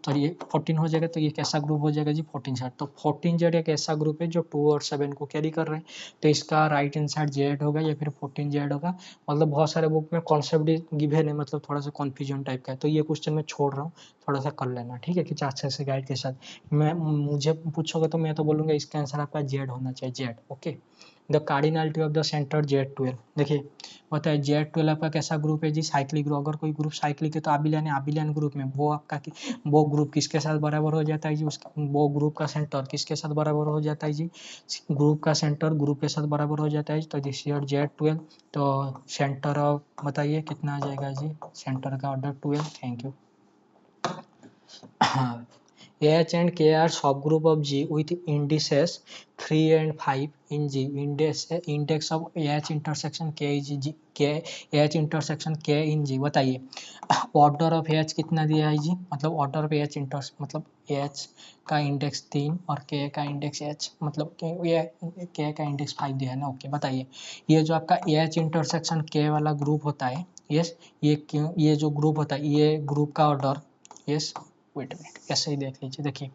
तो ये 14 हो जाएगा, तो ये कैसा ग्रुप हो जाएगा जी 14z, तो 14z एक ऐसा ग्रुप है जो 2 और 7 को कैरी कर रहे हैं, तो इसका राइट हैंड साइड जेड होगा या फिर 14z होगा, मतलब बहुत सारे बुक में कॉन्सेप्ट गिवन है, मतलब थोड़ा सा कन्फ्यूजन टाइप का है, तो ये क्वेश्चन मैं छोड़ रहा हूँ, थोड़ा सा कर लेना, ठीक है कि अच्छे से गाइड के साथ। मैं मुझे पूछोगे तो मैं तो बोलूँगा इसका आंसर आपका जेड होना चाहिए, Z okay. The cardinality of the centre Z12। देखिए बताइए Z12 आपका कैसा ग्रुप है जी, साइक्लिक ग्रुप। अगर कोई ग्रुप साइक्लिक है तो आबिलियन ग्रुप में वो आपका वो ग्रुप किसके साथ बराबर हो जाता है जी, उसका वो ग्रुप का सेंटर किसके साथ बराबर हो जाता है जी, ग्रुप का सेंटर ग्रुप के साथ बराबर हो जाता है। तो दिस योर Z12। तो सेंटर ऑफ बताइए कितना आ जाएगा जी, सेंटर का order 12। Thank you. H and K are subgroup of G with indices 3 and 5 in G. Index of H intersection K is G, K H intersection K in G। बताइए order of H कितना दिया है जी, मतलब order of H मतलब H का index 3 और K का index H मतलब K का इंडेक्स 5 दिया है ना। ओके बताइए ये जो आपका H इंटरसेक्शन K वाला ग्रुप होता है, यस ये जो ग्रुप होता है ये ग्रुप का ऑर्डर, यस वेट मिनट ऐसे ही देख लीजिए। देखिए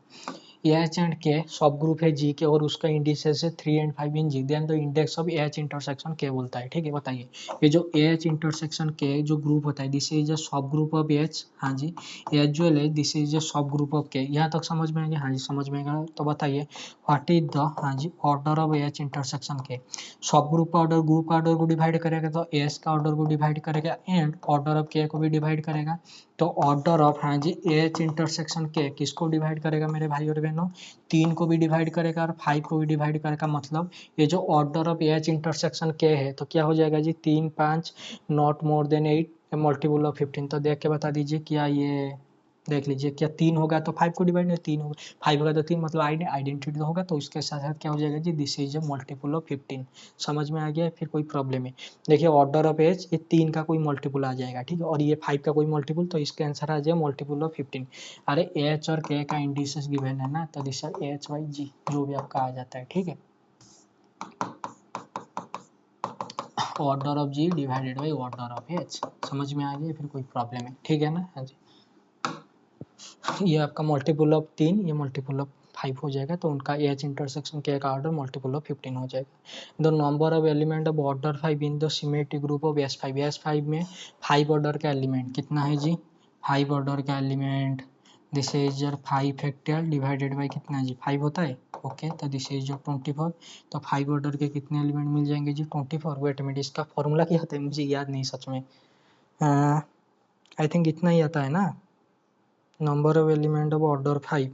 H एंड K सब ग्रुप है G के और उसका इंडिसेस है 3 and 5 in G, then the index of H intersection K बोलता है। ठीक है बताइए ये जो H इंटरसेक्शन K जो ग्रुप होता है दिस इज अ सब ग्रुप ऑफ H। हाँ जी एज वेल है दिस इज अ सब ग्रुप ऑफ K। यहाँ तक समझ में आ गया, हाँ जी समझ में आ गया। तो बताइए व्हाट इज द, हाँ जी order of H intersection K। सब ग्रुप का ऑर्डर ग्रुप का ऑर्डर को डिवाइड करेगा तो H का ऑर्डर को डिवाइड करेगा एंड ऑर्डर ऑफ K को भी डिवाइड करेगा। तो ऑर्डर ऑफ, हाँ जी H इंटरसेक्शन K किसको डिवाइड करेगा मेरे भाई और बहनों, 3 को भी डिवाइड करेगा और 5 को भी डिवाइड करेगा। मतलब ये जो order of H intersection K है तो क्या हो जाएगा जी 3 5 not more than 8 multiple of 15। तो देख के बता दीजिए क्या ये, देख लीजिए क्या 3 होगा तो 5 को डिवाइड नहीं, 3 होगा 5 होगा तो 3 मतलब आइडेंटिटी होगा तो इसके साथ साथ क्या हो जाएगा जी this is a multiple of 15। समझ में आ गया, फिर कोई प्रॉब्लम है। देखिए ऑर्डर ऑफ H ये 3 का कोई मल्टीपल आ जाएगा, ठीक है, और ये 5 का कोई मल्टीपल, तो इसका आंसर आ जाएगा मल्टीपल ऑफ 15। अरे H और K का इंडिसेस गिवन है ना तो this is H by G जो भी आपका आ जाता है। ठीक है order of G divided by order of H। समझ में आ गया, फिर कोई प्रॉब्लम है, ठीक है ना। हाँ जी ये आपका मल्टीपल ऑफ 3 ये मल्टीपल ऑफ 5 हो जाएगा तो उनका H इंटरसेक्शन K का ऑर्डर मल्टीपल ऑफ 15 हो जाएगा। The number of element of order 5 in the symmetric group of S5। S5 में 5 ऑर्डर का एलिमेंट कितना है जी, 5 ऑर्डर का element this is your 5 factorial divided by कितना जी 5 होता है। ओके तो दिस इज योर 24। तो 5 ऑर्डर के कितने एलिमेंट मिल जाएंगे जी 24। वेट मिनट इसका फॉर्मूला क्या होता है मुझे याद नहीं सच में, आई थिंक इतना ही आता है ना, number of element of order 5।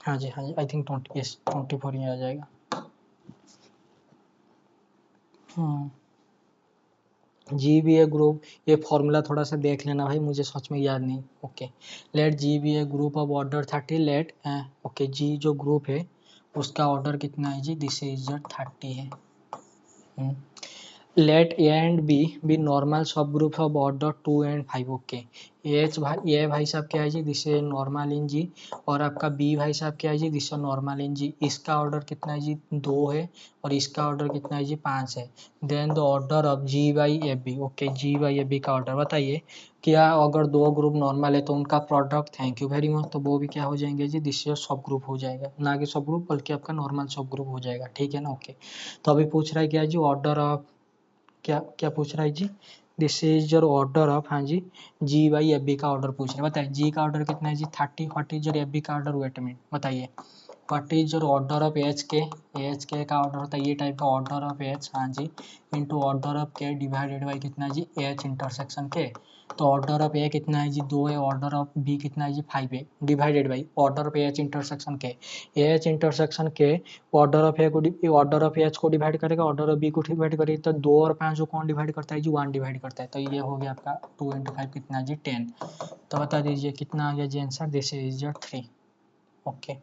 हाँ जी आई थिंक 24 ही आ जाएगा। जी बी ए ग्रुप, ये फॉर्मूला थोड़ा सा देख लेना भाई मुझे सच में याद नहीं। Okay let G be a group of order 30 let okay G जो ग्रुप है उसका ऑर्डर कितना है जी दिस इज 30 है। Let A and B be normal subgroup of order 2 and 5। Okay H भाई ए भाई साहब क्या है जी this is normal in G, और आपका बी भाई साहब क्या है जी this is normal in G. इसका ऑर्डर कितना है जी 2 है और इसका ऑर्डर कितना है जी 5 है। Then the order of G by a b. Okay G by a b का ऑर्डर बताइए क्या, अगर दो ग्रुप नॉर्मल है तो उनका product, thank you very much, तो वो भी क्या हो जाएंगे जी दिस इज सब ग्रुप हो जाएगा, ना कि सब ग्रुप बल्कि आपका नॉर्मल सब ग्रुप हो जाएगा। ठीक है ना। ओके तो अभी पूछ रहा है क्या जी ऑर्डर ऑफ, क्या क्या पूछ रहा है जी this is your order of, हाँ जी जी बाई एफ बी का ऑर्डर पूछ रहे हैं। बताइए जी का ऑर्डर कितना है जी 30। What is your F B का ऑर्डर, वेट मिनट बताइए what is your order of H K का ऑर्डर होता है ये टाइप का ऑर्डर ऑफ एच, हाँ जी इंटू ऑर्डर ऑफ के डिवाइडेड बाई कितना जी एच इंटरसेक्शन के। तो ऑर्डर ऑफ ए कितना है जी 2 है, ऑर्डर ऑफ बी कितना है जी 5 है, divided by order of H intersection के। एच इंटरसेक्शन के ऑर्डर ऑफ ए को ऑर्डर ऑफ एच को डिवाइड करेगा, ऑर्डर ऑफ बी को डिवाइड करेगा, तो 2 और 5 को कौन डिवाइड करता है जी 1 डिवाइड करता है। तो ये हो गया आपका 2 इंटू 5 कितना जी 10। तो बता दीजिए कितना आ गया जी answer, this is your 3। Okay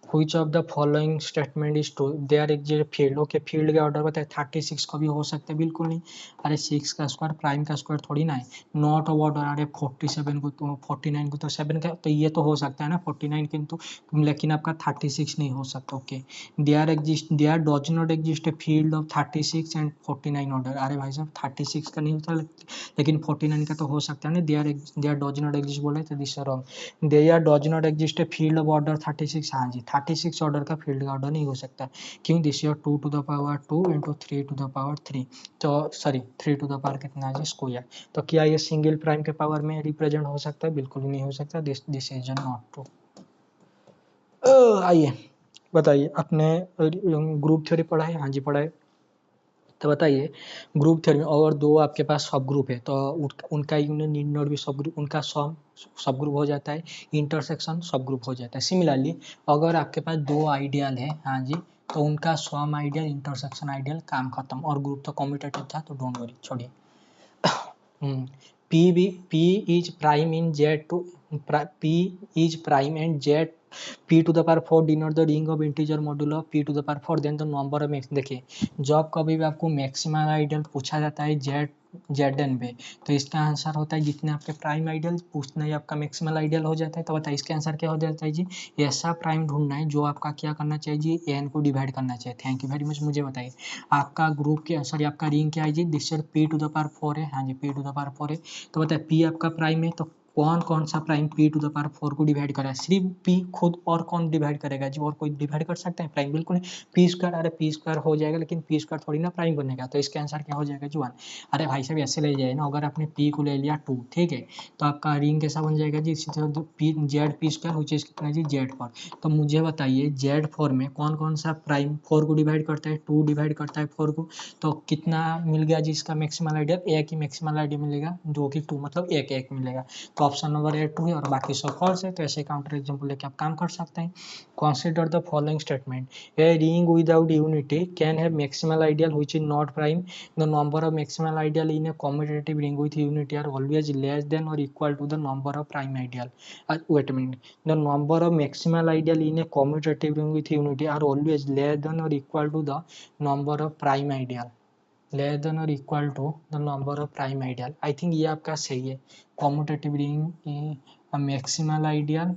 Which of the following statement is true? There exists field. Okay field का ऑर्डर बताए 36 को भी हो सकता है, बिल्कुल नहीं, अरे 6 का स्क्वायर प्राइम का स्क्वायर थोड़ी ना है। नॉट ऑफ ऑर्डर, अरे 47 को तो 49 को तो 7 का तो ये तो हो सकता है ना 49 किंतु लेकिन आपका 36 नहीं हो सकता। Okay there does not exist a field of 36 and 49 order. अरे भाई साहब 36 का नहीं होता लेकिन 49 का तो हो सकता है ना, देयर डज नॉट एग्जिस्ट बोले तो this wrong. There does not exist a field of order 36। हाँ जी 36 ऑर्डर का फील्ड का ऑर्डर नहीं हो सकता, क्यों this your 2 to the power 2 into 3 to the power 3। तो सॉरी 3 टू द पावर कितना है स्क्वायर। तो क्या ये सिंगल प्राइम के पावर में रिप्रेजेंट हो सकता है, बिल्कुल भी नहीं हो सकता, दिस इज नॉट ट्रू। आइए बताइए, आपने ग्रुप थ्योरी पढ़ा है? हाँ जी पढ़ा है। तो बताइए, ग्रुप थ्योरी में अगर दो आपके पास सब ग्रुप है तो उनका यूनियन नीड नॉट बी सब ग्रुप, उनका सम सब ग्रुप हो जाता है, इंटरसेक्शन सब ग्रुप हो जाता है। सिमिलरली अगर आपके पास दो आइडियल है, हाँ जी, तो उनका सम आइडियल इंटरसेक्शन आइडियल, काम खत्म। और ग्रुप तो कम्यूटेटिव था तो डोंट वरी, छोड़िए। P is prime in Z2, P is prime and Z P to the power 4 denote the ring of integer modulo P to the power 4, then the number of max। देखिए, जब कभी भी आपको maximum ideal पूछा जाता है Z पे, तो इसका आंसर होता है जितने आपके प्राइम आइडियल पूछना ही आपका मैक्सिमल आइडियल हो जाता है। तो बताइए इसका आंसर क्या हो जाता है जी? ऐसा प्राइम ढूंढना है जो आपका क्या करना चाहिए जी? एन को डिवाइड करना चाहिए। Thank you very much. मुझे बताइए आपका ग्रुप के सॉरी आपका रिंग क्या है जी? This p to the power 4 है, हाँ जी पी टू द पावर 4 है। तो बताए पी आपका प्राइम है, तो कौन कौन सा prime p to the power 4 को डिवाइड करा है? सिर्फ पी खुद, और कौन डिवाइड करेगा जी? और कोई डिवाइड कर सकते हैं प्राइम? बिल्कुल नहीं। पी स्क्वायर, अरे पी स्क्वायर हो जाएगा लेकिन पी स्क्वायर थोड़ी ना प्राइम बनेगा। तो इसका आंसर क्या हो जाएगा जी? 1। अरे भाई साहब ऐसे ले जाए ना, अगर आपने पी को ले लिया 2, ठीक है, तो आपका रिंग कैसा बन जाएगा जी? इसी तरह P Z P square which is कितना जी? Z4। तो मुझे बताइए Z4 में कौन कौन सा प्राइम 4 को डिवाइड करता है? 2 डिवाइड करता है 4 को। तो कितना मिल गया जी इसका मैक्सिमल आइडियल? एक ही मैक्सिमल आइडियल मिलेगा, जो कि 2, मतलब एक एक मिलेगा। तो ऑप्शन नंबर ए 2 है और बाकी सब फॉल्स है। तो ऐसे काउंटर एग्जांपल लेके आप काम कर सकते हैं। Consider the following statement, a ring without unity can have maximal ideal which is not prime, the number of maximal ideal in a commutative ring with unity are always less than और equal to the number of prime ideal. Wait a minute, the number of maximal ideal in a commutative ring with unity are always less than और equal to the number of prime ideal, less than और equal to the number of prime ideal. I think ये आपका सही है। Commutative ring maximal ideal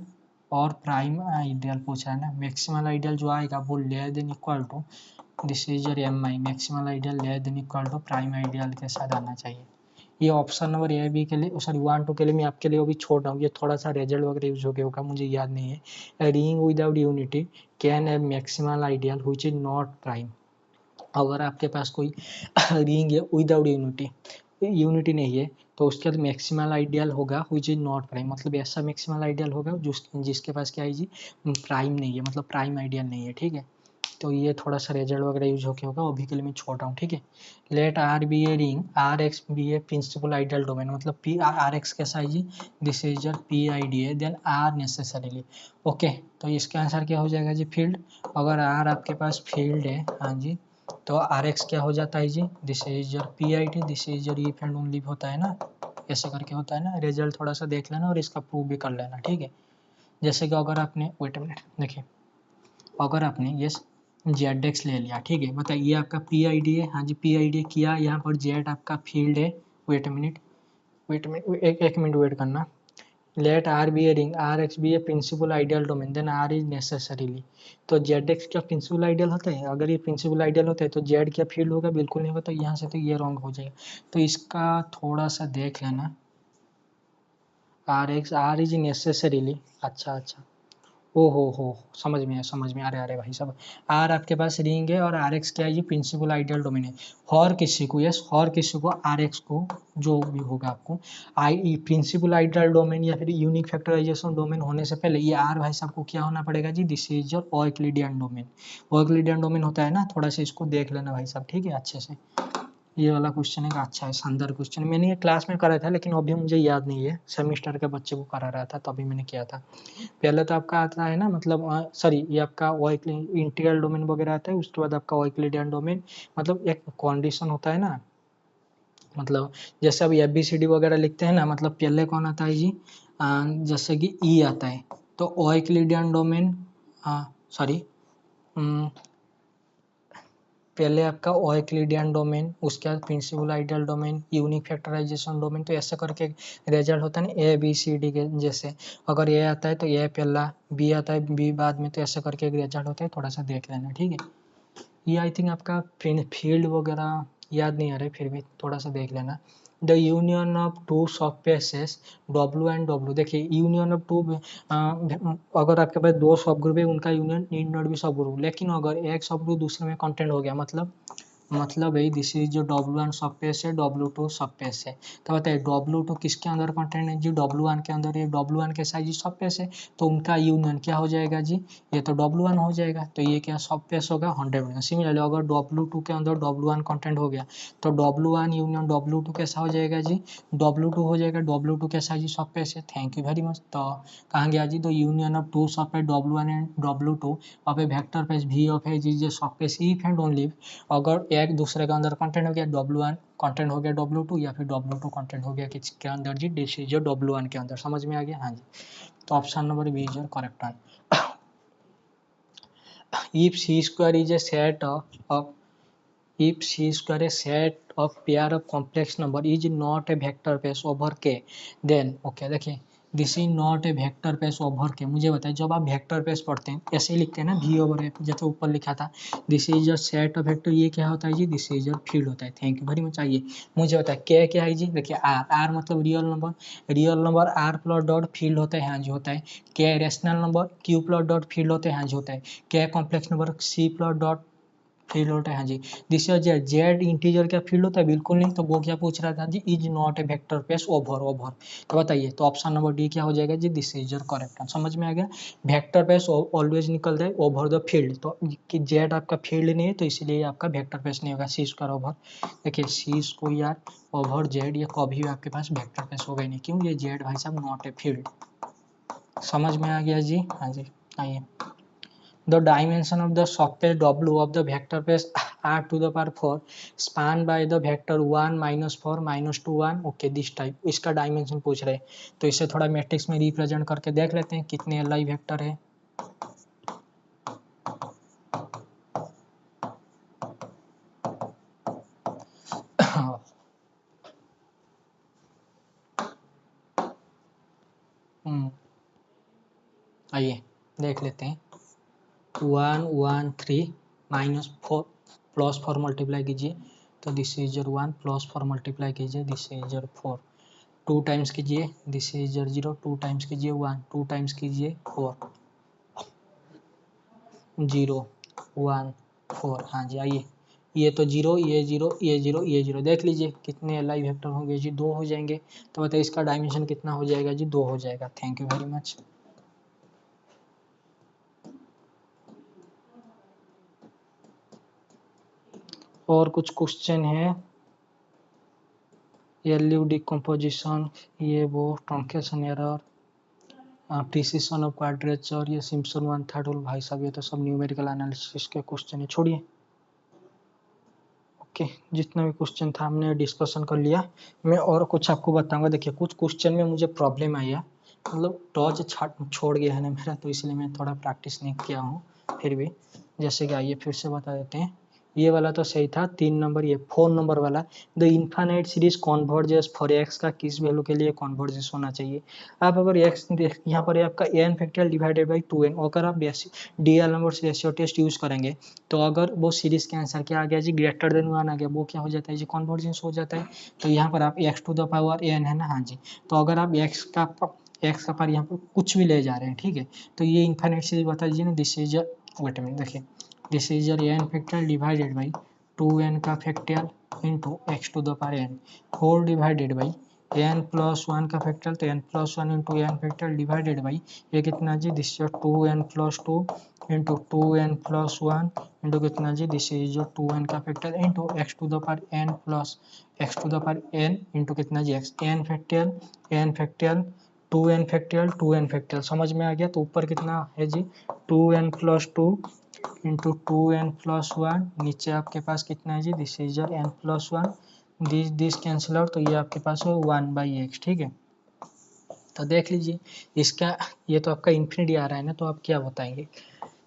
और prime ideal पूछा है ना। मैक्सिमल आइडियल जो आएगा वो less than equal to, this is your m i, maximal ideal less than equal to prime ideal के साथ आना चाहिए। ये ऑप्शन नंबर ए बी के लिए, सॉरी 1 2 के लिए मैं आपके लिए वो भी छोड़ रहा हूँ, ये थोड़ा सा रिजल्ट वगैरह यूज हो गया होगा, मुझे याद नहीं है। Ring without unity can have maximal ideal which is not prime. अगर आपके पास कोई रिंग है विदाउट यूनिटी, यूनिटी नहीं है, तो उसके बाद मैक्सिमल आइडियल होगा विच इज नॉट प्राइम, मतलब ऐसा मैक्सिमल आइडियल होगा जिसके पास क्या है जी? प्राइम नहीं है, मतलब प्राइम आइडियल नहीं है, ठीक है। तो ये थोड़ा सा रिजल्ट वगैरह यूज होके होगा, अभी के लिए मैं छोड़ रहा हूँ, ठीक है। Let are be a ring, are x be a principal ideal domain, मतलब पी आर एक्स कैसा है जी? This is your P I D है, देन आर नेसेसरीली। ओके, तो इसका आंसर क्या हो जाएगा जी? फील्ड। अगर आर आपके पास फील्ड है, हाँ जी, तो आर एक्स क्या हो जाता है जी? This is your P I T, this is your if and only होता है ना, ऐसे करके होता है ना। रिजल्ट थोड़ा सा देख लेना और इसका प्रूव भी कर लेना, ठीक है। जैसे कि अगर आपने, वेट अ मिनट, देखिए अगर आपने ये जेड एक्स ले लिया, ठीक है, बताइए ये आपका पी आई डी है, हाँ जी पी आई डी किया, यहाँ पर जेड आपका फील्ड है। वेट अ मिनट, एक मिनट वेट करना। Let are be a ring, are x be a principal ideal domain, then r is necessarily. तो जेड एक्स क्या प्रिंसिपल आइडियल होता है? अगर ये प्रिंसिपल आइडियल होता है तो जेड क्या फील्ड होगा? बिल्कुल नहीं होगा। तो यहाँ से तो ये रॉन्ग हो जाएगा। तो इसका थोड़ा सा देख लेना। R x, r is necessarily, अच्छा अच्छा, ओ हो, समझ में आया समझ में। अरे अरे भाई साहब, आर आपके पास रिंग है और आर एक्स क्या है? ये प्रिंसिपल आइडियल डोमेन है। और किसी को, यस और किसी को आर एक्स को, जो भी होगा आपको आई प्रिंसिपल आइडियल डोमेन या फिर यूनिक फैक्टराइजेशन डोमेन होने से पहले ये आर भाई साहब को क्या होना पड़ेगा जी? This is your Euclidean domain. Euclidean domain होता है ना, थोड़ा सा इसको देख लेना भाई साहब, ठीक है अच्छे से। ये वाला क्वेश्चन है, अच्छा है, शानदार क्वेश्चन। मैंने ये क्लास में करा था लेकिन अभी मुझे याद नहीं है, सेमिस्टर के बच्चे को करा रहा था तभी मैंने किया था। पहले तो आपका आता है ना, मतलब सॉरी ये आपका इंटीग्रल डोमेन वगैरह आता है, उसके बाद आपका ओक्लिडियन डोमेन, मतलब एक कंडीशन होता है ना, मतलब जैसे अब एफ बी सी डी वगैरह लिखते हैं ना, मतलब पहले कौन आता है जी? जैसे कि ई आता है, तो ओक्लिडियन डोमेन, सॉरी पहले आपका ओक्लिडियन डोमेन, उसके बाद principal ideal domain, unique factorisation domain, तो ऐसा करके रिजल्ट होता है ना ए बी सी डी के जैसे। अगर ए आता है तो ए पहला, बी आता है बी बाद में, तो ऐसा करके एक रिजल्ट होता है, थोड़ा सा देख लेना, ठीक है। ये आई थिंक आपका फील्ड वगैरह याद नहीं आ रहा है, फिर भी थोड़ा सा देख लेना। द यूनियन ऑफ टू सब स्पेसेस डब्ल्यू एंड डब्ल्यू, देखिए यूनियन ऑफ टू, अगर आपके पास दो सब ग्रुप है उनका यूनियन नीड नॉट बी सब ग्रुप, लेकिन अगर एक सब ग्रुप दूसरे में कंटेंट हो गया, मतलब मतलब है दिस इज जो W1 सब पेस है, W2 सब पेस है। तो बताइए W2 किसके अंदर कंटेंट है जी, W1 के अंदर है। W1 के साइज सब पेस है, तो उनका यूनियन क्या हो जाएगा जी, ये तो W1 हो जाएगा, तो ये क्या सब पेस होगा 100%। सिमिलरली अगर W2 के अंदर W1 कंटेंट हो गया तो W1 यूनियन W2 कैसा हो जाएगा जी, W2 हो जाएगा। W2 कैसा जी, सब पेस है। Thank you very much. तो कहाँ गया जी, तो union of two subspace W1 and W2 of a vector space V of a G J subspace if and only अगर एक दूसरे के अंदर कंटेंट हो गया W1 कंटेंट हो गया W2, या फिर W2 कंटेंट हो गया किसके अंदर जी, दिस इज W1 के अंदर। समझ में आ गया, हाँ जी। तो option number b is your correct answer. if C square is a set of if C square a set of pair of complex number is not a vector space over K, then okay देखिए this is not a vector space over के। मुझे बताइए जब आप vector space पढ़ते हैं ऐसे ही लिखते हैं ना, V ओवर एफ, जैसे ऊपर लिखा था this is your set of vector, ये क्या होता है जी, दिस इज योर फील्ड होता है। Thank you very much. आइए मुझे बताइए क्या क्या है जी, देखिए आर मतलब real number r plus dot field होता है, हाँ जी होता है। के rational number q plus dot field होते हैं, हाँ जी होता है। के complex number c plus dot field होता है, हाँ जी। दिस इज जेड इंटीजर क्या फील्ड होता है, बिल्कुल नहीं। तो वो क्या पूछ रहा था जी, is not a vector space over over. तो बताइए, तो ऑप्शन नंबर डी क्या हो जाएगा जी, this is your correct answer. समझ में आ गया, वेक्टर स्पेस ऑलवेज निकल जाए ओवर द फील्ड, तो कि जेड आपका फील्ड नहीं है तो इसलिए आपका वेक्टर स्पेस नहीं होगा। सी स्क्वायर ओवर, देखिए सी स्क्वायर ओवर जेड ये कभी भी आपके पास वेक्टर स्पेस होगा ही नहीं, क्यों, ये जेड भाई साहब नॉट ए फील्ड। समझ में आ गया जी, हाँ जी। आइए, the dimension of the subspace W of the vector space R to the power 4 span by the vector 1 minus 4 minus 2 1 okay this type, इसका डायमेंशन पूछ रहे हैं। तो इसे थोड़ा मैट्रिक्स में रिप्रेजेंट करके देख लेते हैं कितने Li वेक्टर है। आइए देख लेते हैं। 1 1 3 माइनस 4 प्लस 4 मल्टीप्लाई कीजिए तो this is your 1 plus 4 multiply कीजिए दिस इज योर 4, 2 टाइम्स कीजिए दिस इज योर 0, 2 टाइम्स कीजिए 1, 2 टाइम्स कीजिए 4, 0 1 4। हाँ जी, आइए ये तो 0 ये 0 ये 0 ये 0, देख लीजिए कितने Li वेक्टर होंगे जी, 2 हो जाएंगे। तो बताइए इसका डायमेंशन कितना हो जाएगा जी, 2 हो जाएगा। Thank you very much. और कुछ क्वेश्चन है, एलयू डिकम्पोजिशन, ये वो truncation error, precision of quadrature, ये सिम्पसन वन थर्ड रूल, भाई साहब ये तो सब न्यूमेरिकल एनालिसिस के क्वेश्चन है, छोड़िए। ओके, जितना भी क्वेश्चन था हमने डिस्कशन कर लिया। मैं और कुछ आपको बताऊंगा। देखिए कुछ क्वेश्चन में मुझे प्रॉब्लम आई है, मतलब टॉच छोड़ गया है ना मेरा, तो इसलिए मैं थोड़ा प्रैक्टिस नहीं किया हूँ फिर भी। जैसे कि आइए फिर से बता देते हैं। ये वाला तो सही था, 3 नंबर, ये 4 नंबर वाला, the infinite series converges for x का किस वैल्यू के लिए कॉन्वर्जेस होना चाहिए। आप अगर एक्स यहाँ पर आपका N factorial divided by 2n, अगर आप DL number ratio test use करेंगे तो अगर वो सीरीज के आंसर क्या आ गया जी, ग्रेटर देन 1 आ गया, वो क्या हो जाता है जी, कॉन्वर्जेंस हो जाता है। तो यहाँ पर आप x to the power n है ना, हाँ जी। तो अगर आप x का पर यहाँ पर कुछ भी ले जा रहे हैं, ठीक है, तो ये इन्फाइनाइट सीरीज बता दीजिए ना, दिस इज वेट मिनट, देखिए this is your n factorial divided by 2n का factorial into x to the power n whole divided by n plus 1 का फैक्टोरियल, तो n plus 1 into n factorial divided by ये कितना जी, this is 2n plus 2 into 2n plus 1 into कितना जी, this is जो 2n का factorial into x to the power n plus x to the power n into कितना जी x, n factorial 2n factorial 2n factorial. समझ में आ गया। तो ऊपर कितना है जी, 2n plus 2 into 2n plus 1, नीचे आपके पास कितना है जी, this is your n plus 1, this cancel out, तो ये आपके पास है 1/x, ठीक है। तो देख लीजिए इसका, ये तो आपका इन्फिनिटी आ रहा है ना, तो आप क्या बताएंगे,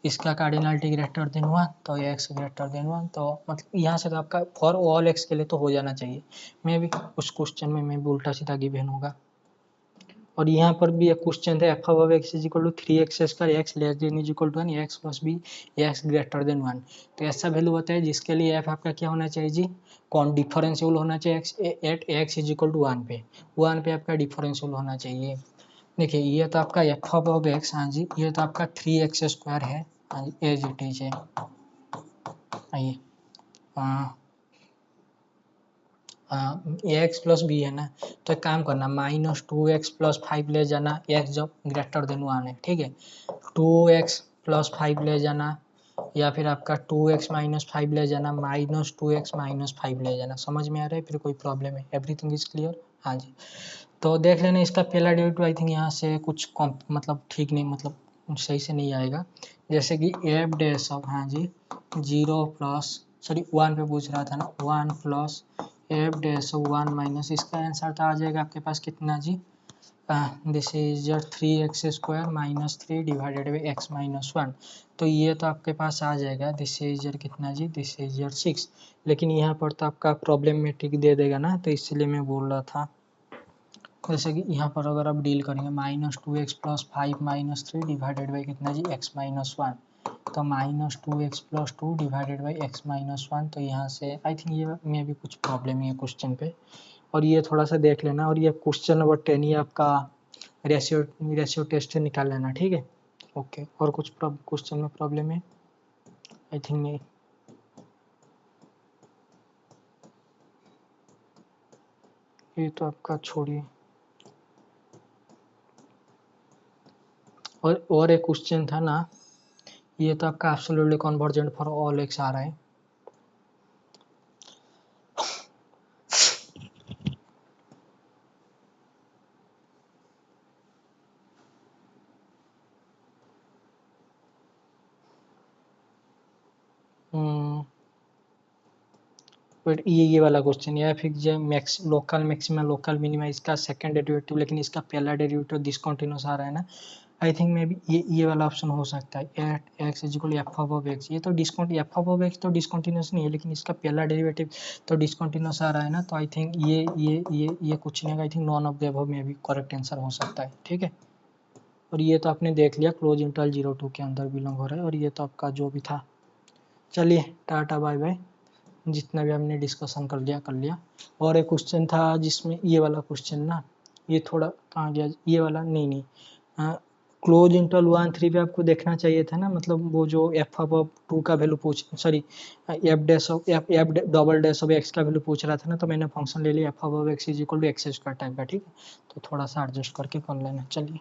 इसका कार्डिनलिटी ग्रेटर देन 1, तो x ग्रेटर देन 1, तो मतलब यहाँ से तो आपका फॉर ऑल x के लिए तो हो जाना चाहिए। मैं भी उस क्वेश्चन में मैं भी उल्टा सीधा गिवन होगा। और यहाँ पर भी एक क्वेश्चन था, f of x is equal to 3x square x less than is equal to 1, x plus b x greater than 1। तो ऐसा वैल्यू बताए जिसके लिए f आपका क्या होना चाहिए जी, कौन डिफरेंशियल होना चाहिए x at x is equal to 1 पे, 1 पे आपका डिफरेंशियल होना चाहिए। देखिए ये तो आपका एफ ऑफ एक्स, हाँ जी, ये तो आपका 3x स्क्वायर है, हाँ जी, एज इट इज है। आइए ए एक्स प्लस बी है ना, तो एक काम करना -2x+5 ले जाना x जब ग्रेटर देन 1 है, ठीक है। 2x+5 ले जाना या फिर आपका 2x-5 ले जाना, -2x-5 ले जाना। समझ में आ रहा है? फिर कोई प्रॉब्लम है? Everything is clear? हाँ जी। तो देख लेना इसका पहला डेरिवेटिव आई थिंक यहाँ से कुछ मतलब ठीक नहीं, मतलब सही से नहीं आएगा। जैसे कि एफ डैश ऑफ, हाँ जी, 0 प्लस सॉरी 1 पे पूछ रहा था ना, 1 plus f dash of 1 minus, इसका आंसर तो आ जाएगा आपके पास कितना जी, this is your 3x² minus 3 divided by x minus 1। तो ये तो आपके पास आ जाएगा, दिस इज योर कितना जी, दिस इज योर 6। लेकिन यहाँ पर तो आपका प्रॉब्लमेटिक दे देगा ना, तो इसलिए मैं बोल रहा था जैसे कि यहाँ पर अगर आप डील करेंगे -2x+5 माइनस 3 डिवाइडेड बाई कितना जी, x माइनस 1। तो -2x+2 divided by x minus 1। तो यहाँ से आई थिंक ये में भी कुछ प्रॉब्लम है क्वेश्चन पे, और ये थोड़ा सा देख लेना। और ये क्वेश्चन नंबर 10 ये आपका रेशियो टेस्ट से निकाल लेना, ठीक है। ओके, और कुछ क्वेश्चन में प्रॉब्लम है? आई थिंक नहीं। ये तो आपका छोड़िए। और एक क्वेश्चन था ना, ये तो आपका absolutely convergent for all x आ रहा है। बट ये वाला क्वेश्चन है, फिर जो लोकल मैक्सिमा लोकल मिनिमा इसका सेकंड डेरिवेटिव, लेकिन इसका पहला डेरिवेटिव डिसकंटिन्यूअस आ रहा है ना। आई थिंक मे बी ये वाला ऑप्शन हो सकता है, at x is equal f of x. ये तो एफ ऑफ एक्स तो डिसकंटिन्यूअस नहीं है, लेकिन इसका पहला डेरिवेटिव तो डिसकंटिन्यूअस आ रहा है ना। तो आई थिंक ये कुछ नहीं, I think none of the above में भी करेक्ट आंसर हो सकता है, ठीक है। और ये तो आपने देख लिया क्लोज इंटरवल 0 to के अंदर बिलोंग हो रहा है। और ये तो आपका जो भी था, चलिए टाटा बाय बाय, जितना भी हमने डिस्कशन कर लिया। और एक क्वेश्चन था जिसमें ये वाला क्वेश्चन ना, ये थोड़ा कहाँ गया, ये वाला नहीं, क्लोज इंटरवल 1-3 पे आपको देखना चाहिए था ना, मतलब वो जो एफ ऑफ 2 का वैल्यू पूछ, sorry f dash of f double dash of x का वैल्यू पूछ रहा था ना, तो मैंने फंक्शन ले लिया f of x is equal to x² type का, ठीक है। तो थोड़ा सा एडजस्ट करके कर लेना, चलिए।